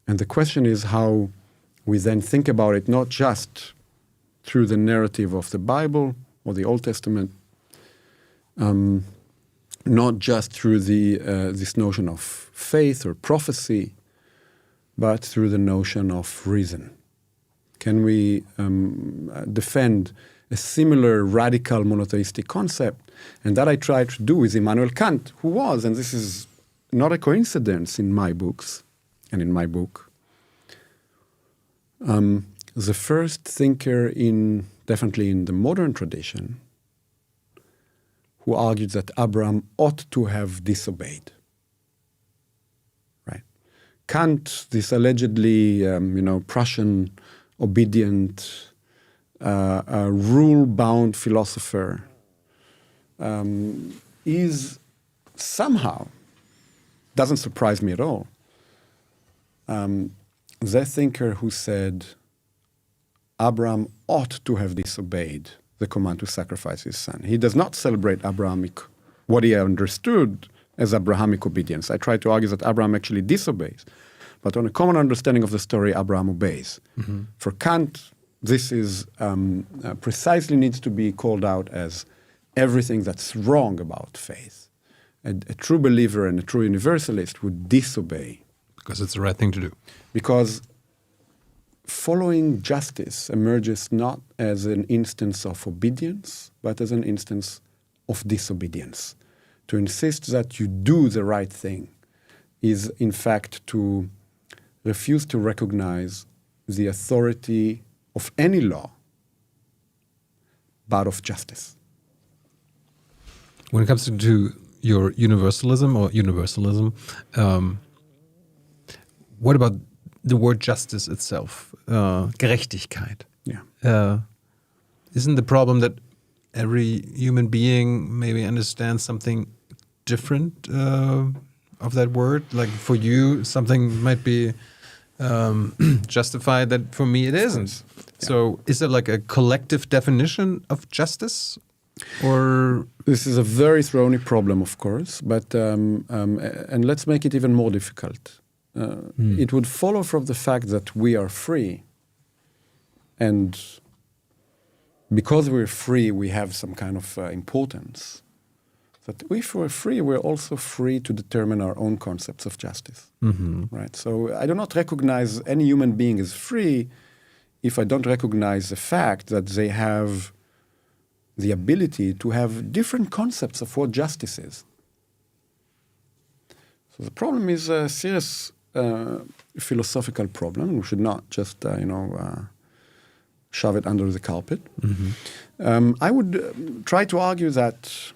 And the question is how we then think about it, not just through the narrative of the Bible or the Old Testament, not just through this notion of faith or prophecy, but through the notion of reason. Can we defend a similar radical monotheistic concept? And that I try to do with Immanuel Kant, who was, and this is not a coincidence in my books and in my book, the first thinker definitely in the modern tradition, who argued that Abraham ought to have disobeyed. Right? Kant, this allegedly, Prussian, obedient, rule-bound philosopher, is somehow, doesn't surprise me at all, the thinker who said Abraham ought to have disobeyed the command to sacrifice his son. He does not celebrate Abrahamic, what he understood as Abrahamic obedience. I try to argue that Abraham actually disobeys. But on a common understanding of the story, Abraham obeys. For Kant, this is precisely needs to be called out as everything that's wrong about faith. A true believer and a true universalist would disobey. Because it's the right thing to do. Because following justice emerges not as an instance of obedience, but as an instance of disobedience. To insist that you do the right thing is, in fact, to refuse to recognize the authority of any law, but of justice. When it comes to your universalism, what about the word justice itself? Gerechtigkeit. Yeah. Isn't the problem that every human being maybe understands something different of that word? Like for you, something might be justified that for me it isn't. Yeah. So is it like a collective definition of justice? Or this is a very thorny problem, of course, but and let's make it even more difficult. It would follow from the fact that we are free, and because we're free, we have some kind of importance. That if we're free, we're also free to determine our own concepts of justice. Right? So I do not recognize any human being as free if I don't recognize the fact that they have the ability to have different concepts of what justice is. So the problem is a serious philosophical problem. We should not just, shove it under the carpet. I would try to argue that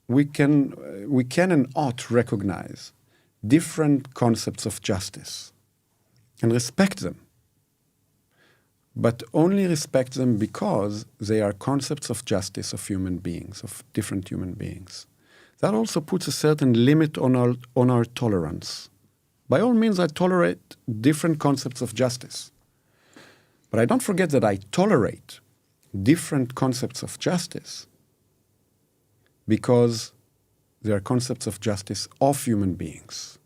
we can and ought recognize different concepts of justice and respect them, but only respect them because they are concepts of justice of human beings, of different human beings. That also puts a certain limit on our tolerance. By all means, I tolerate different concepts of justice. But I don't forget that I tolerate different concepts of justice because they are concepts of justice of human beings.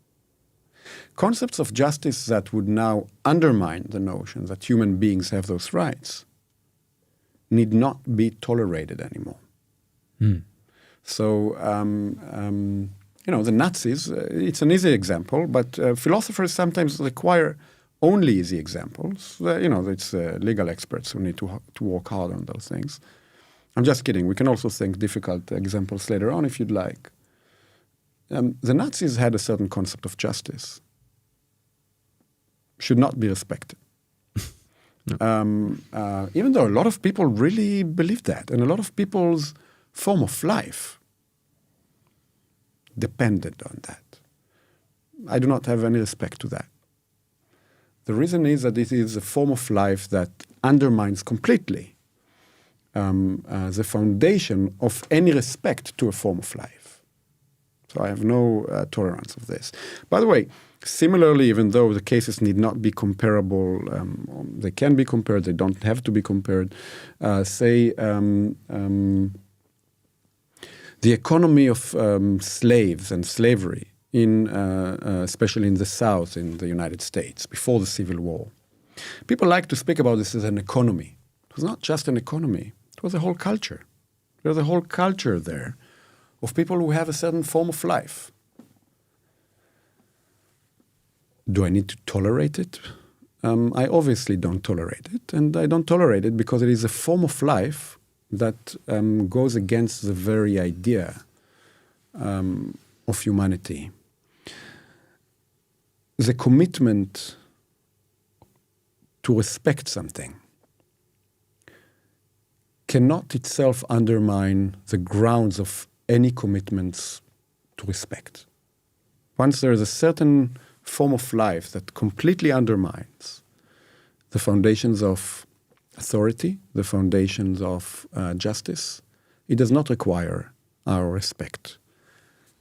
Concepts of justice that would now undermine the notion that human beings have those rights need not be tolerated anymore. So, the Nazis, it's an easy example, but philosophers sometimes require only easy examples. It's legal experts who need to work hard on those things. I'm just kidding. We can also think difficult examples later on if you'd like. The Nazis had a certain concept of justice. Should not be respected. Even though a lot of people really believe that, and a lot of people's form of life depended on that. I do not have any respect to that. The reason is that it is a form of life that undermines completely the foundation of any respect to a form of life. So I have no tolerance of this. By the way, similarly, even though the cases need not be comparable, they can be compared, they don't have to be compared. The economy of slaves and slavery, especially in the South in the United States, before the Civil War. People like to speak about this as an economy. It was not just an economy. It was a whole culture. There was a whole culture there of people who have a certain form of life. Do I need to tolerate it? I obviously don't tolerate it, and I don't tolerate it because it is a form of life that goes against the very idea of humanity. The commitment to respect something cannot itself undermine the grounds of any commitments to respect. Once there is a certain form of life that completely undermines the foundations of authority, the foundations of justice, it does not require our respect.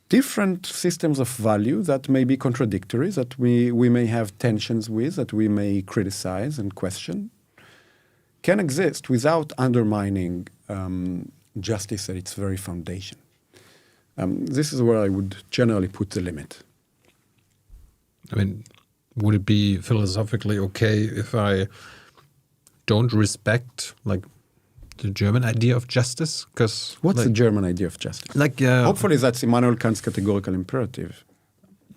Different systems of value that may be contradictory, that we may have tensions with, that we may criticize and question, can exist without undermining justice at its very foundation. This is where I would generally put the limit. I mean, would it be philosophically okay if I don't respect, like, the German idea of justice? Because what's the German idea of justice? Like, hopefully that's Immanuel Kant's categorical imperative.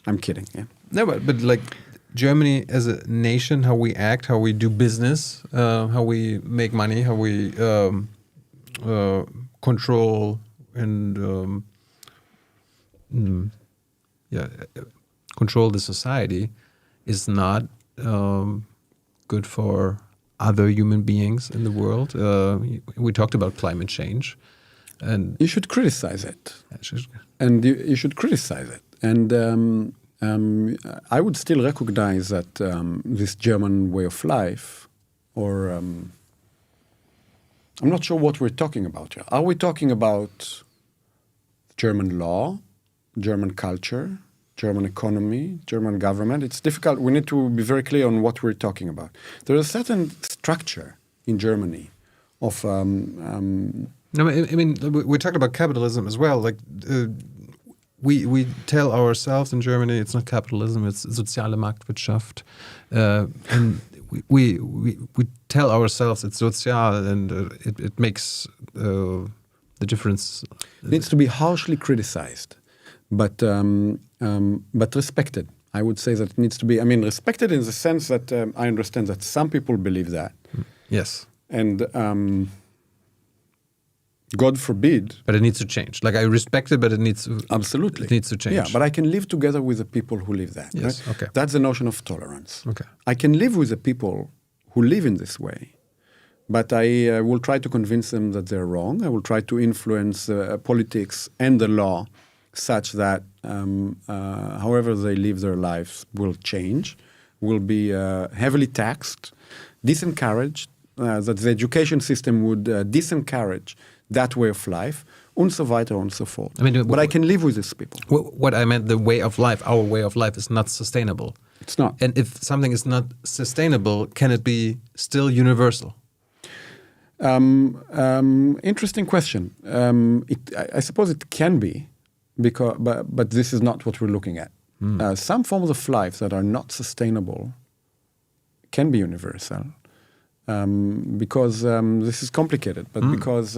I'm kidding. Yeah. No, but like Germany as a nation, how we act, how we do business, how we make money, how we control and control the society is not good for other human beings in the world. We talked about climate change, and you should criticize it, and you should criticize it. And I would still recognize that this German way of life, or I'm not sure what we're talking about here. Are we talking about German law, German culture, German economy, German government? It's difficult. We need to be very clear on what we're talking about. There is a certain structure in Germany of... No, I mean, we talked about capitalism as well. Like, we tell ourselves in Germany it's not capitalism, it's soziale Marktwirtschaft. And we tell ourselves it's sozial, and it makes the difference. It needs to be harshly criticized, but respected. I would say that it needs to be, respected in the sense that I understand that some people believe that. Yes. And God forbid. But it needs to change. Like, I respect it, but it needs to... Absolutely. It needs to change. Yeah, but I can live together with the people who live that. Yes, right? okay. That's the notion of tolerance. Okay. I can live with the people who live in this way, but I will try to convince them that they're wrong. I will try to influence politics and the law such that however they live their lives will change, will be heavily taxed, disencouraged, that the education system would disencourage that way of life, und so weiter und so forth. But I can live with these people. What I meant, the way of life, our way of life is not sustainable. It's not. And if something is not sustainable, can it be still universal? Interesting question. I suppose it can be, but this is not what we're looking at. Some forms of life that are not sustainable can be universal. Because this is complicated, but because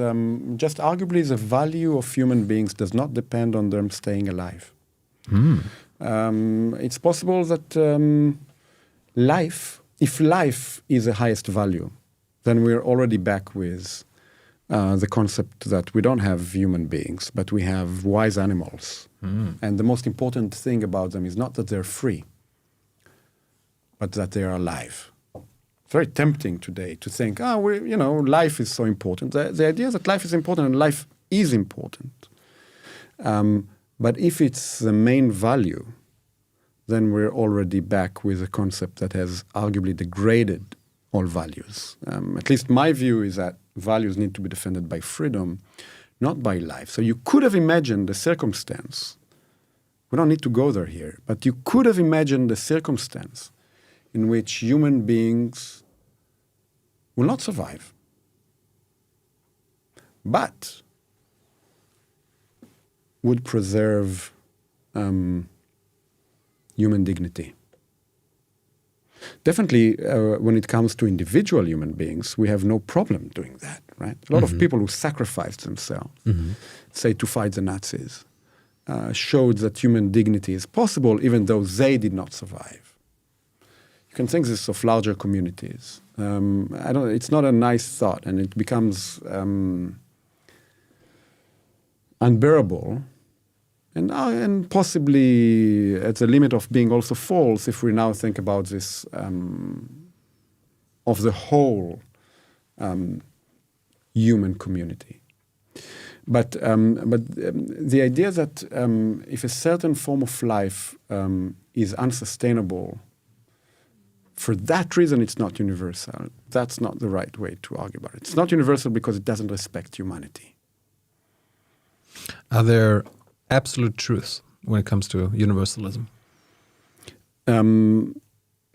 just arguably the value of human beings does not depend on them staying alive. It's possible that if life is the highest value, then we're already back with the concept that we don't have human beings, but we have wise animals. And the most important thing about them is not that they're free, but that they are alive. Very tempting today to think, life is so important. The idea that life is important and life is important. But if it's the main value, then we're already back with a concept that has arguably degraded all values. At least my view is that values need to be defended by freedom, not by life. So you could have imagined the circumstance. We don't need to go there here, but you could have imagined the circumstance in which human beings will not survive, but would preserve human dignity. Definitely, when it comes to individual human beings, we have no problem doing that, right? A lot of people who sacrificed themselves, say to fight the Nazis, showed that human dignity is possible even though they did not survive. You can think this of larger communities. It's not a nice thought, and it becomes unbearable, and possibly at the limit of being also false if we now think about this of the whole human community. But the idea that if a certain form of life is unsustainable, for that reason it's not universal, that's not the right way to argue about it. It's not universal because it doesn't respect humanity. Are there absolute truths when it comes to universalism?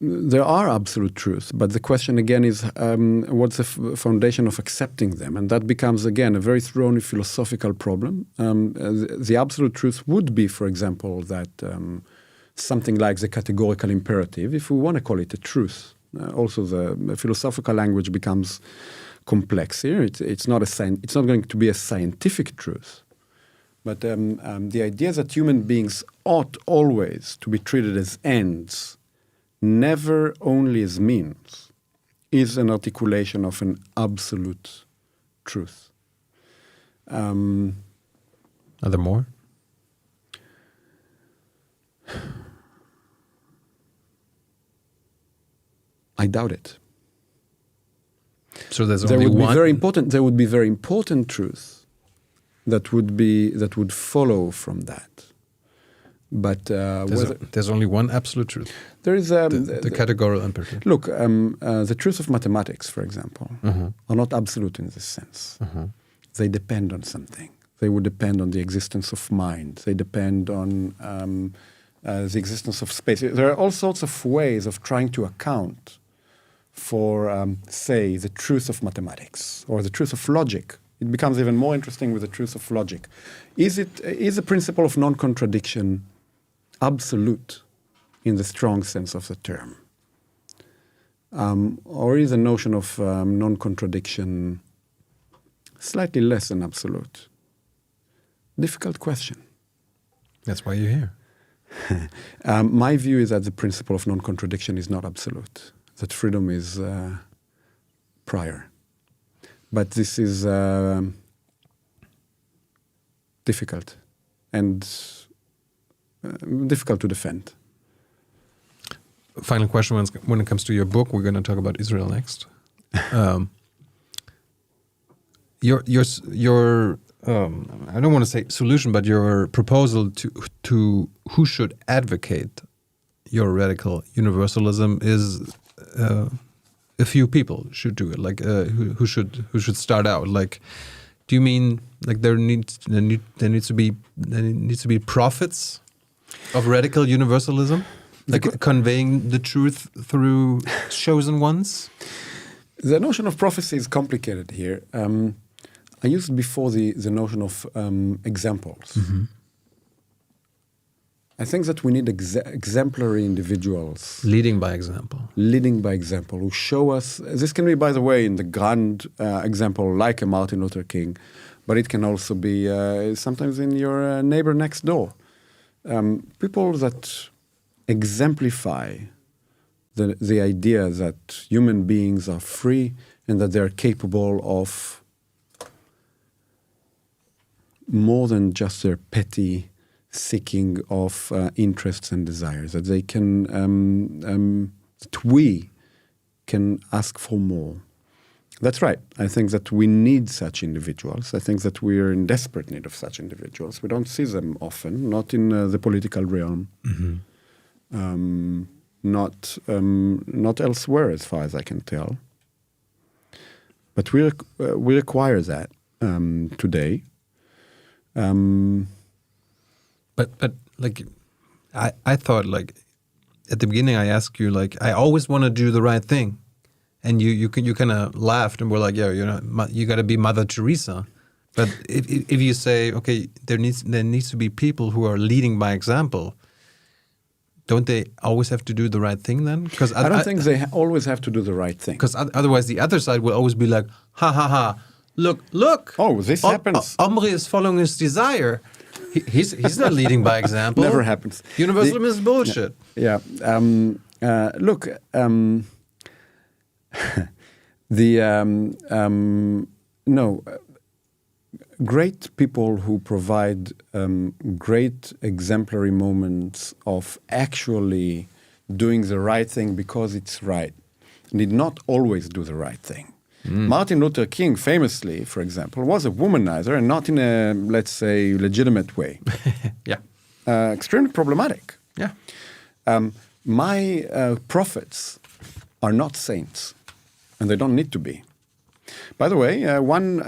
There are absolute truths, but the question again is what's the foundation of accepting them? And that becomes, again, a very thorny philosophical problem. The absolute truth would be, for example, that something like the categorical imperative, if we want to call it a truth. Also, the philosophical language becomes complex here. It's not going to be a scientific truth. But the idea that human beings ought always to be treated as ends never only as means, is an articulation of an absolute truth. Are there more? I doubt it. So there would one. Be very important. There would be very important truths that would follow from that. But there's only one absolute truth. There is the categorical imperative. Look, the truths of mathematics, for example, are not absolute in this sense. They depend on something. They would depend on the existence of mind. They depend on the existence of space. There are all sorts of ways of trying to account for, say, the truth of mathematics or the truth of logic. It becomes even more interesting with the truth of logic. Is the principle of non-contradiction absolute in the strong sense of the term? Or is the notion of non-contradiction slightly less than absolute? Difficult question. That's why you're here. My view is that the principle of non-contradiction is not absolute, that freedom is prior. But this is difficult and difficult to defend. Final question when it comes to your book. We're going to talk about Israel next. Your I don't want to say solution, but your proposal to who should advocate your radical universalism is a few people should do it. Like who should start out? Like, do you mean like there needs to be prophets of radical universalism, like conveying the truth through chosen ones? The notion of prophecy is complicated here. I used before the notion of examples. I think that we need exemplary individuals. Leading by example. Leading by example, who show us. This can be, by the way, in the grand example, like a Martin Luther King, but it can also be sometimes in your neighbor next door. People that exemplify the idea that human beings are free and that they're capable of more than just their petty seeking of interests and desires, that they can, that we can ask for more. That's right. I think that we need such individuals. I think that we are in desperate need of such individuals. We don't see them often, not in the political realm, not elsewhere as far as I can tell. But we require that today. But like, I thought like at the beginning I asked you like I always want to do the right thing, and you kind of laughed and were like, yeah, you got to be Mother Teresa. But if you say okay, there needs to be people who are leading by example, don't they always have to do the right thing then? Because I don't think they always have to do the right thing. Because otherwise the other side will always be like, ha ha ha, look. Oh, this happens. Omri is following his desire. He's not leading by example. Never happens. Universalism is bullshit. Yeah. Look, great people who provide great exemplary moments of actually doing the right thing because it's right need not always do the right thing. Martin Luther King famously, for example, was a womanizer and not in a, let's say, legitimate way. Yeah. Extremely problematic. Yeah. My prophets are not saints, and they don't need to be. By the way, one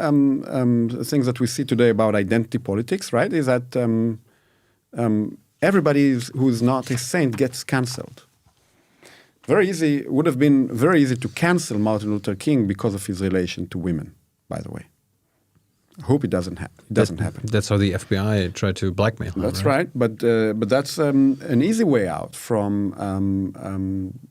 thing that we see today about identity politics, right, is that everybody who's not a saint gets cancelled. Would have been very easy to cancel Martin Luther King because of his relation to women, by the way. I hope it doesn't happen. That's how the FBI tried to blackmail him. That's right. But that's an easy way out from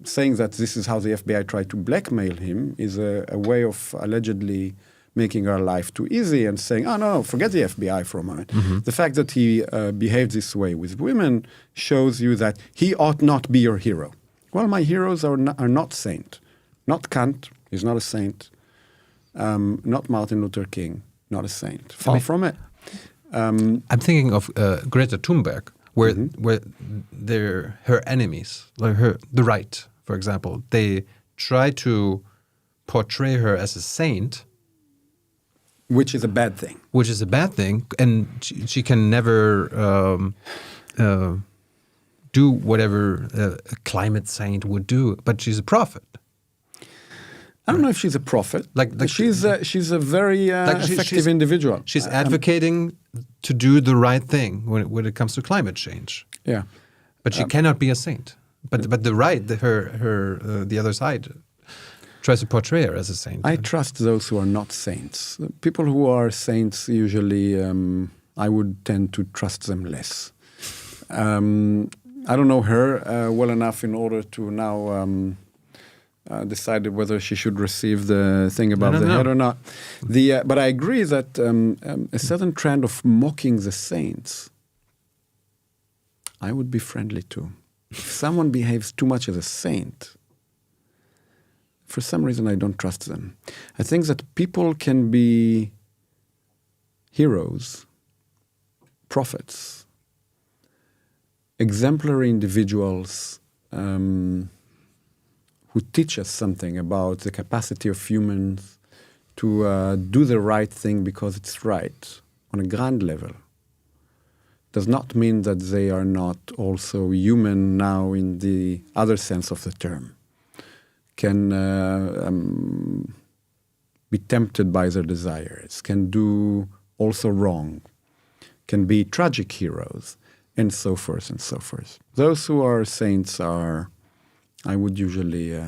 saying that this is how the FBI tried to blackmail him is a way of allegedly making our life too easy and saying, oh, no, forget the FBI for a moment. The fact that he behaved this way with women shows you that he ought not be your hero. Well, my heroes are not saint. Not Kant, he's not a saint. Not Martin Luther King, not a saint. Far from it. I'm thinking of Greta Thunberg, where they're her enemies, like the right, for example. They try to portray her as a saint, which is a bad thing. Which is a bad thing, and she can never do whatever a climate saint would do. But she's a prophet. I don't know if she's a prophet. Like she's a very effective individual. She's advocating to do the right thing when it comes to climate change. Yeah, but she cannot be a saint. But the right, the other side, tries to portray her as a saint. I trust those who are not saints. People who are saints usually, I would tend to trust them less. I don't know her well enough in order to now decide whether she should receive the thing above the head or not. But I agree that a certain trend of mocking the saints, I would be friendly to. If someone behaves too much as a saint, for some reason I don't trust them. I think that people can be heroes, prophets, exemplary individuals who teach us something about the capacity of humans to do the right thing because it's right on a grand level. Does not mean that they are not also human now in the other sense of the term. Can be tempted by their desires, can do also wrong, can be tragic heroes, and so forth and so forth. Those who are saints are, I would usually, I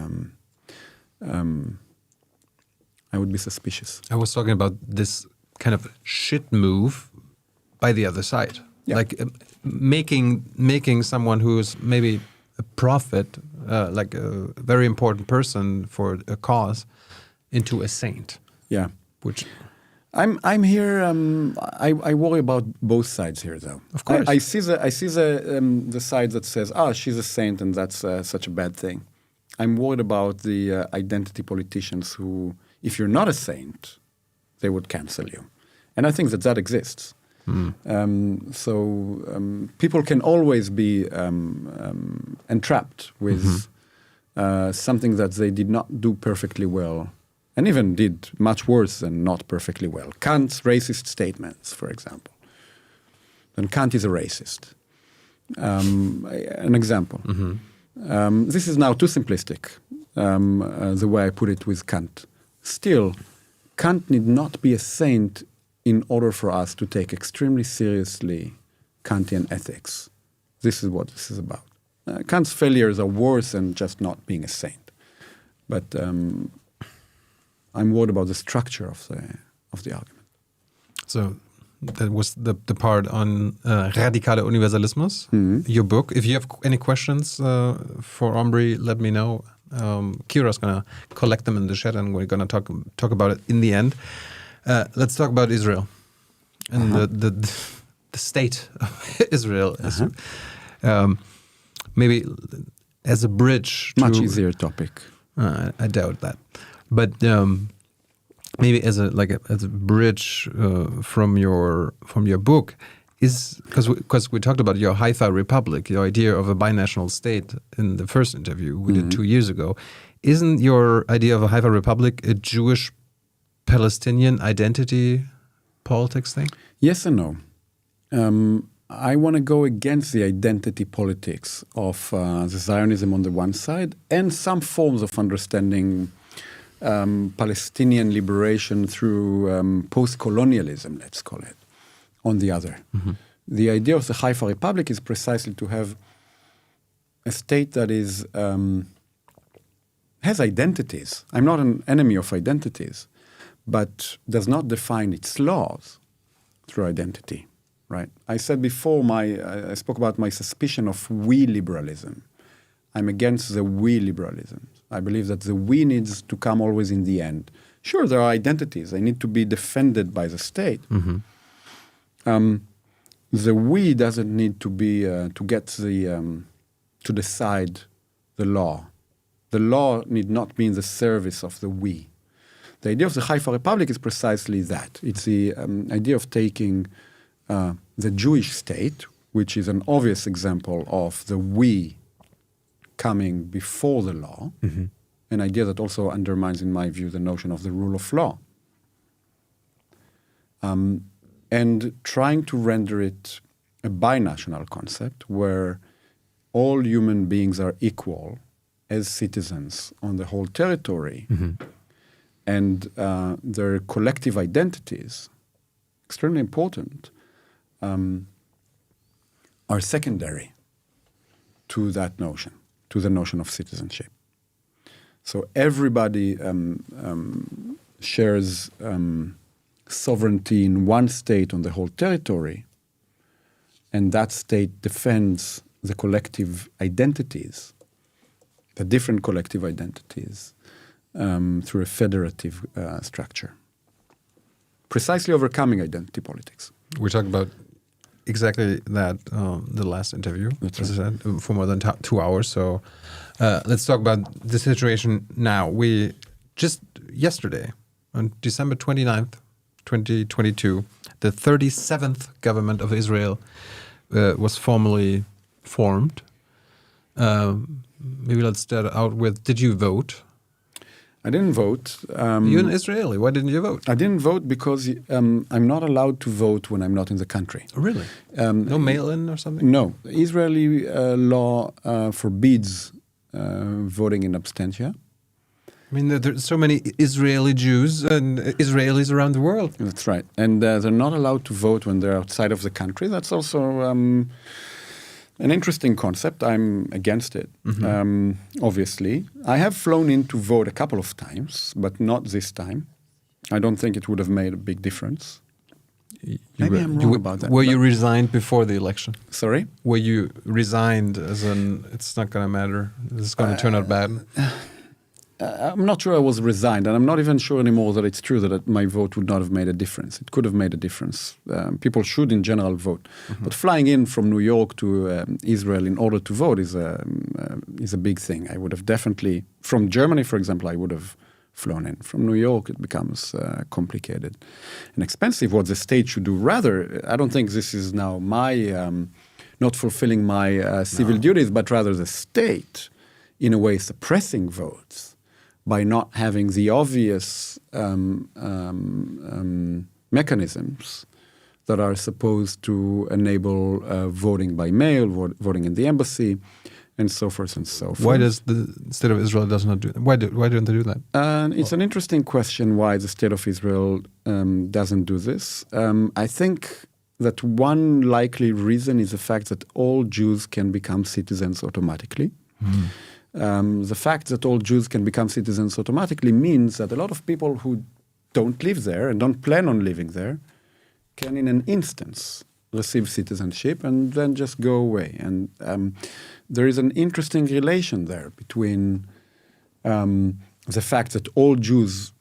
would be suspicious. I was talking about this kind of shit move by the other side. Yeah. Like making someone who's maybe a prophet, like a very important person for a cause, into a saint. Yeah. Which I'm here. I worry about both sides here, though. Of course, I see the side that says, she's a saint, and that's such a bad thing. I'm worried about the identity politicians who, if you're not a saint, they would cancel you, and I think that exists. So people can always be entrapped with something that they did not do perfectly well, and even did much worse than not perfectly well. Kant's racist statements, for example. Then Kant is a racist. An example. This is now too simplistic, the way I put it with Kant. Still, Kant need not be a saint in order for us to take extremely seriously Kantian ethics. This is what this is about. Kant's failures are worse than just not being a saint. But I'm worried about the structure of the argument. So that was the part on Radikaler Universalismus, your book. If you have any questions for Omri, let me know. Kira's going to collect them in the chat, and we're going to talk about it in the end. Let's talk about Israel and the state of Israel. Maybe as a bridge. Much easier topic. I doubt that, but maybe as a bridge from your book is because we talked about your Haifa Republic, your idea of a binational state in the first interview we did 2 years ago. Isn't your idea of a Haifa Republic a Jewish Palestinian identity politics thing? Yes and no. I want to go against the identity politics of the Zionism on the one side and some forms of understanding Palestinian liberation through post-colonialism, let's call it, on the other. The idea of the Haifa Republic is precisely to have a state that is has identities. I'm not an enemy of identities, but does not define its laws through identity, right? I said before, I spoke about my suspicion of we liberalism. I'm against the we liberalism. I believe that the we needs to come always in the end. Sure, there are identities. They need to be defended by the state. The we doesn't need to be to get the to decide the law. The law need not be in the service of the we. The idea of the Haifa Republic is precisely that. It's the idea of taking the Jewish state, which is an obvious example of the we coming before the law, an idea that also undermines, in my view, the notion of the rule of law, and trying to render it a binational concept where all human beings are equal as citizens on the whole territory, and their collective identities, extremely important, are secondary to that notion, to the notion of citizenship. So everybody shares sovereignty in one state on the whole territory, and that state defends the collective identities, the different collective identities, through a federative structure. Precisely overcoming identity politics. We talked about exactly that the last interview, as I said, for more than 2 hours. So let's talk about the situation now. We just yesterday, on December 29th, 2022, the 37th government of Israel was formally formed. Maybe let's start out with, did you vote? I didn't vote. You're an Israeli. Why didn't you vote? I didn't vote because I'm not allowed to vote when I'm not in the country. Oh, really? No mail-in or something? No. Israeli law forbids voting in absentia. I mean, there's so many Israeli Jews and Israelis around the world. That's right. And they're not allowed to vote when they're outside of the country. That's also an interesting concept. I'm against it, obviously. I have flown in to vote a couple of times, but not this time. I don't think it would have made a big difference. Maybe I'm wrong about that. Were you resigned before the election? Sorry? Were you resigned as in, it's not going to matter, this is going to turn out bad? I'm not sure I was resigned, and I'm not even sure anymore that it's true that my vote would not have made a difference. It could have made a difference. People should, in general, vote. But flying in from New York to Israel in order to vote is a big thing. I would have definitely, from Germany, for example, I would have flown in. From New York, it becomes complicated and expensive. What the state should do, rather, I don't think this is now my, not fulfilling my civil duties, but rather the state, in a way, suppressing votes by not having the obvious mechanisms that are supposed to enable voting by mail, voting in the embassy, and so forth and so forth. Why does the State of Israel does not do that? Why don't they do that? It's an interesting question why the State of Israel doesn't do this. I think that one likely reason is the fact that all Jews can become citizens automatically. The fact that all Jews can become citizens automatically means that a lot of people who don't live there and don't plan on living there can in an instance receive citizenship and then just go away. And there is an interesting relation there between the fact that all Jews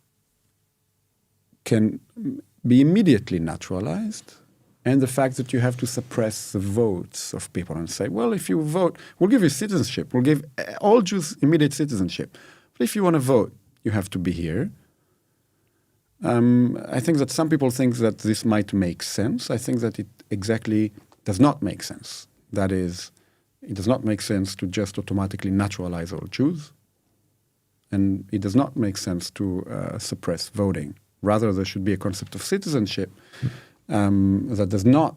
can be immediately naturalized and the fact that you have to suppress the votes of people and say, well, if you vote, we'll give you citizenship. We'll give all Jews immediate citizenship. But if you want to vote, you have to be here. I think that some people think that this might make sense. I think that it exactly does not make sense. That is, it does not make sense to just automatically naturalize all Jews. And it does not make sense to suppress voting. Rather, there should be a concept of citizenship that does not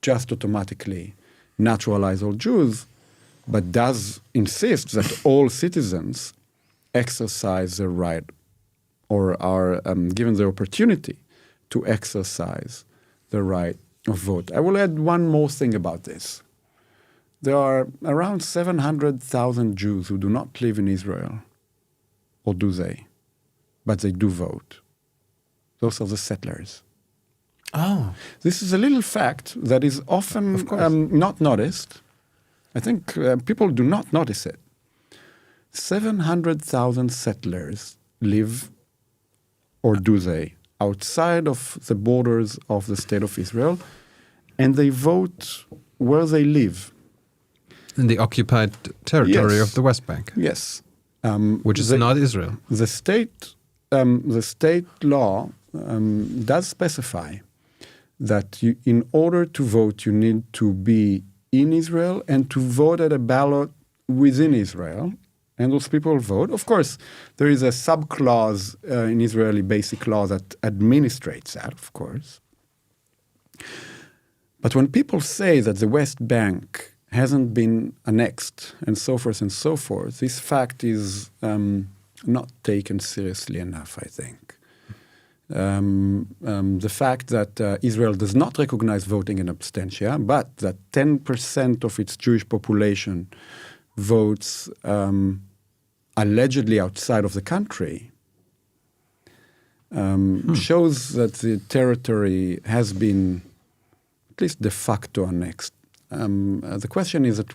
just automatically naturalize all Jews, but does insist that all citizens exercise their right or are given the opportunity to exercise the right of vote. I will add one more thing about this. There are around 700,000 Jews who do not live in Israel, or do they? But they do vote. Those are the settlers. Oh. This is a little fact that is often not noticed. I think people do not notice it. 700,000 settlers live, or do they, outside of the borders of the State of Israel, and they vote where they live. in the occupied territory Yes. of the West Bank, Yes. which is not Israel. The state law does specify that in order to vote, you need to be in Israel and to vote at a ballot within Israel. And those people vote. Of course, there is a sub-clause in Israeli basic law that administrates that, of course. But when people say that the West Bank hasn't been annexed and so forth, this fact is not taken seriously enough, I think. The fact that Israel does not recognize voting in absentia, but that 10% of its Jewish population votes allegedly outside of the country shows that the territory has been at least de facto annexed. The question is at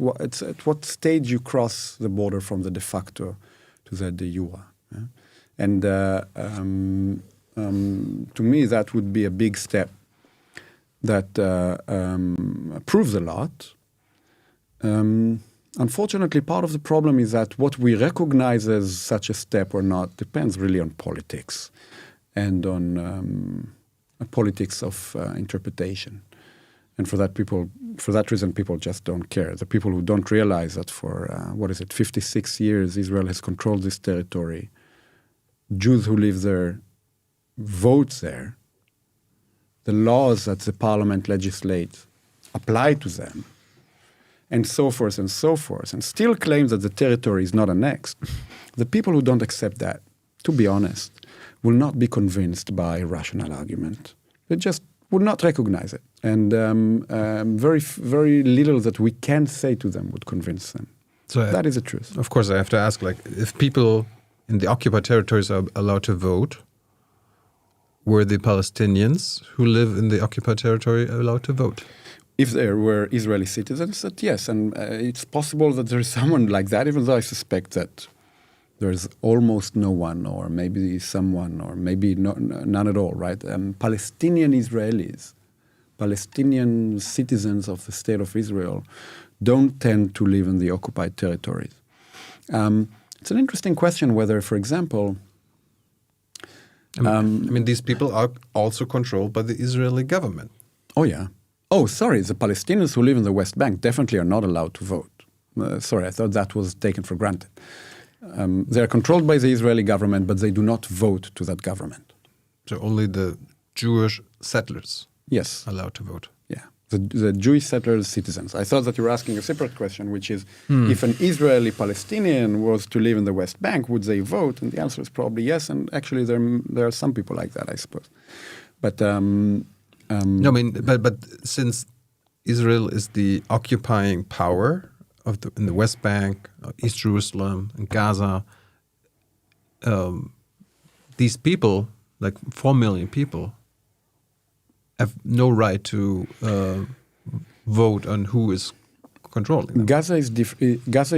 what stage you cross the border from the de facto to the de jure. Yeah? And to me, that would be a big step that proves a lot. Unfortunately, part of the problem is that what we recognize as such a step or not depends really on politics and on politics of interpretation. And for that reason, people just don't care. The people who don't realize that for, 56 years, Israel has controlled this territory. Jews who live there vote there. The laws that the parliament legislates apply to them. And so forth, and still claims that the territory is not annexed. The people who don't accept that, to be honest, will not be convinced by rational argument. They just would not recognize it. And very, very little that we can say to them would convince them. So that is the truth. Of course, I have to ask, if people in the occupied territories are allowed to vote, were the Palestinians who live in the occupied territory allowed to vote? If there were Israeli citizens, that yes, and it's possible that there is someone like that, even though I suspect that there's almost no one, or maybe someone, or maybe none at all, right? Palestinian Israelis, Palestinian citizens of the state of Israel don't tend to live in the occupied territories. It's an interesting question whether, for example... these people are also controlled by the Israeli government. Oh, yeah. Oh, sorry, the Palestinians who live in the West Bank definitely are not allowed to vote. Sorry, I thought that was taken for granted. They are controlled by the Israeli government, but they do not vote to that government. So only the Jewish settlers are allowed to vote? Yeah, the Jewish settlers, citizens. I thought that you were asking a separate question, which is, if an Israeli Palestinian was to live in the West Bank, would they vote? And the answer is probably yes, and actually there are some people like that, I suppose. But... but since Israel is the occupying power in the West Bank, East Jerusalem, and Gaza, these people, 4 million people, have no right to vote on who is controlling them. Gaza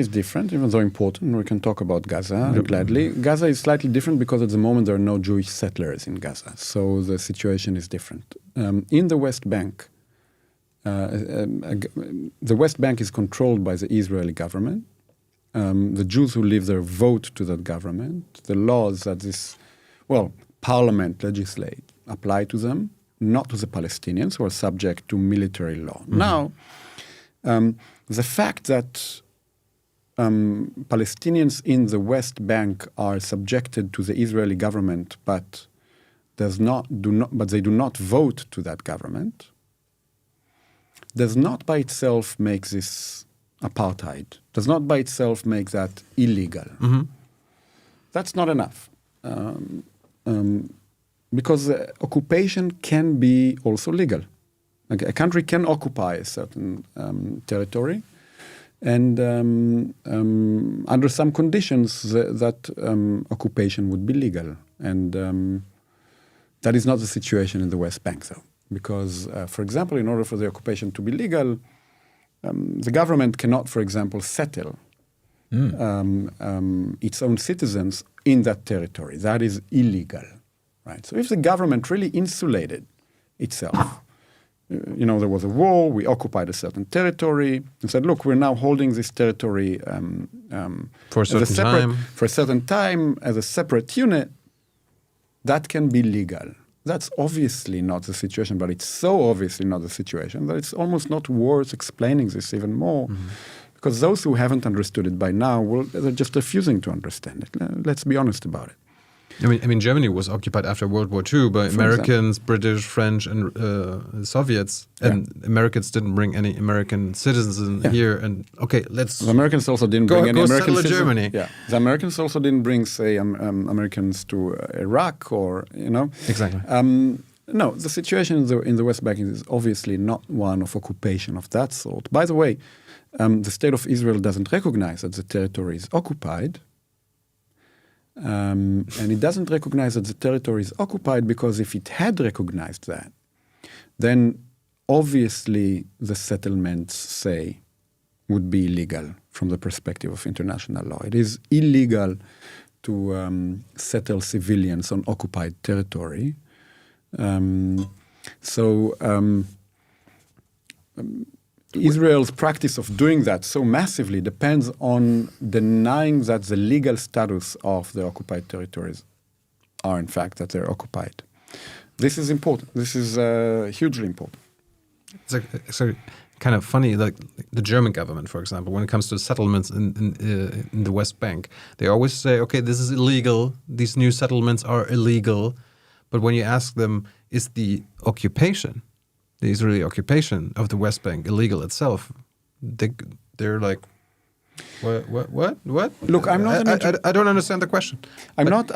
is different, even though important. We can talk about Gaza gladly. Gaza is slightly different because at the moment there are no Jewish settlers in Gaza, so the situation is different. In the West Bank, the West Bank is controlled by the Israeli government. The Jews who live there vote to that government. The laws that parliament legislate apply to them, not to the Palestinians who are subject to military law. Mm-hmm. Now, the fact that Palestinians in the West Bank are subjected to the Israeli government, but they do not vote to that government, does not by itself make this apartheid. Does not by itself make that illegal. Mm-hmm. That's not enough, because occupation can be also legal. A country can occupy a certain territory, and under some conditions that occupation would be legal. And that is not the situation in the West Bank, though. Because, for example, in order for the occupation to be legal, the government cannot, for example, settle its own citizens in that territory. That is illegal, right? So if the government really insulated itself there was a war, we occupied a certain territory, and said, look, we're now holding this territory for a certain time as a separate unit. That can be legal. That's obviously not the situation, but it's so obviously not the situation that it's almost not worth explaining this even more. Mm-hmm. Because those who haven't understood it by now, they're just refusing to understand it. Let's be honest about it. I mean, Germany was occupied after World War II by Americans, British, French, and Soviets, and Americans didn't bring any American citizens in here. And the Americans also didn't bring any American citizens. Germany. Yeah, the Americans also didn't bring, say, Americans to Iraq or Exactly. No, the situation in the West Bank is obviously not one of occupation of that sort. By the way, the state of Israel doesn't recognize that the territory is occupied. And it doesn't recognize that the territory is occupied because if it had recognized that, then obviously the settlements, say, would be illegal from the perspective of international law. It is illegal to settle civilians on occupied territory. Israel's practice of doing that so massively depends on denying that the legal status of the occupied territories are, in fact, that they're occupied. This is important. This is hugely important. It's kind of funny, like the German government, for example, when it comes to settlements in the West Bank, they always say, okay, this is illegal. These new settlements are illegal. But when you ask them, is the Israeli occupation of the West Bank illegal itself? They're like, what? Look, I'm not. I don't understand the question. I'm not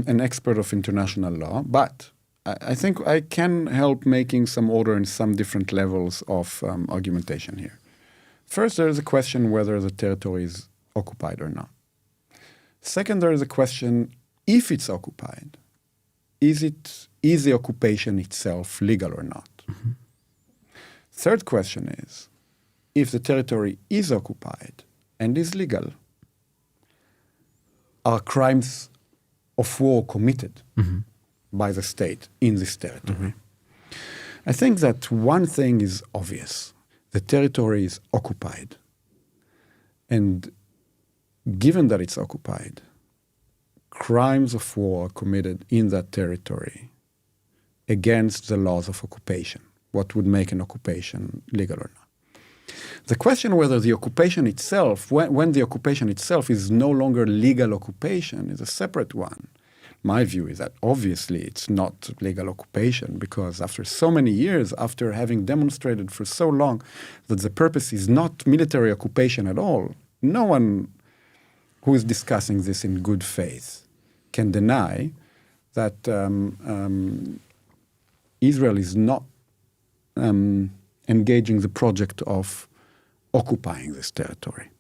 an expert of international law, but I think I can help making some order in some different levels of argumentation here. First, there is a question whether the territory is occupied or not. Second, there is a question if it's occupied. Is the occupation itself legal or not? Mm-hmm. Third question is, if the territory is occupied and is legal, are crimes of war committed by the state in this territory? Mm-hmm. I think that one thing is obvious. The territory is occupied. And given that it's occupied, crimes of war committed in that territory against the laws of occupation, what would make an occupation legal or not. The question whether the occupation itself, when the occupation itself is no longer legal occupation, is a separate one. My view is that obviously it's not legal occupation because after so many years, after having demonstrated for so long that the purpose is not military occupation at all, no one who is discussing this in good faith can deny that Israel is not engaging the project of occupying this territory.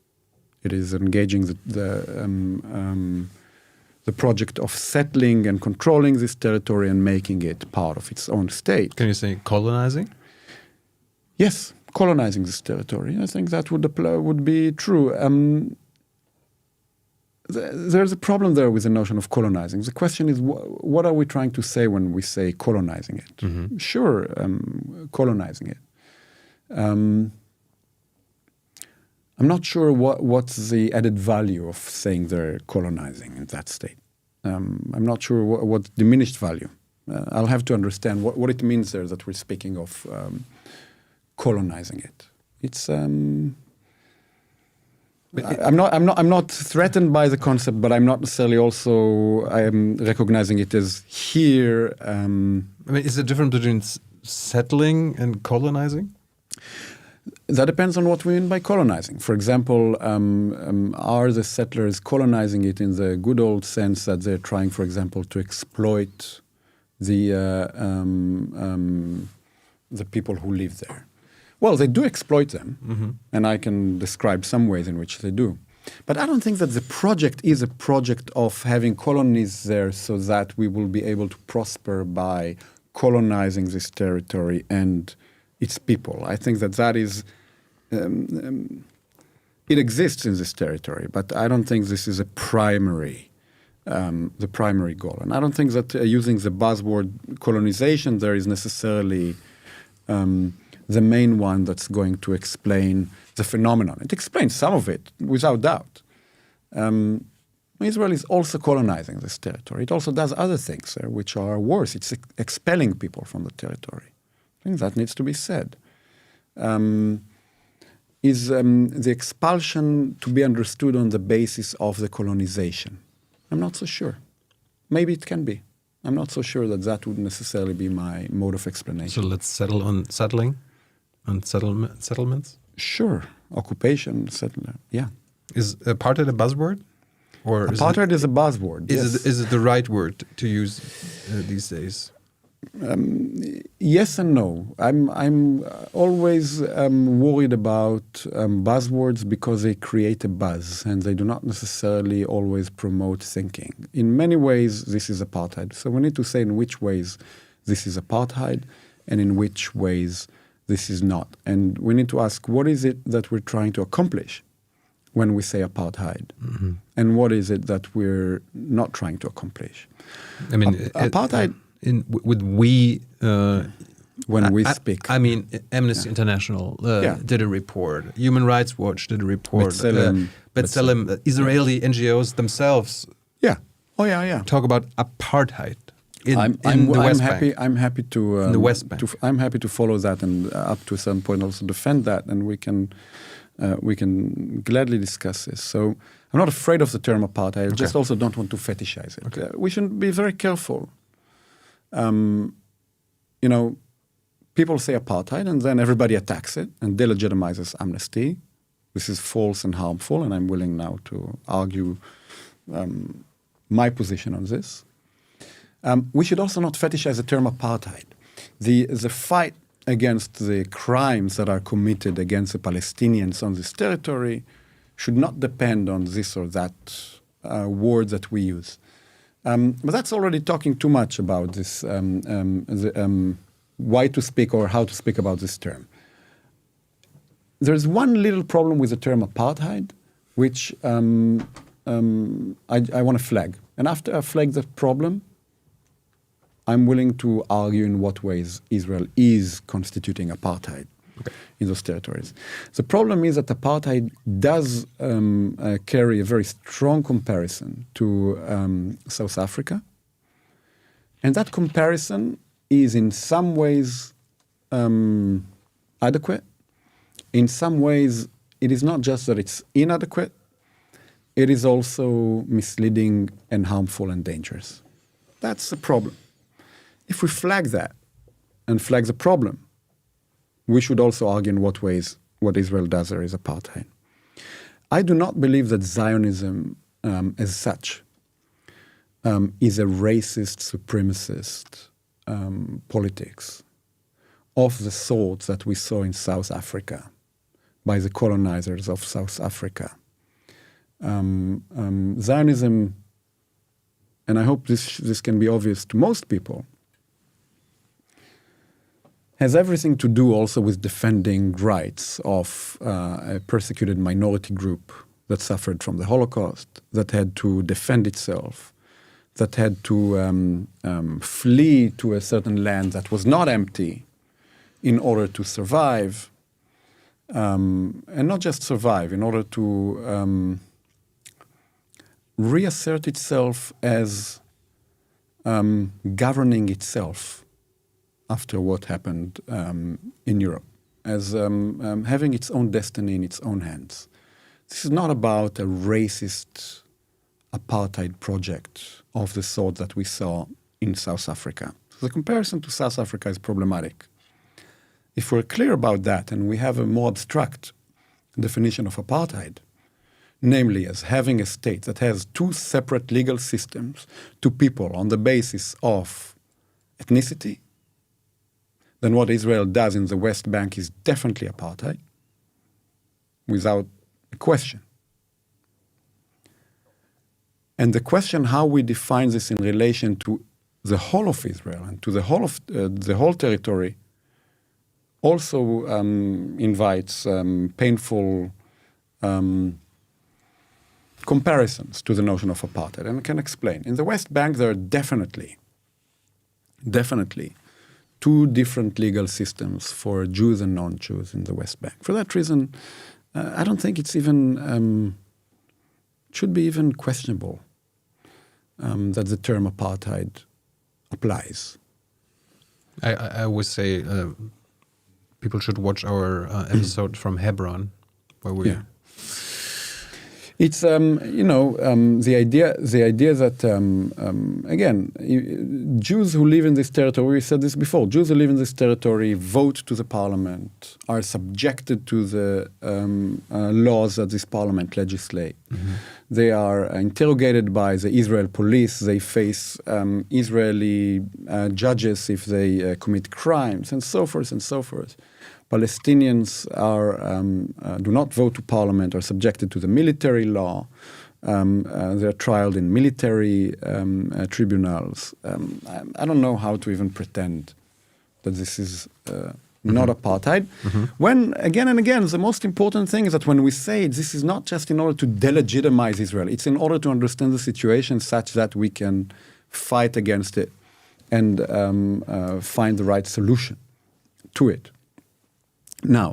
It is engaging the project of settling and controlling this territory and making it part of its own state. Can you say colonizing? Yes, colonizing this territory. I think that would be true. There's a problem there with the notion of colonizing. The question is, what are we trying to say when we say colonizing it? Mm-hmm. Sure, colonizing it. I'm not sure what's the added value of saying they're colonizing in that state. I'm not sure what diminished value. I'll have to understand what it means there that we're speaking of colonizing it. It's I'm not threatened by the concept, but I'm not necessarily also I'm recognizing it as here. I mean, is there a difference between settling and colonizing? That depends on what we mean by colonizing. For example, are the settlers colonizing it in the good old sense that they're trying, for example, to exploit the people who live there? Well, they do exploit them, and I can describe some ways in which they do. But I don't think that the project is a project of having colonies there so that we will be able to prosper by colonizing this territory and its people. I think that is, it exists in this territory, but I don't think this is the primary goal. And I don't think that using the buzzword colonization there is necessarily the main one that's going to explain the phenomenon. It explains some of it, without doubt. Israel is also colonizing this territory. It also does other things which are worse. It's expelling people from the territory. I think that needs to be said. Is the expulsion to be understood on the basis of the colonization? I'm not so sure. Maybe it can be. I'm not so sure that would necessarily be my mode of explanation. So let's settle on settlements? Sure. Occupation, settlement, yeah. Is apartheid a buzzword? Or apartheid is a buzzword, yes. Is it the right word to use these days? Yes and no. I'm always worried about buzzwords because they create a buzz and they do not necessarily always promote thinking. In many ways, this is apartheid. So we need to say in which ways this is apartheid and in which ways this is not. And we need to ask, what is it that we're trying to accomplish when we say apartheid? Mm-hmm. And what is it that we're not trying to accomplish? I mean, apartheid... with we when we speak. I mean, Amnesty International did a report. Human Rights Watch did a report. B'Tselem, Israeli NGOs themselves. Yeah. Oh yeah. Talk about apartheid in the West Bank. I'm happy to in the West Bank. I'm happy to follow that and up to a certain point also defend that, and we can gladly discuss this. So I'm not afraid of the term apartheid. I just also don't want to fetishize it. Okay. We should be very careful. People say apartheid and then everybody attacks it and delegitimizes amnesty. This is false and harmful, and I'm willing now to argue my position on this. We should also not fetishize the term apartheid. The fight against the crimes that are committed against the Palestinians on this territory should not depend on this or that word that we use. But that's already talking too much about this, why to speak or how to speak about this term. There's one little problem with the term apartheid, which I want to flag. And after I flag that problem, I'm willing to argue in what ways Israel is constituting apartheid in those territories. The problem is that apartheid does carry a very strong comparison to South Africa. And that comparison is in some ways adequate. In some ways, it is not just that it's inadequate, it is also misleading and harmful and dangerous. That's the problem. If we flag that and flag the problem, we should also argue in what ways what Israel does there is apartheid. I do not believe that Zionism as such is a racist, supremacist politics of the sort that we saw in South Africa by the colonizers of South Africa. Zionism, and I hope this can be obvious to most people, has everything to do also with defending rights of a persecuted minority group that suffered from the Holocaust, that had to defend itself, that had to flee to a certain land that was not empty in order to survive, and not just survive, in order to reassert itself as governing itself after what happened in Europe, as having its own destiny in its own hands. This is not about a racist apartheid project of the sort that we saw in South Africa. So the comparison to South Africa is problematic. If we're clear about that and we have a more abstract definition of apartheid, namely as having a state that has two separate legal systems to people on the basis of ethnicity, then what Israel does in the West Bank is definitely apartheid, without a question. And the question how we define this in relation to the whole of Israel and to the whole of the whole territory also invites painful comparisons to the notion of apartheid. And I can explain. In the West Bank, there are definitely two different legal systems for Jews and non-Jews in the West Bank. For that reason, I don't think it's even should be even questionable that the term apartheid applies. I always say people should watch our episode from Hebron, where we. Yeah. It's the idea that again, Jews who live in this territory. We said this before. Jews who live in this territory vote to the parliament, are subjected to the laws that this parliament legislate. Mm-hmm. They are interrogated by the Israel police. They face Israeli judges if they commit crimes, and so forth and so forth. Palestinians do not vote to parliament, are subjected to the military law. They're trialed in military tribunals. I don't know how to even pretend that this is not apartheid. Mm-hmm. When, again and again, the most important thing is that when we say it, this is not just in order to delegitimize Israel. It's in order to understand the situation such that we can fight against it and find the right solution to it. Now,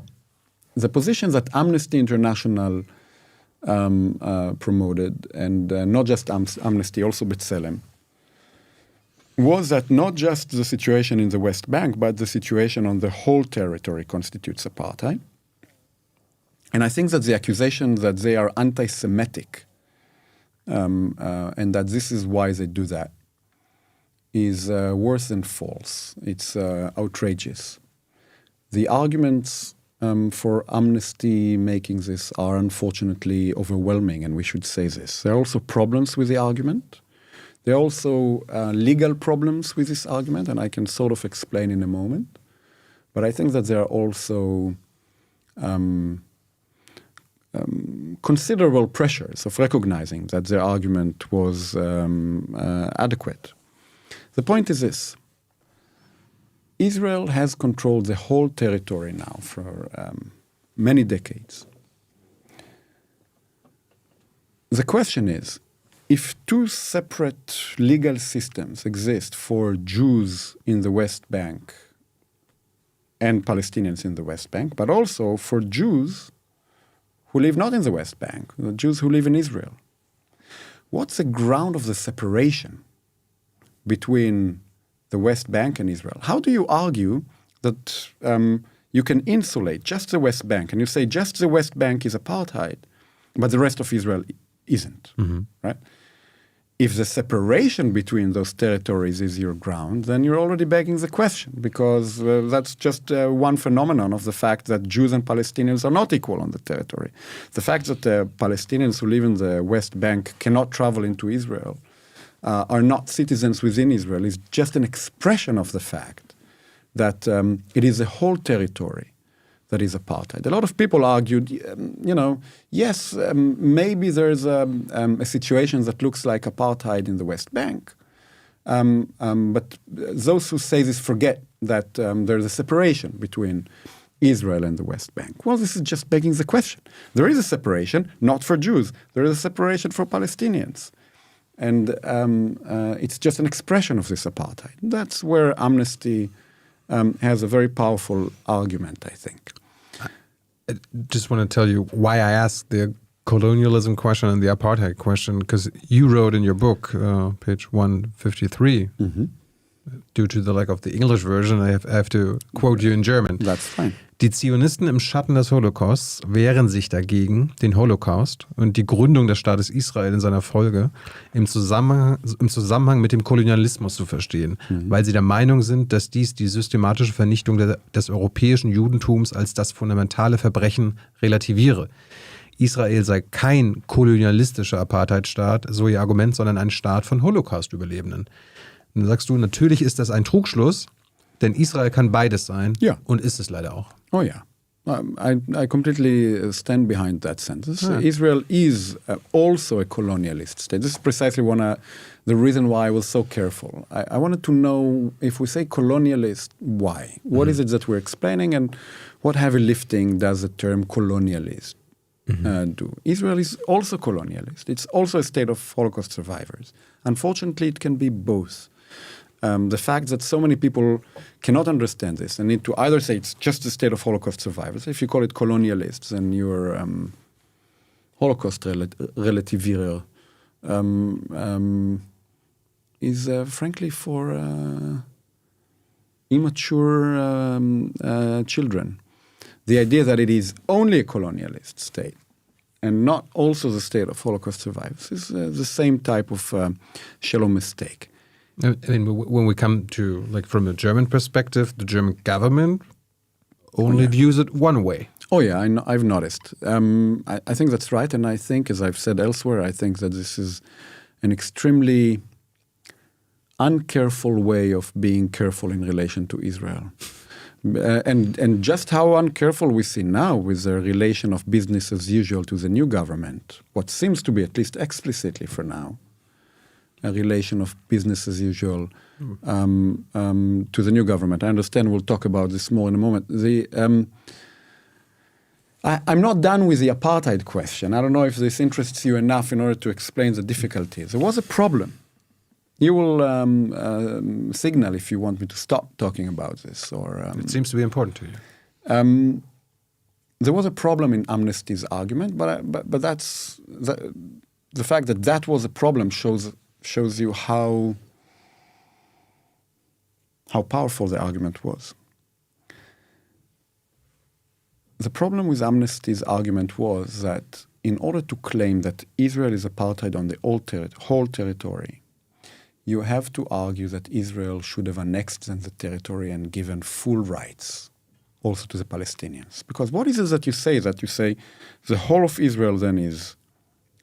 the position that Amnesty International promoted, and not just Amnesty, also B'Tselem, was that not just the situation in the West Bank, but the situation on the whole territory constitutes apartheid. And I think that the accusation that they are anti-Semitic and that this is why they do that is worse than false. It's outrageous. The arguments for Amnesty making this are unfortunately overwhelming, and we should say this. There are also problems with the argument. There are also legal problems with this argument, and I can sort of explain in a moment. But I think that there are also considerable pressures of recognizing that their argument was adequate. The point is this. Israel has controlled the whole territory now for many decades. The question is, if two separate legal systems exist for Jews in the West Bank and Palestinians in the West Bank, but also for Jews who live not in the West Bank, the Jews who live in Israel, what's the ground of the separation between the West Bank and Israel? How do you argue that you can insulate just the West Bank and you say just the West Bank is apartheid, but the rest of Israel isn't, right? If the separation between those territories is your ground, then you're already begging the question, because that's just one phenomenon of the fact that Jews and Palestinians are not equal on the territory. The fact that Palestinians who live in the West Bank cannot travel into Israel are not citizens within Israel is just an expression of the fact that it is a whole territory that is apartheid. A lot of people argued, yes, maybe there's a situation that looks like apartheid in the West Bank, but those who say this forget that there's a separation between Israel and the West Bank. Well, this is just begging the question. There is a separation, not for Jews. There is a separation for Palestinians. And it's just an expression of this apartheid. That's where Amnesty has a very powerful argument, I think. I just want to tell you why I asked the colonialism question and the apartheid question, because you wrote in your book, page 153, due to the lack of the English version, I have to quote you in German. That's fine. Die Zionisten im Schatten des Holocausts wehren sich dagegen, den Holocaust und die Gründung des Staates Israel in seiner Folge im Zusammenhang mit dem Kolonialismus zu verstehen, weil sie der Meinung sind, dass dies die systematische Vernichtung des europäischen Judentums als das fundamentale Verbrechen relativiere. Israel sei kein kolonialistischer Apartheidstaat, so ihr Argument, sondern ein Staat von Holocaust-Überlebenden. Und dann sagst du, natürlich ist das ein Trugschluss, denn Israel kann beides sein, und ist es leider auch. Oh yeah, I completely stand behind that sentence. Yeah. Israel is also a colonialist state. This is precisely the reason why I was so careful. I wanted to know, if we say colonialist, why? What is it that we're explaining, and what heavy lifting does the term colonialist do? Israel is also colonialist. It's also a state of Holocaust survivors. Unfortunately, it can be both. the fact that so many people cannot understand this and need to either say it's just the state of Holocaust survivors. If you call it colonialists, then you're Holocaust relativirer, is frankly for immature children. The idea that it is only a colonialist state and not also the state of Holocaust survivors is the same type of shallow mistake. I mean, when we come to, like, from a German perspective, the German government only views it one way. Oh yeah, I've noticed. I think that's right, and I think, as I've said elsewhere, I think that this is an extremely uncareful way of being careful in relation to Israel. And just how uncareful we see now with the relation of business as usual to the new government, what seems to be, at least explicitly for now, a relation of business as usual to the new government. I understand we'll talk about this more in a moment. I'm not done with the apartheid question. I don't know if this interests you enough in order to explain the difficulties. There was a problem. You will signal if you want me to stop talking about this. Or it seems to be important to you. There was a problem in Amnesty's argument, but that's the fact that that was a problem shows you how powerful the argument was. The problem with Amnesty's argument was that in order to claim that Israel is apartheid on the whole territory, you have to argue that Israel should have annexed the territory and given full rights also to the Palestinians. Because what is it that you say? That you say the whole of Israel then is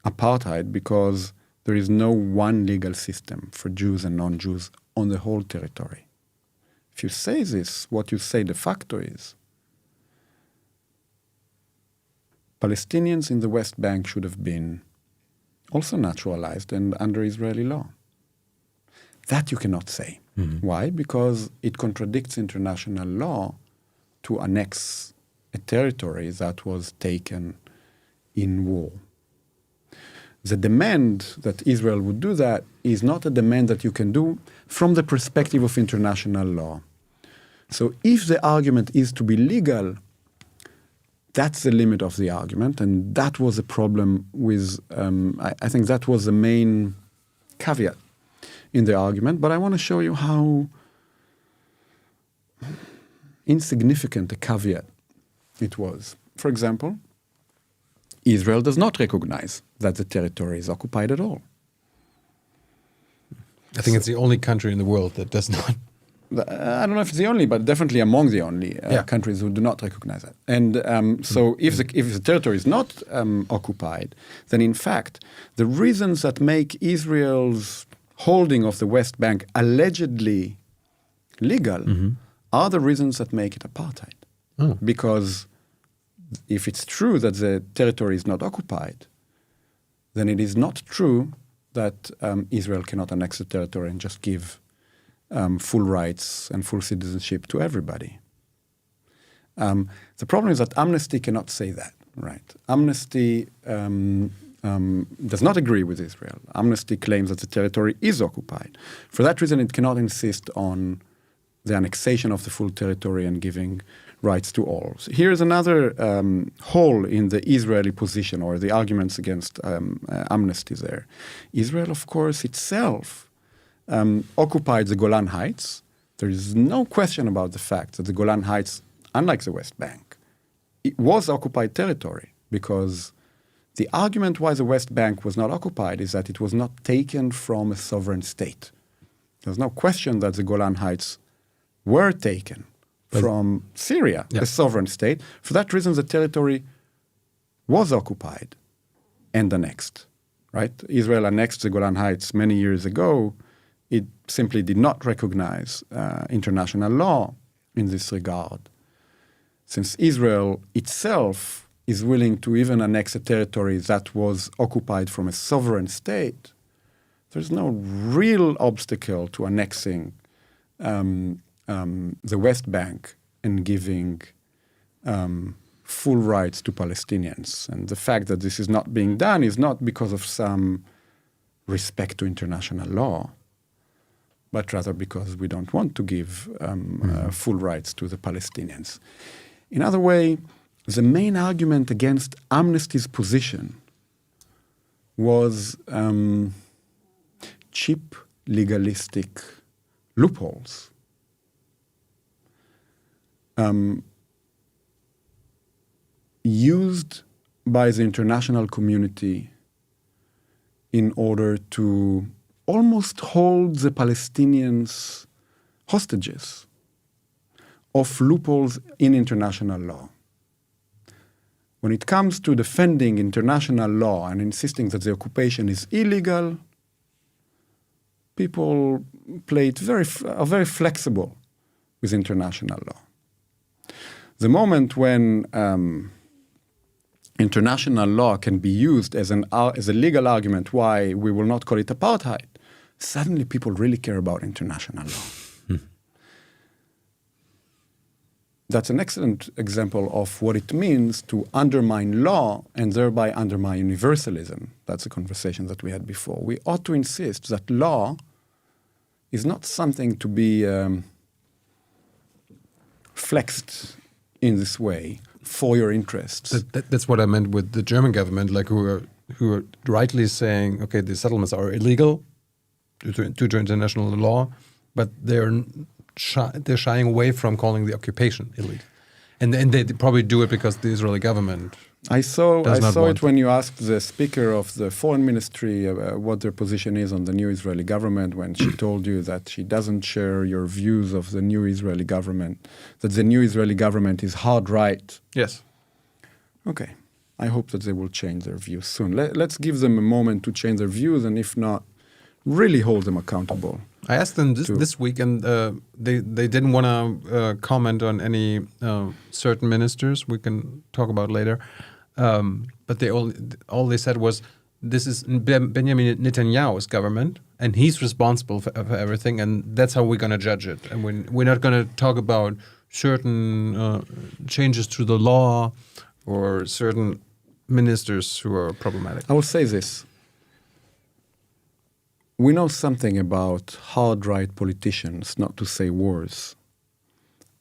apartheid because there is no one legal system for Jews and non-Jews on the whole territory. If you say this, what you say de facto is Palestinians in the West Bank should have been also naturalized and under Israeli law. That you cannot say. Mm-hmm. Why? Because it contradicts international law to annex a territory that was taken in war. The demand that Israel would do that is not a demand that you can do from the perspective of international law. So if the argument is to be legal, that's the limit of the argument, and that was a problem with, I think that was the main caveat in the argument, but I want to show you how insignificant a caveat it was. For example, Israel does not recognize that the territory is occupied at all. I think it's the only country in the world that does not. I don't know if it's the only, but definitely among the only countries who do not recognize that. And so if the territory is not occupied, then in fact, the reasons that make Israel's holding of the West Bank allegedly legal are the reasons that make it apartheid. Oh. Because if it's true that the territory is not occupied, then it is not true that Israel cannot annex the territory and just give full rights and full citizenship to everybody. The problem is that Amnesty cannot say that, right? Amnesty does not agree with Israel. Amnesty claims that the territory is occupied. For that reason, it cannot insist on the annexation of the full territory and giving rights to all. So here's another hole in the Israeli position or the arguments against Amnesty there. Israel, of course, itself occupied the Golan Heights. There is no question about the fact that the Golan Heights, unlike the West Bank, it was occupied territory, because the argument why the West Bank was not occupied is that it was not taken from a sovereign state. There's no question that the Golan Heights were taken from Syria, a sovereign state. For that reason, the territory was occupied and annexed, right? Israel annexed the Golan Heights many years ago. It simply did not recognize international law in this regard. Since Israel itself is willing to even annex a territory that was occupied from a sovereign state, there's no real obstacle to annexing the West Bank and giving full rights to Palestinians. And the fact that this is not being done is not because of some respect to international law, but rather because we don't want to give full rights to the Palestinians. In other way, the main argument against Amnesty's position was cheap, legalistic loopholes. Used by the international community in order to almost hold the Palestinians hostages of loopholes in international law. When it comes to defending international law and insisting that the occupation is illegal, people are very flexible with international law. The moment when international law can be used as a legal argument why we will not call it apartheid, suddenly people really care about international law. That's an excellent example of what it means to undermine law and thereby undermine universalism. That's a conversation that we had before. We ought to insist that law is not something to be flexed in this way for your interests. That's what I meant with the German government, like who are rightly saying, okay, the settlements are illegal due to international law, but they're shying away from calling the occupation illegal, and they probably do it because the Israeli government. I saw it when you asked the speaker of the foreign ministry what their position is on the new Israeli government, when she told you that she doesn't share your views of the new Israeli government, that the new Israeli government is hard right. Yes. Okay. I hope that they will change their views soon. Let's give them a moment to change their views, and if not, really hold them accountable. I asked them this week, and they didn't want to comment on any certain ministers. We can talk about later. But all they said was, this is Benjamin Netanyahu's government, and he's responsible for everything, and that's how we're going to judge it. And we're not going to talk about certain changes to the law or certain ministers who are problematic. I will say this. We know something about hard-right politicians, not to say worse,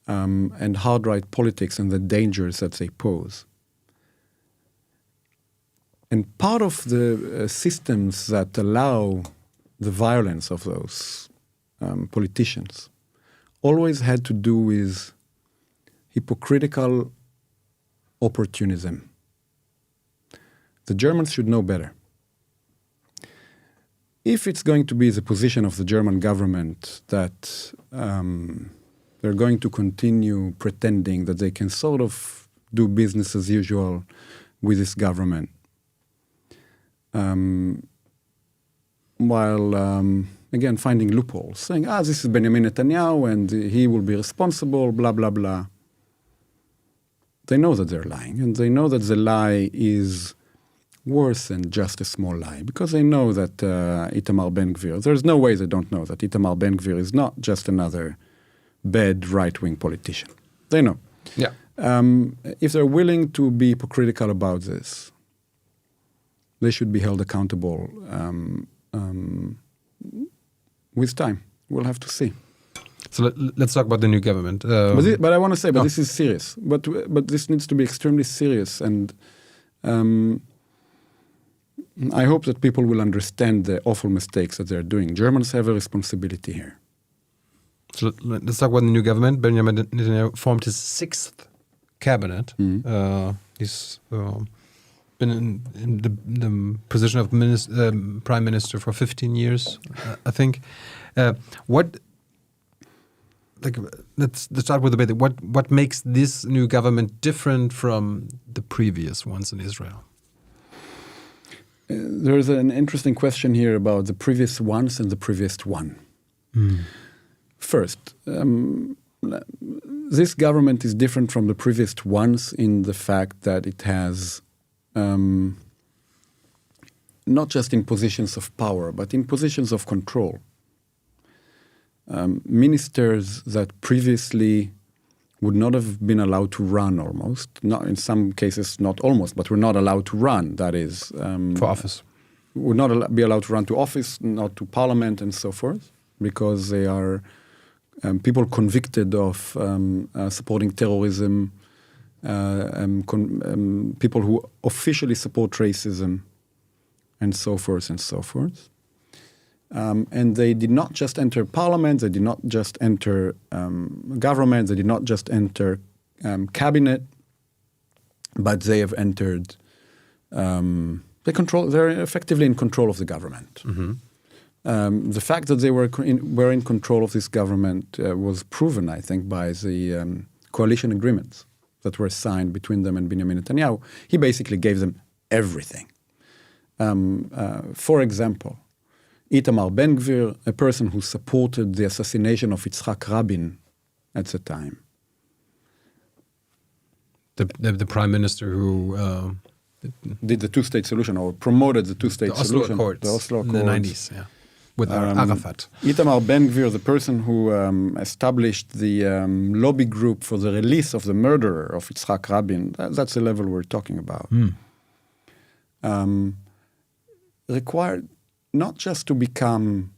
and hard-right politics and the dangers that they pose. And part of the systems that allow the violence of those politicians always had to do with hypocritical opportunism. The Germans should know better. If it's going to be the position of the German government that they're going to continue pretending that they can sort of do business as usual with this government, while, again, finding loopholes, saying, this is Benjamin Netanyahu and he will be responsible, blah, blah, blah. They know that they're lying, and they know that the lie is worse than just a small lie, because they know that Itamar Ben-Gvir, there's no way they don't know that Itamar Ben-Gvir is not just another bad right-wing politician. They know. Yeah. If they're willing to be hypocritical about this, they should be held accountable with time. We'll have to see. So let's talk about the new government. But I want to say, this is serious. But this needs to be extremely serious, and I hope that people will understand the awful mistakes that they're doing. Germans have a responsibility here. So let's talk about the new government. Benjamin Netanyahu formed his 6th cabinet. He's been in the position of prime minister for 15 years, I think. Let's start with a bit. What makes this new government different from the previous ones in Israel? There's an interesting question here about the previous ones and the previous one. First, this government is different from the previous ones in the fact that it has not just in positions of power, but in positions of control. Ministers that previously would not have been allowed to run almost, not in some cases not almost, but were not allowed to run, that is. For office. Would not be allowed to run to office, not to parliament and so forth. because they are people convicted of supporting terrorism, people who officially support racism, and so forth and so forth. And they did not just enter parliament, they did not just enter government, they did not just enter cabinet, but they have entered, they're effectively in control of the government. The fact that they were in control of this government was proven, I think, by the coalition agreements that were signed between them and Benjamin Netanyahu. He basically gave them everything. For example, Itamar Ben-Gvir, a person who supported the assassination of Yitzhak Rabin at the time. The prime minister who did the two-state solution, or promoted the two-state solution. The Oslo Accords. In the 90s, yeah. With Arafat. Itamar Ben-Gvir, the person who established the lobby group for the release of the murderer of Yitzhak Rabin, that's the level we're talking about, required not just to become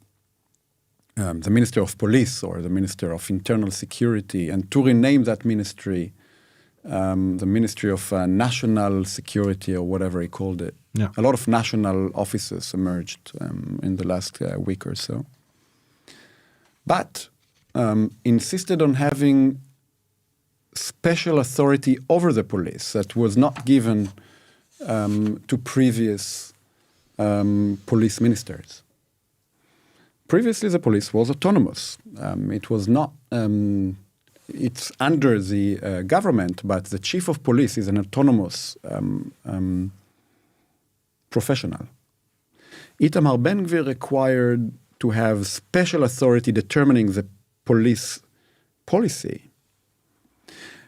the Minister of Police or the Minister of Internal Security and to rename that ministry the Ministry of National Security or whatever he called it. Yeah. A lot of national offices emerged in the last week or so. But insisted on having special authority over the police that was not given to previous police ministers. Previously, the police was autonomous. It was not... it's under the government, but the chief of police is an autonomous professional. Itamar Ben-Gvir required to have special authority determining the police policy.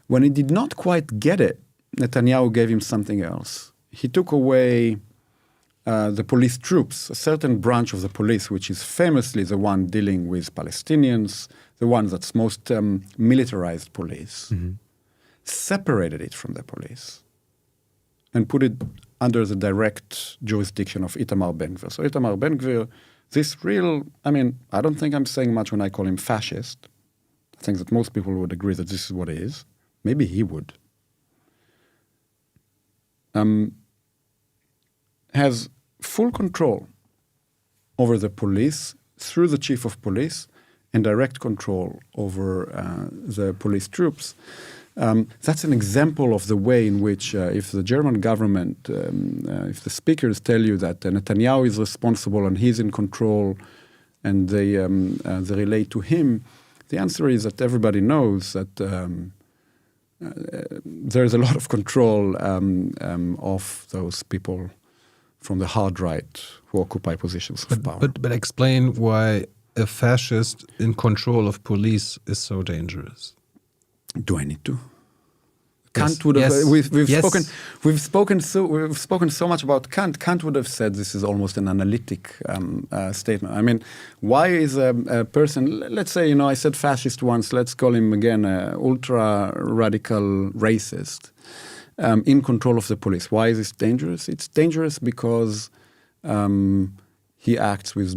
When he did not quite get it, Netanyahu gave him something else. He took away the police troops, a certain branch of the police, which is famously the one dealing with Palestinians, the one that's most militarized police, separated it from the police and put it under the direct jurisdiction of Itamar Ben-Gvir. So Itamar Ben-Gvir, this real, I mean, I don't think I'm saying much when I call him fascist. I think that most people would agree that this is what he is. Maybe he would. Has full control over the police through the chief of police and direct control over the police troops. That's an example of the way in which if the German government, if the speakers tell you that Netanyahu is responsible and he's in control and they relate to him, the answer is that everybody knows that there's a lot of control of those people from the hard right who occupy positions of power. But explain why a fascist in control of police is so dangerous. Do I need to? Yes. Kant would have. Yes. We've spoken so much about Kant. Kant would have said this is almost an analytic statement. I mean, why is a person? Let's say, I said fascist once. Let's call him again ultra radical racist. In control of the police. Why is this dangerous? It's dangerous because he acts with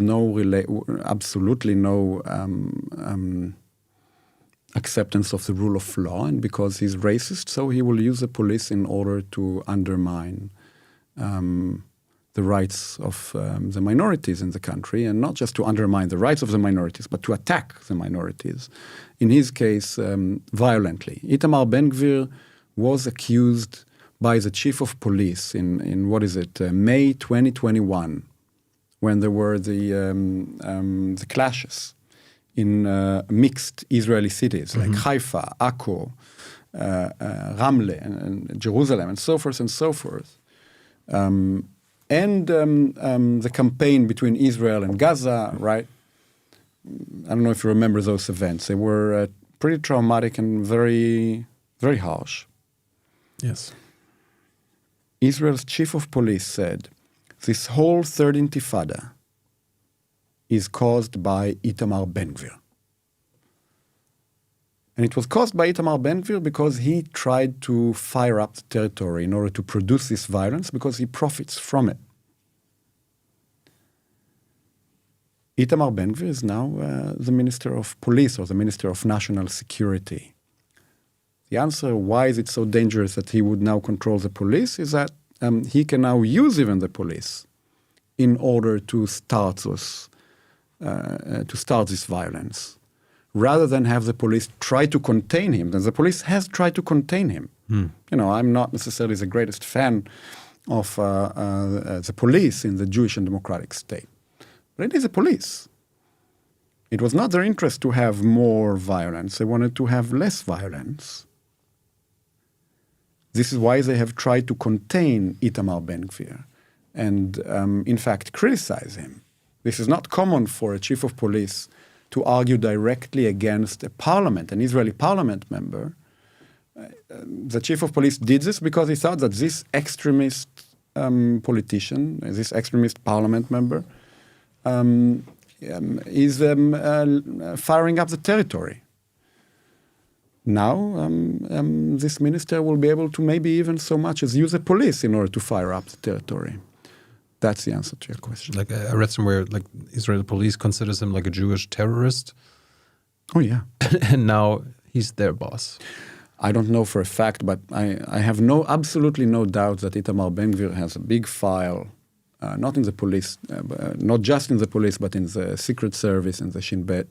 absolutely no acceptance of the rule of law, and because he's racist, so he will use the police in order to undermine the rights of the minorities in the country, and not just to undermine the rights of the minorities, but to attack the minorities. In his case, violently. Itamar Ben-Gvir was accused by the chief of police in May 2021, when there were the clashes in mixed Israeli cities like Haifa, Akko, Ramle, and Jerusalem, and so forth and so forth. And the campaign between Israel and Gaza, right? I don't know if you remember those events. They were pretty traumatic and very, very harsh. Yes. Israel's chief of police said, this whole third intifada is caused by Itamar Ben-Gvir. And it was caused by Itamar Ben-Gvir because he tried to fire up the territory in order to produce this violence because he profits from it. Itamar Ben-Gvir is now the Minister of Police or the Minister of National Security. The answer, why is it so dangerous that he would now control the police, is that he can now use even the police in order to start this violence, rather than have the police try to contain him. And the police has tried to contain him. I'm not necessarily the greatest fan of the police in the Jewish and democratic state. But it is a police. It was not their interest to have more violence. They wanted to have less violence. This is why they have tried to contain Itamar Ben-Gvir and, in fact, criticize him. This is not common for a chief of police to argue directly against a parliament, an Israeli parliament member. The chief of police did this because he thought that this extremist politician, this extremist parliament member, is firing up the territory. Now, this minister will be able to maybe even so much as use the police in order to fire up the territory. That's the answer to your question. Like I read somewhere, like Israeli police considers him like a Jewish terrorist. Oh, yeah. And now he's their boss. I don't know for a fact, but I have absolutely no doubt that Itamar Ben-Gvir has a big file, not in the police, not just in the police, but in the Secret Service, in the Shin Bet.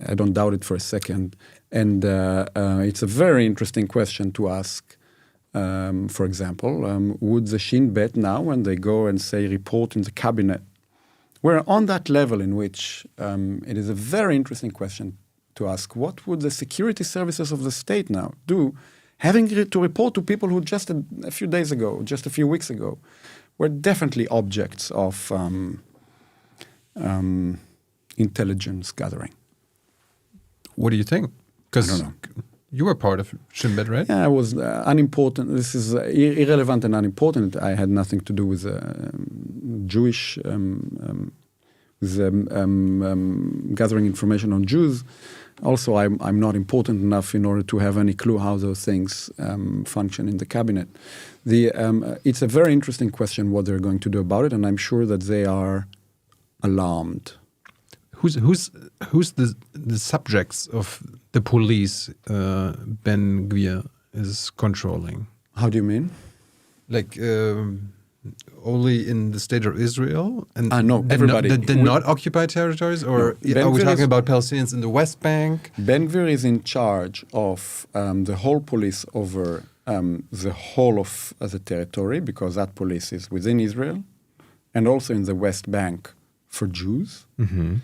I don't doubt it for a second. And it's a very interesting question to ask. For example, would the Shin Bet now, when they go and say report in the cabinet, we're on that level in which it is a very interesting question to ask, what would the security services of the state now do, having to report to people who just a few days ago, just a few weeks ago, were definitely objects of intelligence gathering. What do you think? Because you were part of Shin Bet, right? Yeah, I was unimportant. This is irrelevant and unimportant. I had nothing to do with Jewish, gathering information on Jews. Also, I'm not important enough in order to have any clue how those things function in the cabinet. It's a very interesting question what they're going to do about it, and I'm sure that they are alarmed. Who's the subjects of the police Ben-Gvir is controlling? How do you mean? Like only in the state of Israel? And no, everybody. The not occupied territories? Or are we talking about Palestinians in the West Bank? Ben-Gvir is in charge of the whole police over the whole of the territory, because that police is within Israel, and also in the West Bank for Jews. Mm-hmm.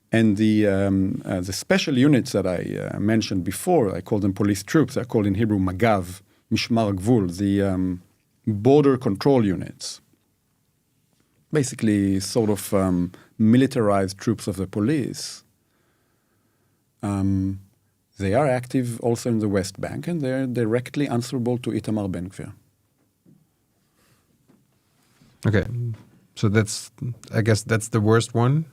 And the special units that I mentioned before, I call them police troops. They're called in Hebrew Magav, Mishmar Gvul, the border control units. Basically, sort of militarized troops of the police. They are active also in the West Bank, and they're directly answerable to Itamar Ben-Gvir. Okay, so I guess that's the worst one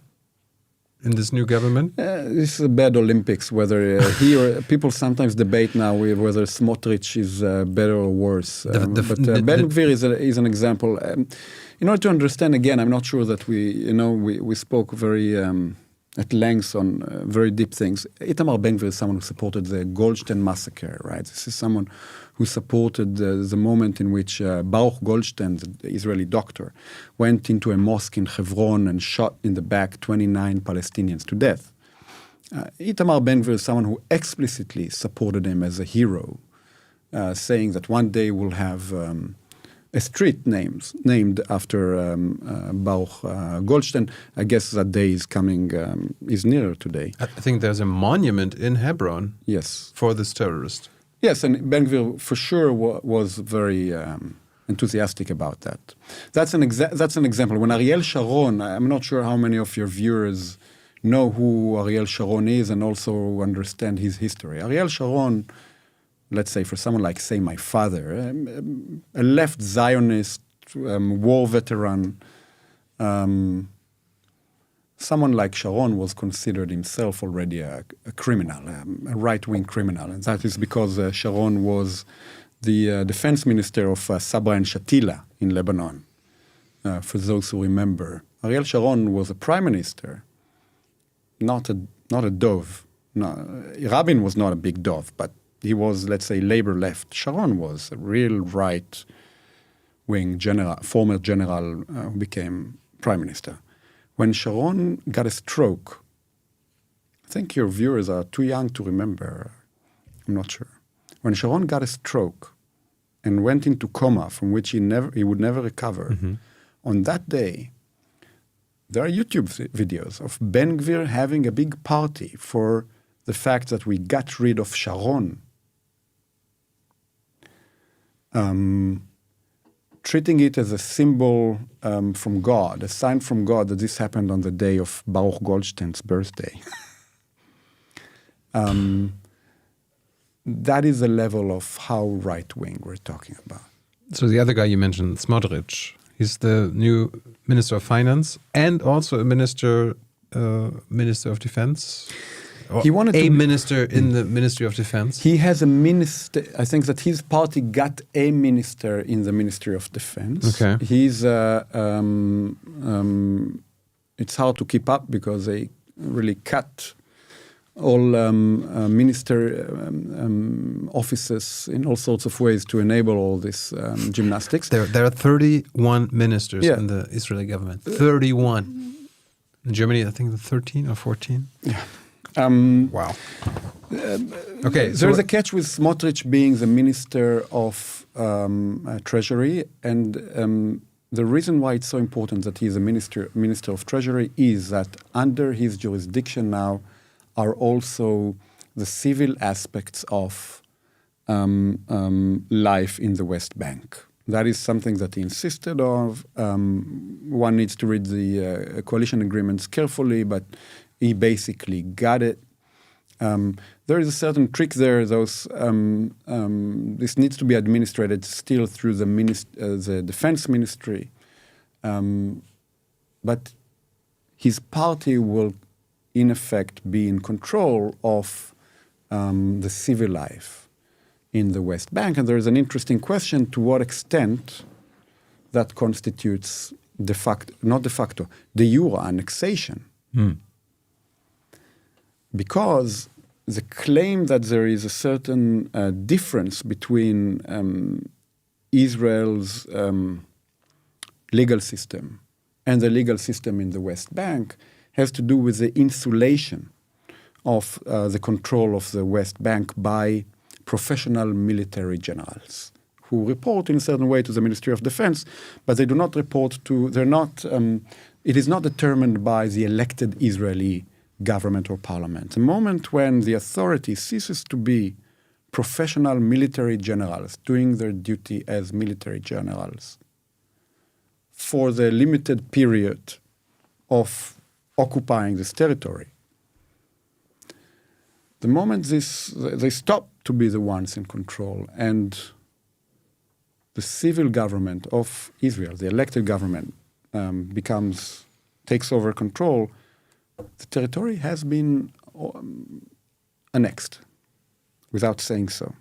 in this new government? This is a bad Olympics, whether he or people sometimes debate now whether Smotrich is better or worse. But Ben-Gvir is an example. In order to understand, again, I'm not sure that we spoke very at length on very deep things. Itamar Ben-Gvir is someone who supported the Goldstein massacre, right? This is someone who supported the moment in which Baruch Goldstein, the Israeli doctor, went into a mosque in Hebron and shot in the back 29 Palestinians to death. Itamar Ben-Gvir is someone who explicitly supported him as a hero, saying that one day we'll have a street named after Baruch Goldstein. I guess that day is coming, is nearer today. I think there's a monument in Hebron. Yes. For this terrorist. Yes, and Ben-Gvir for sure was very enthusiastic about that. That's an example. When Ariel Sharon, I'm not sure how many of your viewers know who Ariel Sharon is and also understand his history. Ariel Sharon, let's say for someone like, say, my father, a left Zionist, war veteran, someone like Sharon was considered himself already a criminal, a right-wing criminal. And that is because Sharon was the defense minister of Sabra and Shatila in Lebanon, for those who remember. Ariel Sharon was a prime minister not a dove. No, Rabin was not a big dove, but he was, let's say, labor left. Sharon was a real right-wing general, former general who became prime minister. When Sharon got a stroke, I think your viewers are too young to remember. I'm not sure. When Sharon got a stroke and went into coma from which he would never recover, on that day, there are YouTube videos of Ben Gvir having a big party for the fact that we got rid of Sharon. Treating it as a symbol from God, a sign from God that this happened on the day of Baruch Goldstein's birthday. That is the level of how right-wing we're talking about. So the other guy you mentioned, Smotrich, he's the new Minister of Finance and also a Minister of Defense. He wanted a minister in the Ministry of Defense. He has a minister. I think that his party got a minister in the Ministry of Defense. Okay. He's it's hard to keep up because they really cut all minister offices in all sorts of ways to enable all this gymnastics. There are 31 ministers in the Israeli government. 31. In Germany, I think 13 or 14. Yeah. Wow. Okay. So there's a catch with Smotrich being the Minister of Treasury, and the reason why it's so important that he's a Minister of Treasury is that under his jurisdiction now are also the civil aspects of life in the West Bank. That is something that he insisted of. One needs to read the coalition agreements carefully, but he basically got it. There is a certain trick there. This needs to be administrated still through the defense ministry. But his party will, in effect, be in control of the civil life in the West Bank. And there is an interesting question to what extent that constitutes de jure annexation. Because the claim that there is a certain difference between Israel's legal system and the legal system in the West Bank has to do with the insulation of the control of the West Bank by professional military generals who report in a certain way to the Ministry of Defense, but they do not report to, it is not determined by the elected Israeli government or parliament. The moment when the authority ceases to be professional military generals doing their duty as military generals for the limited period of occupying this territory, the moment they stop to be the ones in control and the civil government of Israel, the elected government, takes over control, the territory has been annexed without saying so.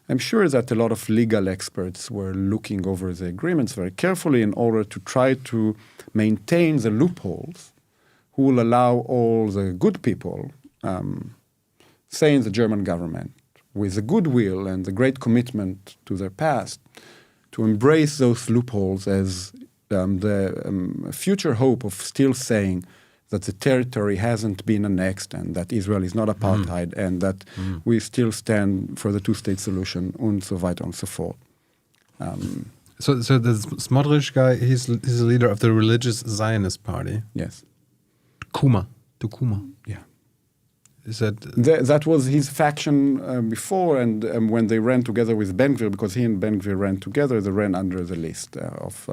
I'm sure that a lot of legal experts were looking over the agreements very carefully in order to try to maintain the loopholes who will allow all the good people, say in the German government, with the goodwill and the great commitment to their past, to embrace those loopholes as the future hope of still saying that the territory hasn't been annexed and that Israel is not apartheid and that we still stand for the two-state solution and so weiter and so forth. So the Smotrich guy, he's a leader of the religious Zionist party. Yes. Kuma. Yeah. Is that... That was his faction before, and when they ran together with Ben Gvir, because he and Ben Gvir ran together, they ran under the list of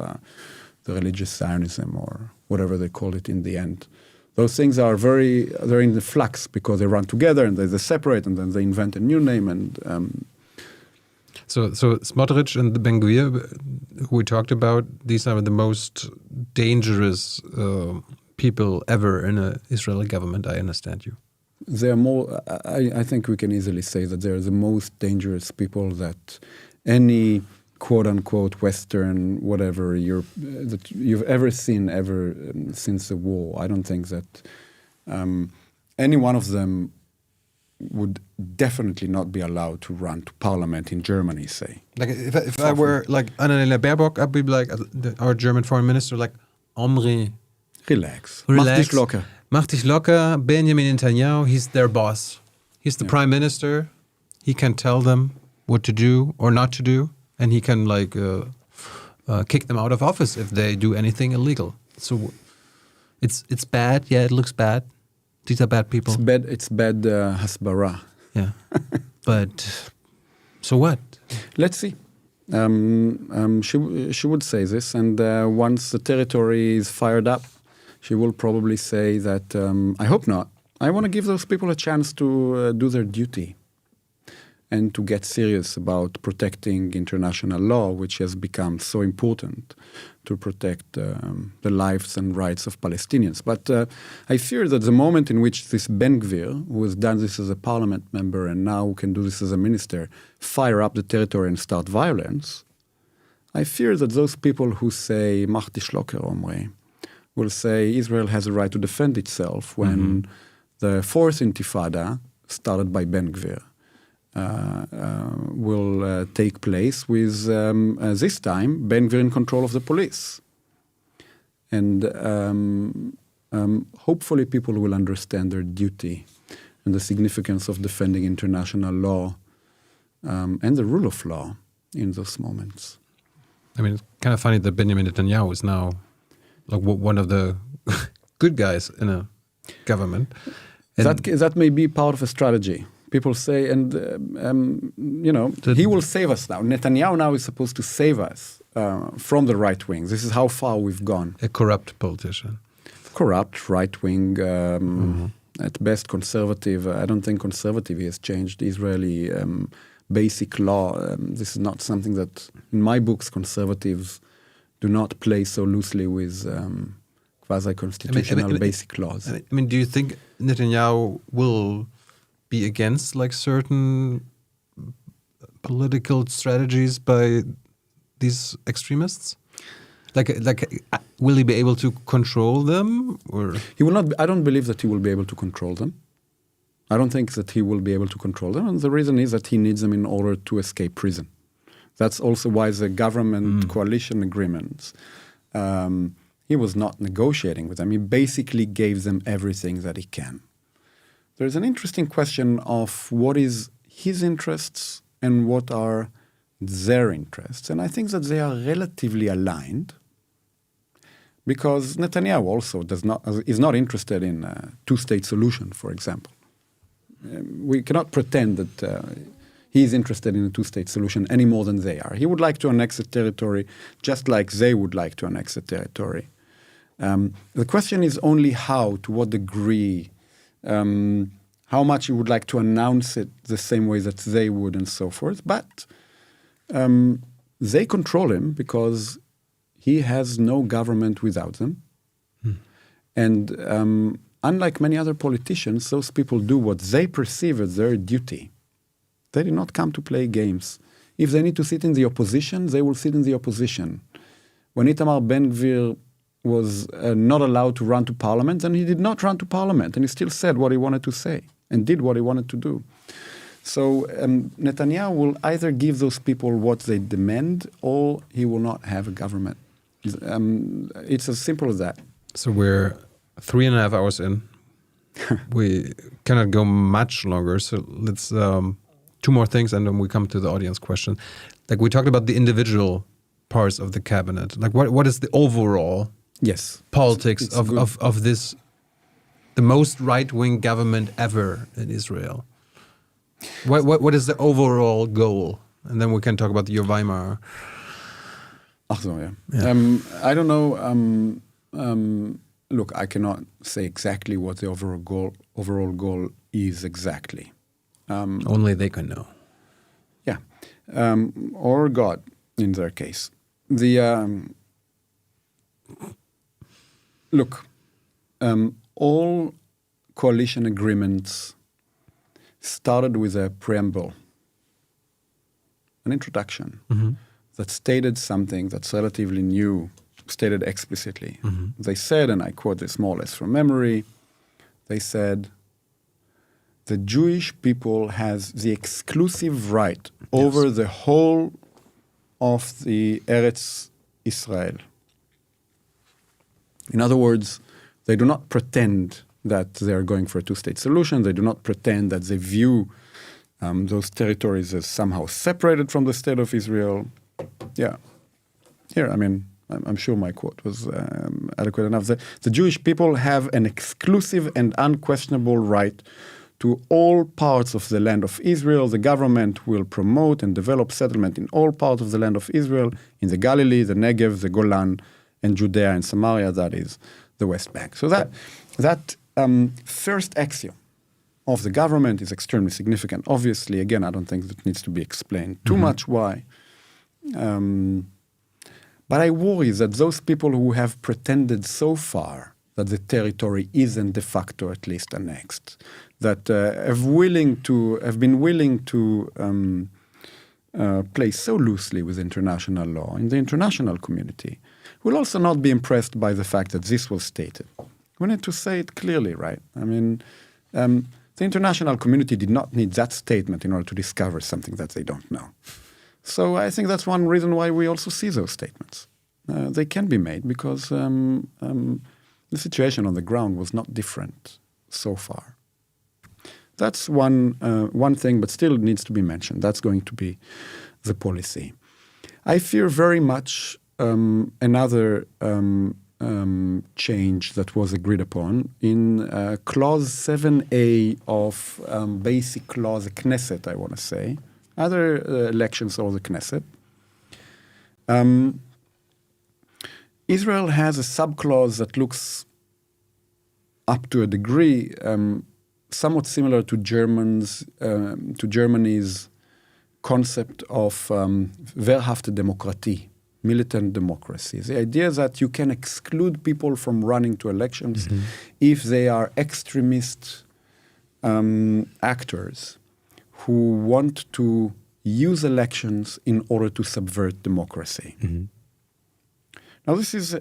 the religious Zionism or whatever they call it in the end. Those things are they're in the flux because they run together and they separate and then they invent a new name. And So Smotrich and the Ben Gvir, who we talked about, these are the most dangerous people ever in an Israeli government, I understand you. They're more, I think we can easily say that they're the most dangerous people that any quote-unquote Western whatever that you've ever seen since the war. I don't think that any one of them would definitely not be allowed to run to parliament in Germany, say. Like if I were like Annalena Baerbock, I'd be like our German foreign minister, like Omri. Relax. Mach dich locker. Mach dich locker. Benjamin Netanyahu, he's their boss. He's the prime minister. He can tell them what to do or not to do, and he can like kick them out of office if they do anything illegal. So it's bad. Yeah, it looks bad. These are bad people. It's bad hasbara. Yeah. But so what? Let's see. She would say this, and once the territory is fired up, she will probably say that, I hope not. I want to give those people a chance to do their duty and to get serious about protecting international law, which has become so important to protect the lives and rights of Palestinians. But I fear that the moment in which this Ben Gvir, who has done this as a parliament member and now can do this as a minister, fire up the territory and start violence, I fear that those people who say, Mach dich locker, Omri, will say Israel has a right to defend itself when the fourth intifada, started by Ben Gvir, will take place with, this time, Ben Gvir in control of the police. And hopefully people will understand their duty and the significance of defending international law and the rule of law in those moments. I mean, it's kind of funny that Benjamin Netanyahu is now like one of the good guys in a government. And that may be part of a strategy. People say, and he will save us now. Netanyahu now is supposed to save us from the right wing. This is how far we've gone. A corrupt politician. Corrupt, right wing, at best conservative. I don't think conservative has changed Israeli basic law. This is not something that, in my books, conservatives do not play so loosely with quasi-constitutional basic laws. I mean, do you think Netanyahu will be against like certain political strategies by these extremists? Like, will he be able to control them, or he will not? I don't believe that he will be able to control them. I don't think that he will be able to control them, and the reason is that he needs them in order to escape prison. That's also why the government coalition agreements, he was not negotiating with them. He basically gave them everything that he can. There's an interesting question of what is his interests and what are their interests. And I think that they are relatively aligned because Netanyahu also is not interested in a two-state solution, for example. We cannot pretend that he is interested in a two-state solution any more than they are. He would like to annex a territory just like they would like to annex a territory. The question is only how, to what degree, how much he would like to announce it the same way that they would and so forth. But they control him because he has no government without them. And unlike many other politicians, those people do what they perceive as their duty. They did not come to play games. If they need to sit in the opposition, they will sit in the opposition. When Itamar Ben-Gvir was not allowed to run to parliament, then he did not run to parliament, and he still said what he wanted to say and did what he wanted to do. So Netanyahu will either give those people what they demand or he will not have a government. It's as simple as that. So we're 3.5 hours in. We cannot go much longer. So let's two more things and then we come to the audience question. Like we talked about the individual parts of the cabinet. Like what is the overall politics it's of this, the most right-wing government ever in Israel? What is the overall goal? And then we can talk about your Weimar. Ach so, yeah. I don't know. Look, I cannot say exactly what the overall goal is exactly. Only they can know. Yeah. Or God, in their case. Look, all coalition agreements started with a preamble, an introduction that stated something that's relatively new, stated explicitly. They said, and I quote this more or less from memory, they said, the Jewish people has the exclusive right over the whole of the Eretz Israel. In other words, they do not pretend that they are going for a two-state solution. They do not pretend that they view those territories as somehow separated from the state of Israel. Yeah. Here, I mean, I'm sure my quote was adequate enough. The Jewish people have an exclusive and unquestionable right to all parts of the land of Israel. The government will promote and develop settlement in all parts of the land of Israel, in the Galilee, the Negev, the Golan, and Judea and Samaria, that is the West Bank. So that first axiom of the government is extremely significant. Obviously, again, I don't think that needs to be explained too much why. But I worry that those people who have pretended so far that the territory isn't de facto at least annexed, that have been willing to play so loosely with international law in the international community, will also not be impressed by the fact that this was stated. We need to say it clearly, right? I mean, the international community did not need that statement in order to discover something that they don't know. So I think that's one reason why we also see those statements. They can be made because the situation on the ground was not different so far. That's one thing, but still needs to be mentioned. That's going to be the policy. I fear very much another change that was agreed upon in Clause 7a of Basic Clause Knesset, I want to say, other elections or the Knesset. Israel has a subclause that looks, up to a degree, somewhat similar to Germany's concept of wehrhafte Demokratie, militant democracy. The idea that you can exclude people from running to elections if they are extremist actors who want to use elections in order to subvert democracy. Now, this is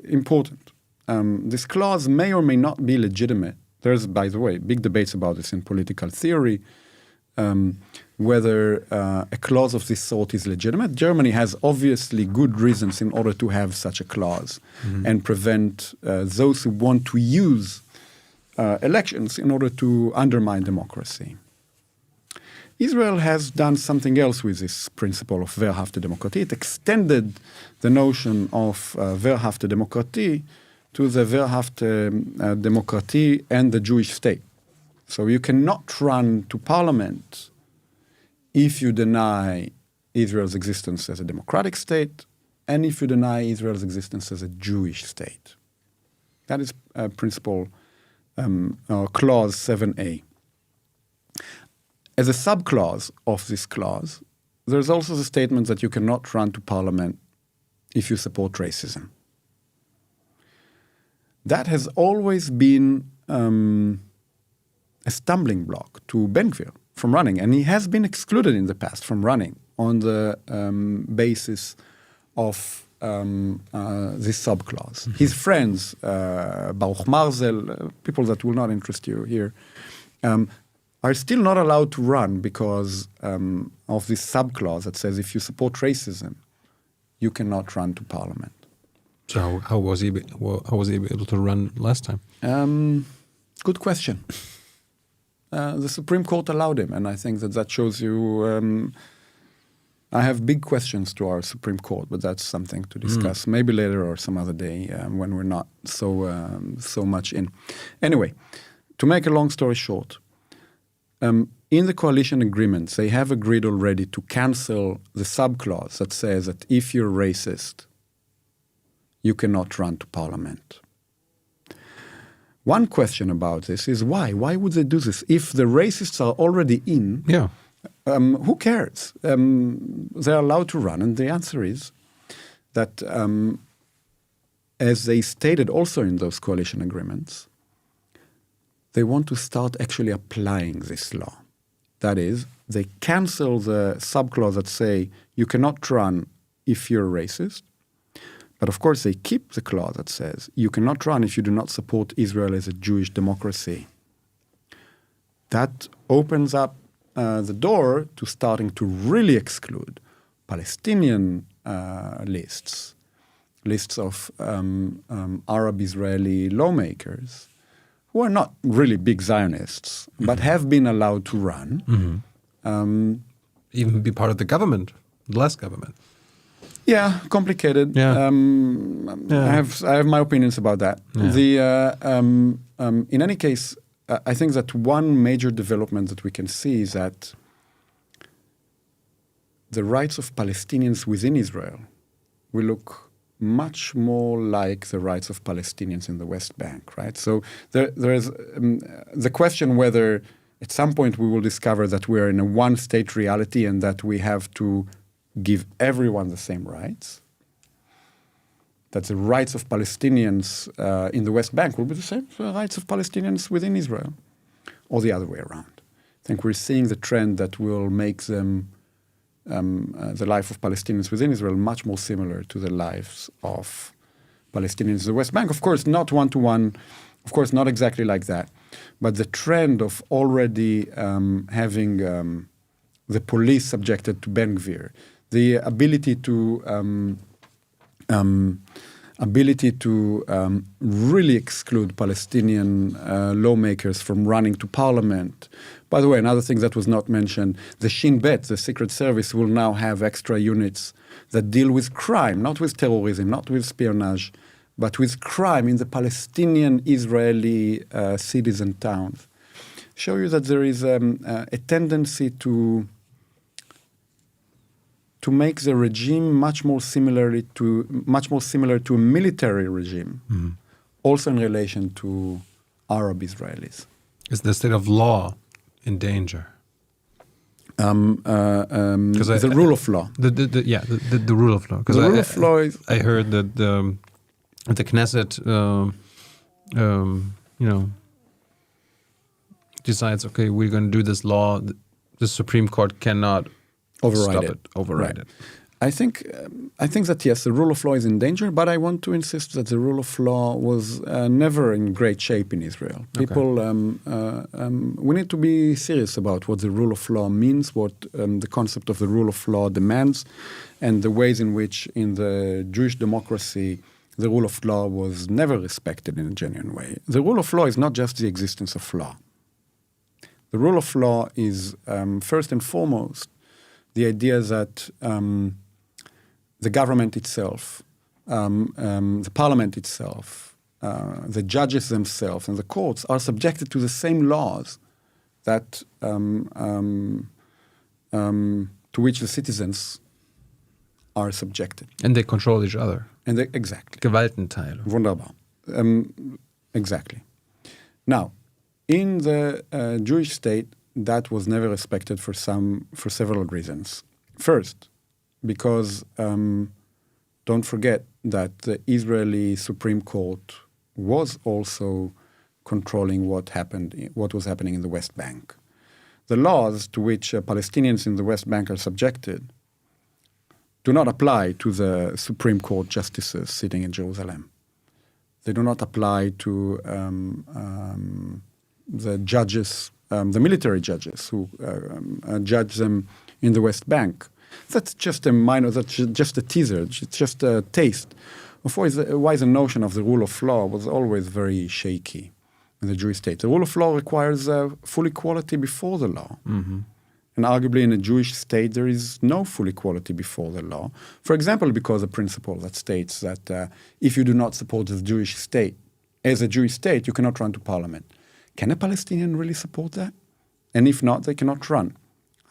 important. This clause may or may not be legitimate. There's, by the way, big debates about this in political theory, whether a clause of this sort is legitimate. Germany has obviously good reasons in order to have such a clause and prevent those who want to use elections in order to undermine democracy. Israel has done something else with this principle of wehrhafte Demokratie. It extended the notion of wehrhafte Demokratie to the wehrhafte Demokratie and the Jewish state. So you cannot run to parliament if you deny Israel's existence as a democratic state and if you deny Israel's existence as a Jewish state. That is principle clause 7a. As a subclause of this clause, there's also the statement that you cannot run to parliament if you support racism. That has always been a stumbling block to Ben Gvir from running, and he has been excluded in the past from running on the basis of this subclause. His friends, Baruch Marzel, people that will not interest you here, are still not allowed to run because of this subclause that says if you support racism, you cannot run to parliament. So how was he able to run last time? Good question. The Supreme Court allowed him, and I think that shows you. I have big questions to our Supreme Court, but that's something to discuss maybe later or some other day when we're not so much in. Anyway, to make a long story short, in the coalition agreements, they have agreed already to cancel the subclause that says that if you're racist, you cannot run to parliament. One question about this is why? Why would they do this? If the racists are already in, who cares? They're allowed to run, and the answer is that, as they stated also in those coalition agreements, they want to start actually applying this law. That is, they cancel the subclause that say you cannot run if you're racist, but of course they keep the clause that says you cannot run if you do not support Israel as a Jewish democracy. that opens up the door to starting to really exclude Palestinian lists of Arab-Israeli lawmakers who are not really big Zionists, but have been allowed to run. Even be part of the government, the last government. Yeah, complicated. Yeah. I have my opinions about that. Yeah. In any case, I think that one major development that we can see is that the rights of Palestinians within Israel will look much more like the rights of Palestinians in the West Bank, right? So there is the question whether at some point we will discover that we're in a one-state reality and that we have to give everyone the same rights, that the rights of Palestinians in the West Bank will be the same as the rights of Palestinians within Israel, or the other way around. I think we're seeing the trend that will make them the life of Palestinians within Israel much more similar to the lives of Palestinians in the West Bank. Of course, not one-to-one, of course, not exactly like that. But the trend of already having the police subjected to Ben Gvir, the ability to really exclude Palestinian lawmakers from running to parliament. By the way, another thing that was not mentioned, the Shin Bet, the Secret Service, will now have extra units that deal with crime, not with terrorism, not with espionage, but with crime in the Palestinian-Israeli cities and towns. Show you that there is a tendency to make the regime much more similar to a military regime, also in relation to Arab Israelis. Is the state of law in danger? The rule of law. The rule of law. The rule of law is. I heard that the Knesset, decides, okay, we're going to do this law. The Supreme Court cannot override it. I think that yes, the rule of law is in danger, but I want to insist that the rule of law was never in great shape in Israel. People, we need to be serious about what the rule of law means, what the concept of the rule of law demands, and the ways in which in the Jewish democracy the rule of law was never respected in a genuine way. The rule of law is not just the existence of law. The rule of law is first and foremost the idea that the government itself, the parliament itself, the judges themselves and the courts are subjected to the same laws that to which the citizens are subjected. And they control each other. Exactly. Gewaltenteilung. Wunderbar. Exactly. Now, in the Jewish state, that was never respected for several reasons. First, because don't forget that the Israeli Supreme Court was also controlling what was happening in the West Bank. The laws to which Palestinians in the West Bank are subjected do not apply to the Supreme Court justices sitting in Jerusalem. They do not apply to the judges, the military judges who judge them in the West Bank. That's just a teaser, it's just a taste of why the notion of the rule of law was always very shaky in the Jewish state. The rule of law requires full equality before the law. Mm-hmm. And arguably in a Jewish state, there is no full equality before the law. For example, because a principle that states that if you do not support the Jewish state, as a Jewish state, you cannot run to parliament. Can a Palestinian really support that? And if not, they cannot run.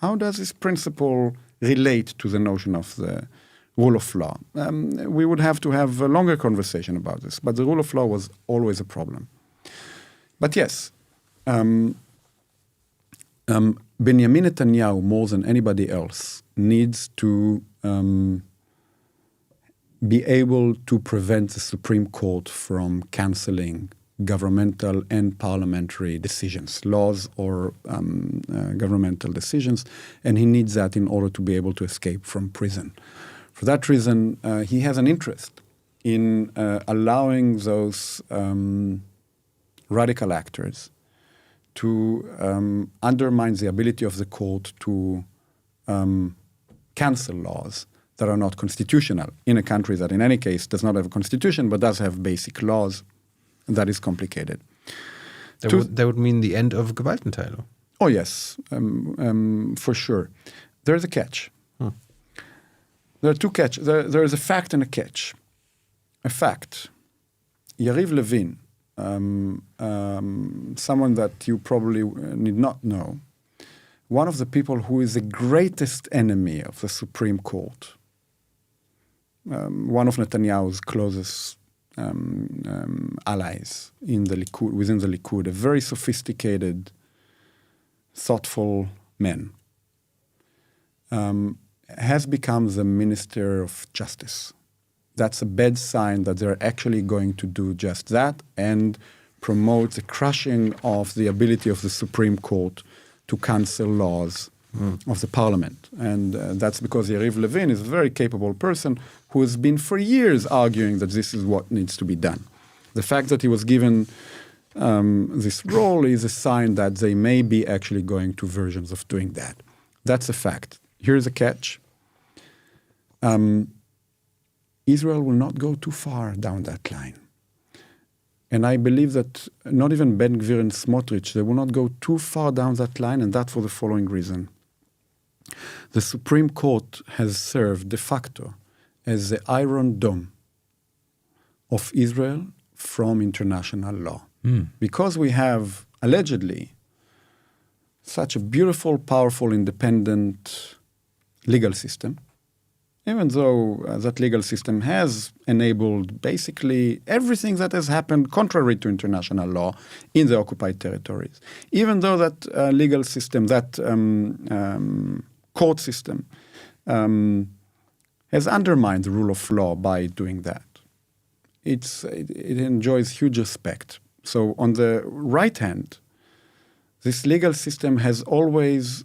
How does this principle relate to the notion of the rule of law? We would have to have a longer conversation about this, but the rule of law was always a problem. But yes, Benjamin Netanyahu, more than anybody else, needs to be able to prevent the Supreme Court from cancelling governmental and parliamentary decisions, laws or governmental decisions, and he needs that in order to be able to escape from prison. For that reason, he has an interest in allowing those radical actors to undermine the ability of the court to cancel laws that are not constitutional in a country that in any case does not have a constitution but does have basic laws. That is complicated. That would mean the end of Gewaltenteilung. Oh yes, for sure. There's a catch. There are two catches. There is a fact and a catch. A fact. Yariv Levin, someone that you probably need not know, one of the people who is the greatest enemy of the Supreme Court, one of Netanyahu's closest allies in the Likud, within the Likud, a very sophisticated, thoughtful man, has become the Minister of Justice. That's a bad sign that they're actually going to do just that and promote the crushing of the ability of the Supreme Court to cancel laws of the parliament. And that's because Yariv Levin is a very capable person who has been for years arguing that this is what needs to be done. The fact that he was given this role is a sign that they may be actually going to versions of doing that. That's a fact. Here's a catch. Israel will not go too far down that line. And I believe that not even Ben Gvir and Smotrich, they will not go too far down that line, and that for the following reason. The Supreme Court has served de facto as the Iron Dome of Israel from international law. Because we have, allegedly, such a beautiful, powerful, independent legal system, even though that legal system has enabled basically everything that has happened contrary to international law in the occupied territories. Even though that legal system, that court system, has undermined the rule of law by doing that. It enjoys huge respect. So on the right hand, this legal system has always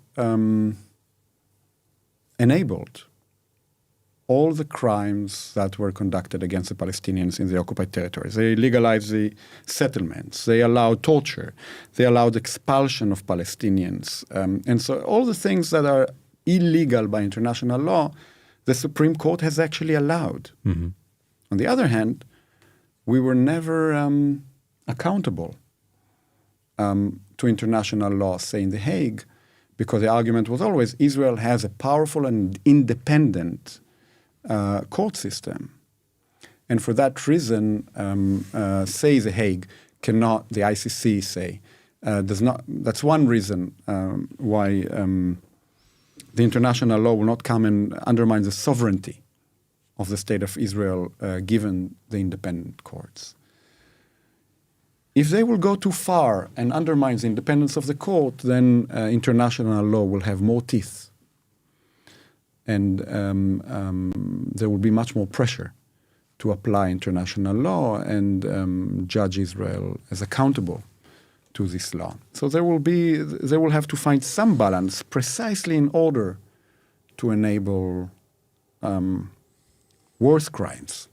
enabled all the crimes that were conducted against the Palestinians in the occupied territories. They legalized the settlements. They allowed torture. They allowed expulsion of Palestinians. And so all the things that are illegal by international law, the Supreme Court has actually allowed. On the other hand, we were never accountable to international law, say in The Hague, because the argument was always Israel has a powerful and independent court system. And for that reason, say The Hague cannot, the ICC say, does not, that's one reason why the international law will not come and undermine the sovereignty of the state of Israel given the independent courts. If they will go too far and undermine the independence of the court, then international law will have more teeth. And there will be much more pressure to apply international law and judge Israel as accountable to this law. So they will have to find some balance precisely in order to enable worse crimes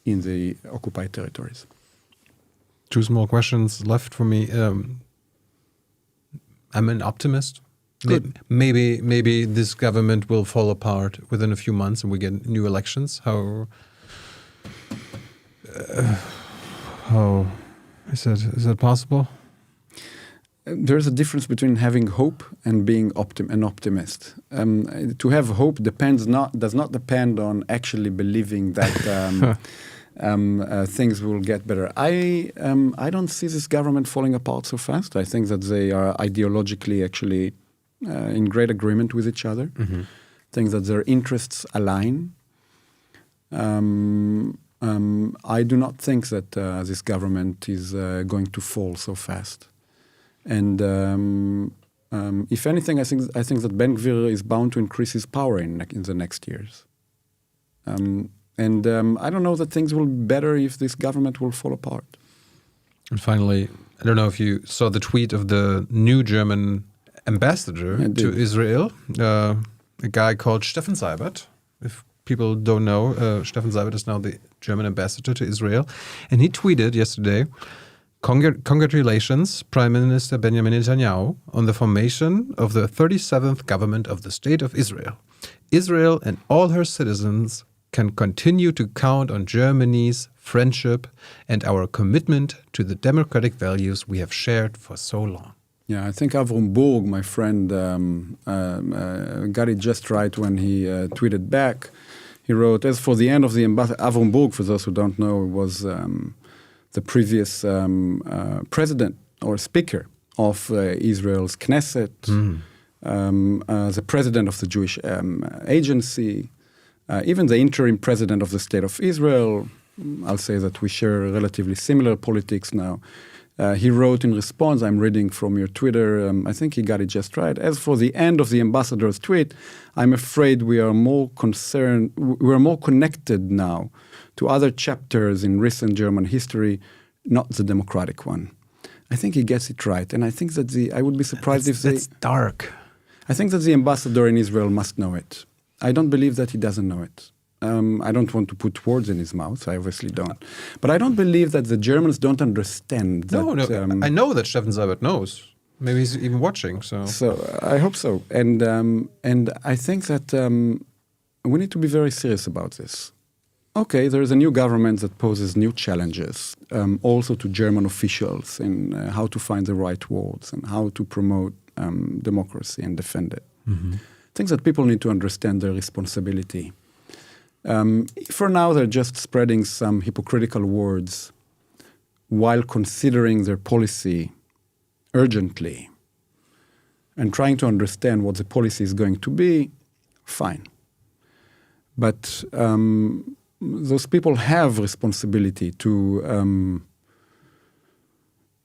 in the occupied territories. Two small questions left for me. I'm an optimist. Good. Maybe this government will fall apart within a few months and we get new elections. How is that possible? There's a difference between having hope and being an optimist. To have hope does not depend on actually believing that things will get better. I don't see this government falling apart so fast. I think that they are ideologically actually in great agreement with each other. I think that their interests align. I do not think that this government is going to fall so fast. And if anything, I think that Ben Gvir is bound to increase his power in the next years. And I don't know that things will be better if this government will fall apart. And finally, I don't know if you saw the tweet of the new German ambassador to Israel, a guy called Steffen Seibert. If people don't know, Steffen Seibert is now the German ambassador to Israel. And he tweeted yesterday Congratulations, Prime Minister Benjamin Netanyahu, on the formation of the 37th government of the State of Israel. Israel and all her citizens can continue to count on Germany's friendship and our commitment to the democratic values we have shared for so long. Yeah, I think Avram Burg, my friend, got it just right when he tweeted back. He wrote, as for the end of the ambassador, Avram Burg, for those who don't know, was the previous president or speaker of Israel's Knesset, the president of the Jewish agency, even the interim president of the State of Israel. I'll say that we share relatively similar politics now. He wrote in response, I'm reading from your Twitter, I think he got it just right. As for the end of the ambassador's tweet, I'm afraid we are more connected now to other chapters in recent German history, not the democratic one. I think he gets it right. And I think that I would be surprised if that's dark. I think that the ambassador in Israel must know it. I don't believe that he doesn't know it. I don't want to put words in his mouth. I obviously don't. But I don't believe that the Germans don't understand that. No. I know that Steffen Seibert knows. Maybe he's even watching. So I hope so. And I think that we need to be very serious about this. Okay, there is a new government that poses new challenges, also to German officials in how to find the right words and how to promote democracy and defend it. Mm-hmm. Things that people need to understand their responsibility. For now, they're just spreading some hypocritical words while considering their policy urgently and trying to understand what the policy is going to be, fine. But those people have responsibility to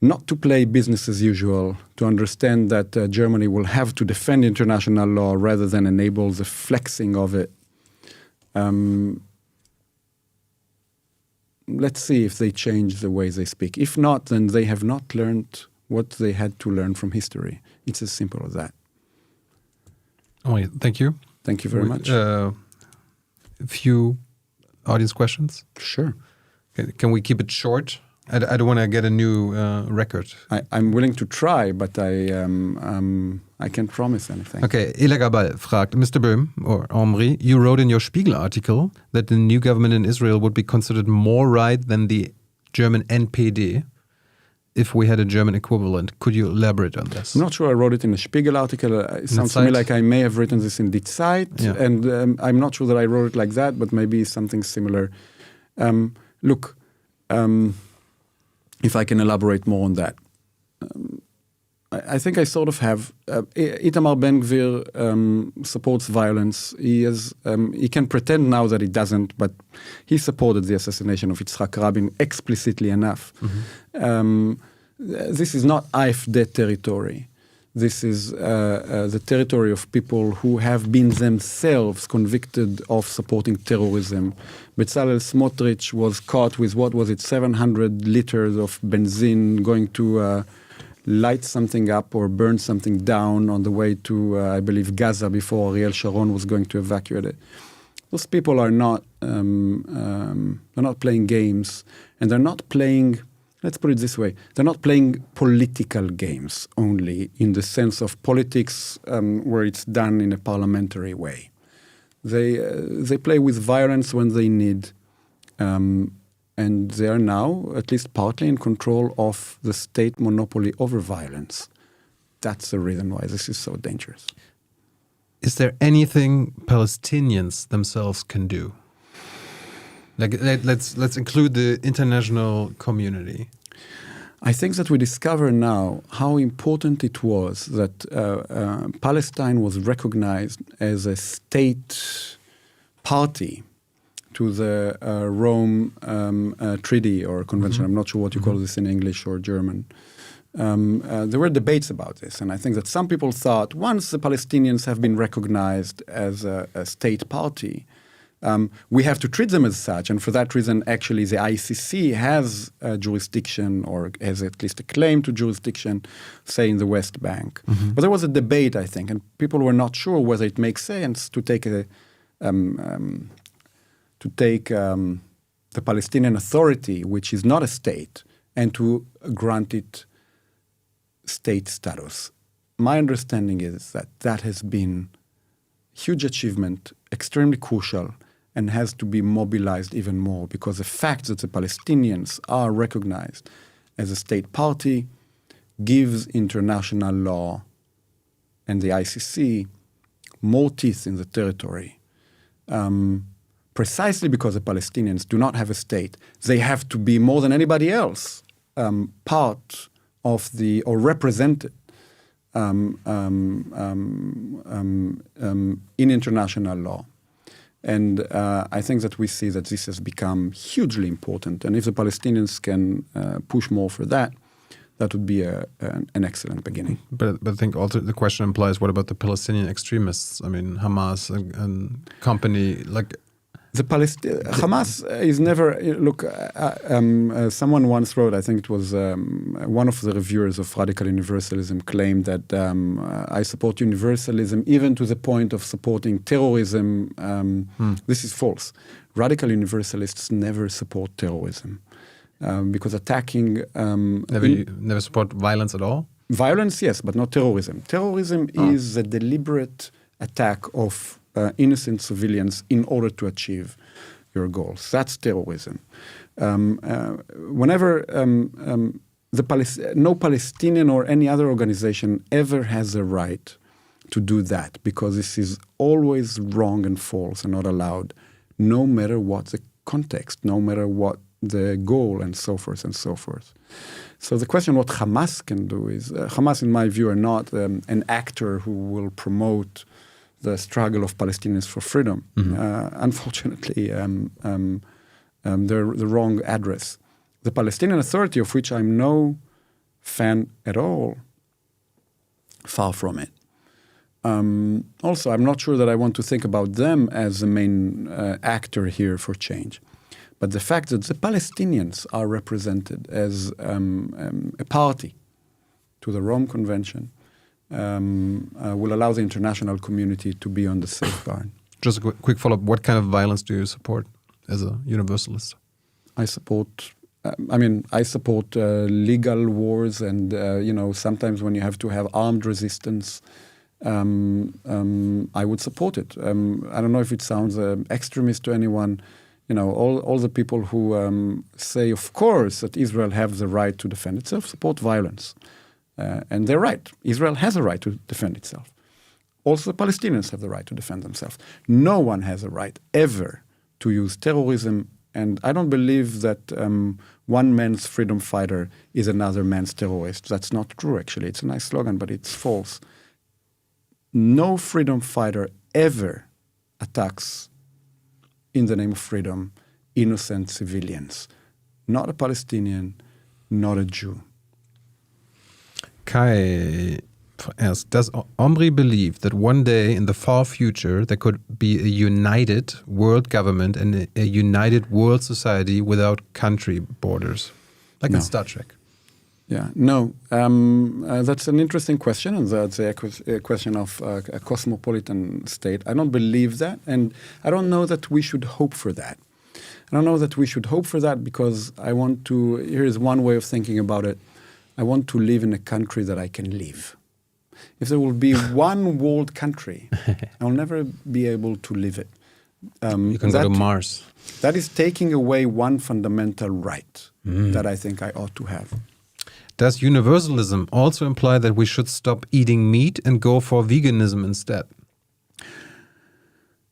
not to play business as usual, to understand that Germany will have to defend international law rather than enable the flexing of it. Let's see if they change the way they speak. If not, then they have not learned what they had to learn from history. It's as simple as that. Oh, thank you. Thank you very much. A few audience questions? Sure. Can we keep it short? I don't want to get a new record. I'm willing to try, but I can't promise anything. Okay, Ilagabal fragt, Mr. Boehm, or Omri, you wrote in your Spiegel article that the new government in Israel would be considered more right than the German NPD if we had a German equivalent. Could you elaborate on this? I'm not sure I wrote it in the Spiegel article. It sounds to me like I may have written this in Die Zeit, and I'm not sure that I wrote it like that, but maybe something similar. Look, if I can elaborate more on that. I think I sort of have. Itamar Ben-Gvir supports violence. He can pretend now that he doesn't, but he supported the assassination of Yitzhak Rabin explicitly enough. Mm-hmm. This is not AfD territory. This is the territory of people who have been themselves convicted of supporting terrorism. Bezalel Smotrich was caught with, 700 liters of benzene going to light something up or burn something down on the way to, I believe, Gaza before Ariel Sharon was going to evacuate it. Those people are not playing games, and they're not playing. Let's put it this way. They're not playing political games only in the sense of politics where it's done in a parliamentary way. They play with violence when they need, and they are now at least partly in control of the state monopoly over violence. That's the reason why this is so dangerous. Is there anything Palestinians themselves can do? Like, let's include the international community. I think that we discover now how important it was that Palestine was recognized as a state party to the Rome Treaty or Convention. Mm-hmm. I'm not sure what you call this in English or German. There were debates about this, and I think that some people thought once the Palestinians have been recognized as a state party, we have to treat them as such, and for that reason, actually, the ICC has jurisdiction, or has at least a claim to jurisdiction, say in the West Bank. Mm-hmm. But there was a debate, I think, and people were not sure whether it makes sense to take the Palestinian Authority, which is not a state, and to grant it state status. My understanding is that that has been huge achievement, extremely crucial, and has to be mobilized even more, because the fact that the Palestinians are recognized as a state party gives international law and the ICC more teeth in the territory. Precisely because the Palestinians do not have a state, they have to be more than anybody else part of the, or represented in international law. And I think that we see that this has become hugely important. And if the Palestinians can push more for that, that would be an excellent beginning. But I think also the question implies, what about the Palestinian extremists? I mean, Hamas and company, like... Hamas is never... Look, someone once wrote, I think it was one of the reviewers of Radical Universalism claimed that I support universalism even to the point of supporting terrorism. This is false. Radical Universalists never support terrorism. Because attacking... Never support violence at all? Violence, yes, but not terrorism. Terrorism is a deliberate attack of innocent civilians in order to achieve your goals. That's terrorism. Whenever no Palestinian or any other organization ever has a right to do that, because this is always wrong and false and not allowed, no matter what the context, no matter what the goal, and so forth and so forth. So the question what Hamas can do is, Hamas in my view are not an actor who will promote the struggle of Palestinians for freedom. Unfortunately, they're the wrong address. The Palestinian Authority, of which I'm no fan at all, far from it. Also, I'm not sure that I want to think about them as the main actor here for change. But the fact that the Palestinians are represented as a party to the Rome Convention will allow the international community to be on the safeguard. Just a quick follow-up. What kind of violence do you support as a universalist? I support legal wars, and sometimes when you have to have armed resistance, I would support it. I don't know if it sounds extremist to anyone. All the people who say, of course, that Israel has the right to defend itself, support violence. And they're right. Israel has a right to defend itself. Also, the Palestinians have the right to defend themselves. No one has a right ever to use terrorism. And I don't believe that one man's freedom fighter is another man's terrorist. That's not true, actually. It's a nice slogan, but it's false. No freedom fighter ever attacks, in the name of freedom, innocent civilians. Not a Palestinian, not a Jew. Kai asks, does Omri believe that one day in the far future there could be a united world government and a united world society without country borders? Like in Star Trek. Yeah, no. That's an interesting question, and that's a question of a cosmopolitan state. I don't believe that, and I don't know that we should hope for that. I don't know that we should hope for that because here's one way of thinking about it. I want to live in a country that I can live. If there will be one world country, I'll never be able to live it. You can go to Mars. That is taking away one fundamental right that I think I ought to have. Does universalism also imply that we should stop eating meat and go for veganism instead?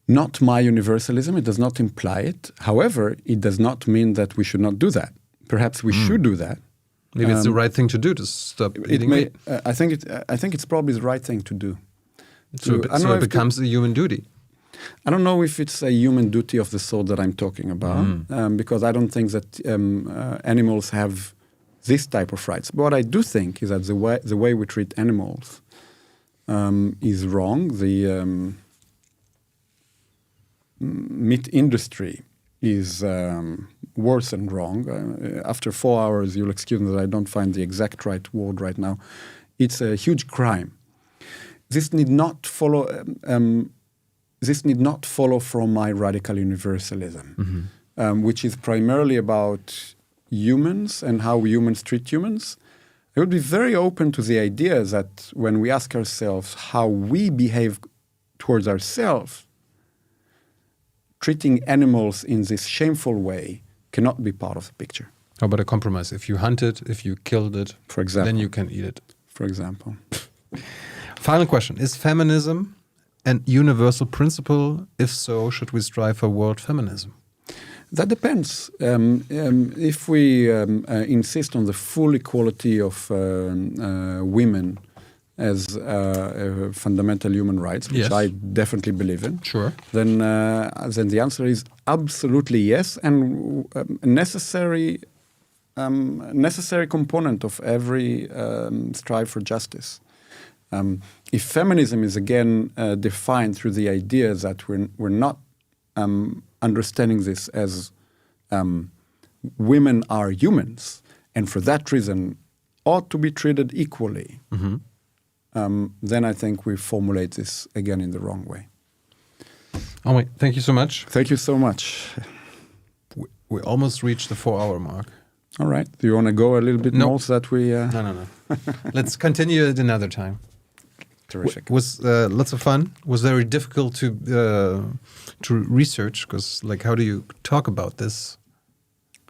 Not my universalism. It does not imply it. However, it does not mean that we should not do that. Perhaps we should do that. Maybe it's the right thing to do to stop eating meat. I think it's probably the right thing to do. So it becomes a human duty. I don't know if it's a human duty of the sort that I'm talking about, because I don't think that animals have this type of rights. But what I do think is that the way we treat animals is wrong. The meat industry is worse than wrong. After 4 hours, you'll excuse me that I don't find the exact right word right now. It's a huge crime. This need not follow. This need not follow from my radical universalism, which is primarily about humans and how humans treat humans, I would be very open to the idea that when we ask ourselves how we behave towards ourselves, treating animals in this shameful way cannot be part of the picture. How about a compromise? If you hunt it, if you killed it, For example. then you can eat it. For example. Final question. Is feminism an universal principle? If so, should we strive for world feminism? That depends. If we insist on the full equality of women as fundamental human rights, which Yes. I definitely believe in, Sure. then the answer is absolutely yes, and a necessary component of every strive for justice. If feminism is again defined through the idea that we're not understanding this as women are humans, and for that reason ought to be treated equally, then I think we formulate this again in the wrong way. Omri, thank you so much. Thank you so much. We almost reached the 4-hour mark. All right. Do you want to go a little bit No. more so that we... No. Let's continue it another time. Terrific. Was lots of fun. Was very difficult to research because, like, how do you talk about this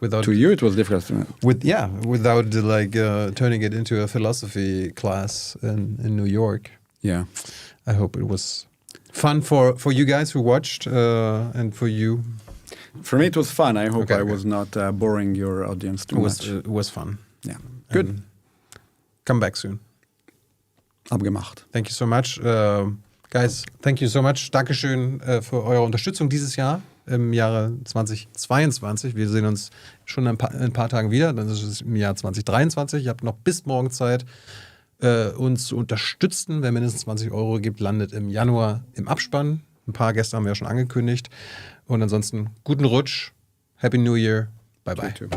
without To you, it was difficult. without turning it into a philosophy class in New York? Yeah. I hope it was fun for you guys who watched and for you. For me, it was fun. I hope Okay, I okay. was not boring your audience too much. It was fun. Yeah. Good. And come back soon. Abgemacht. Thank you so much. Guys, thank you so much. Dankeschön für eure Unterstützung dieses Jahr, im Jahre 2022. Wir sehen uns schon in ein paar Tagen wieder. Dann ist es im Jahr 2023. Ihr habt noch bis morgen Zeit, uns zu unterstützen. Wer mindestens 20 € gibt, landet im Januar im Abspann. Ein paar Gäste haben wir ja schon angekündigt. Und ansonsten guten Rutsch. Happy New Year. Bye bye. You too.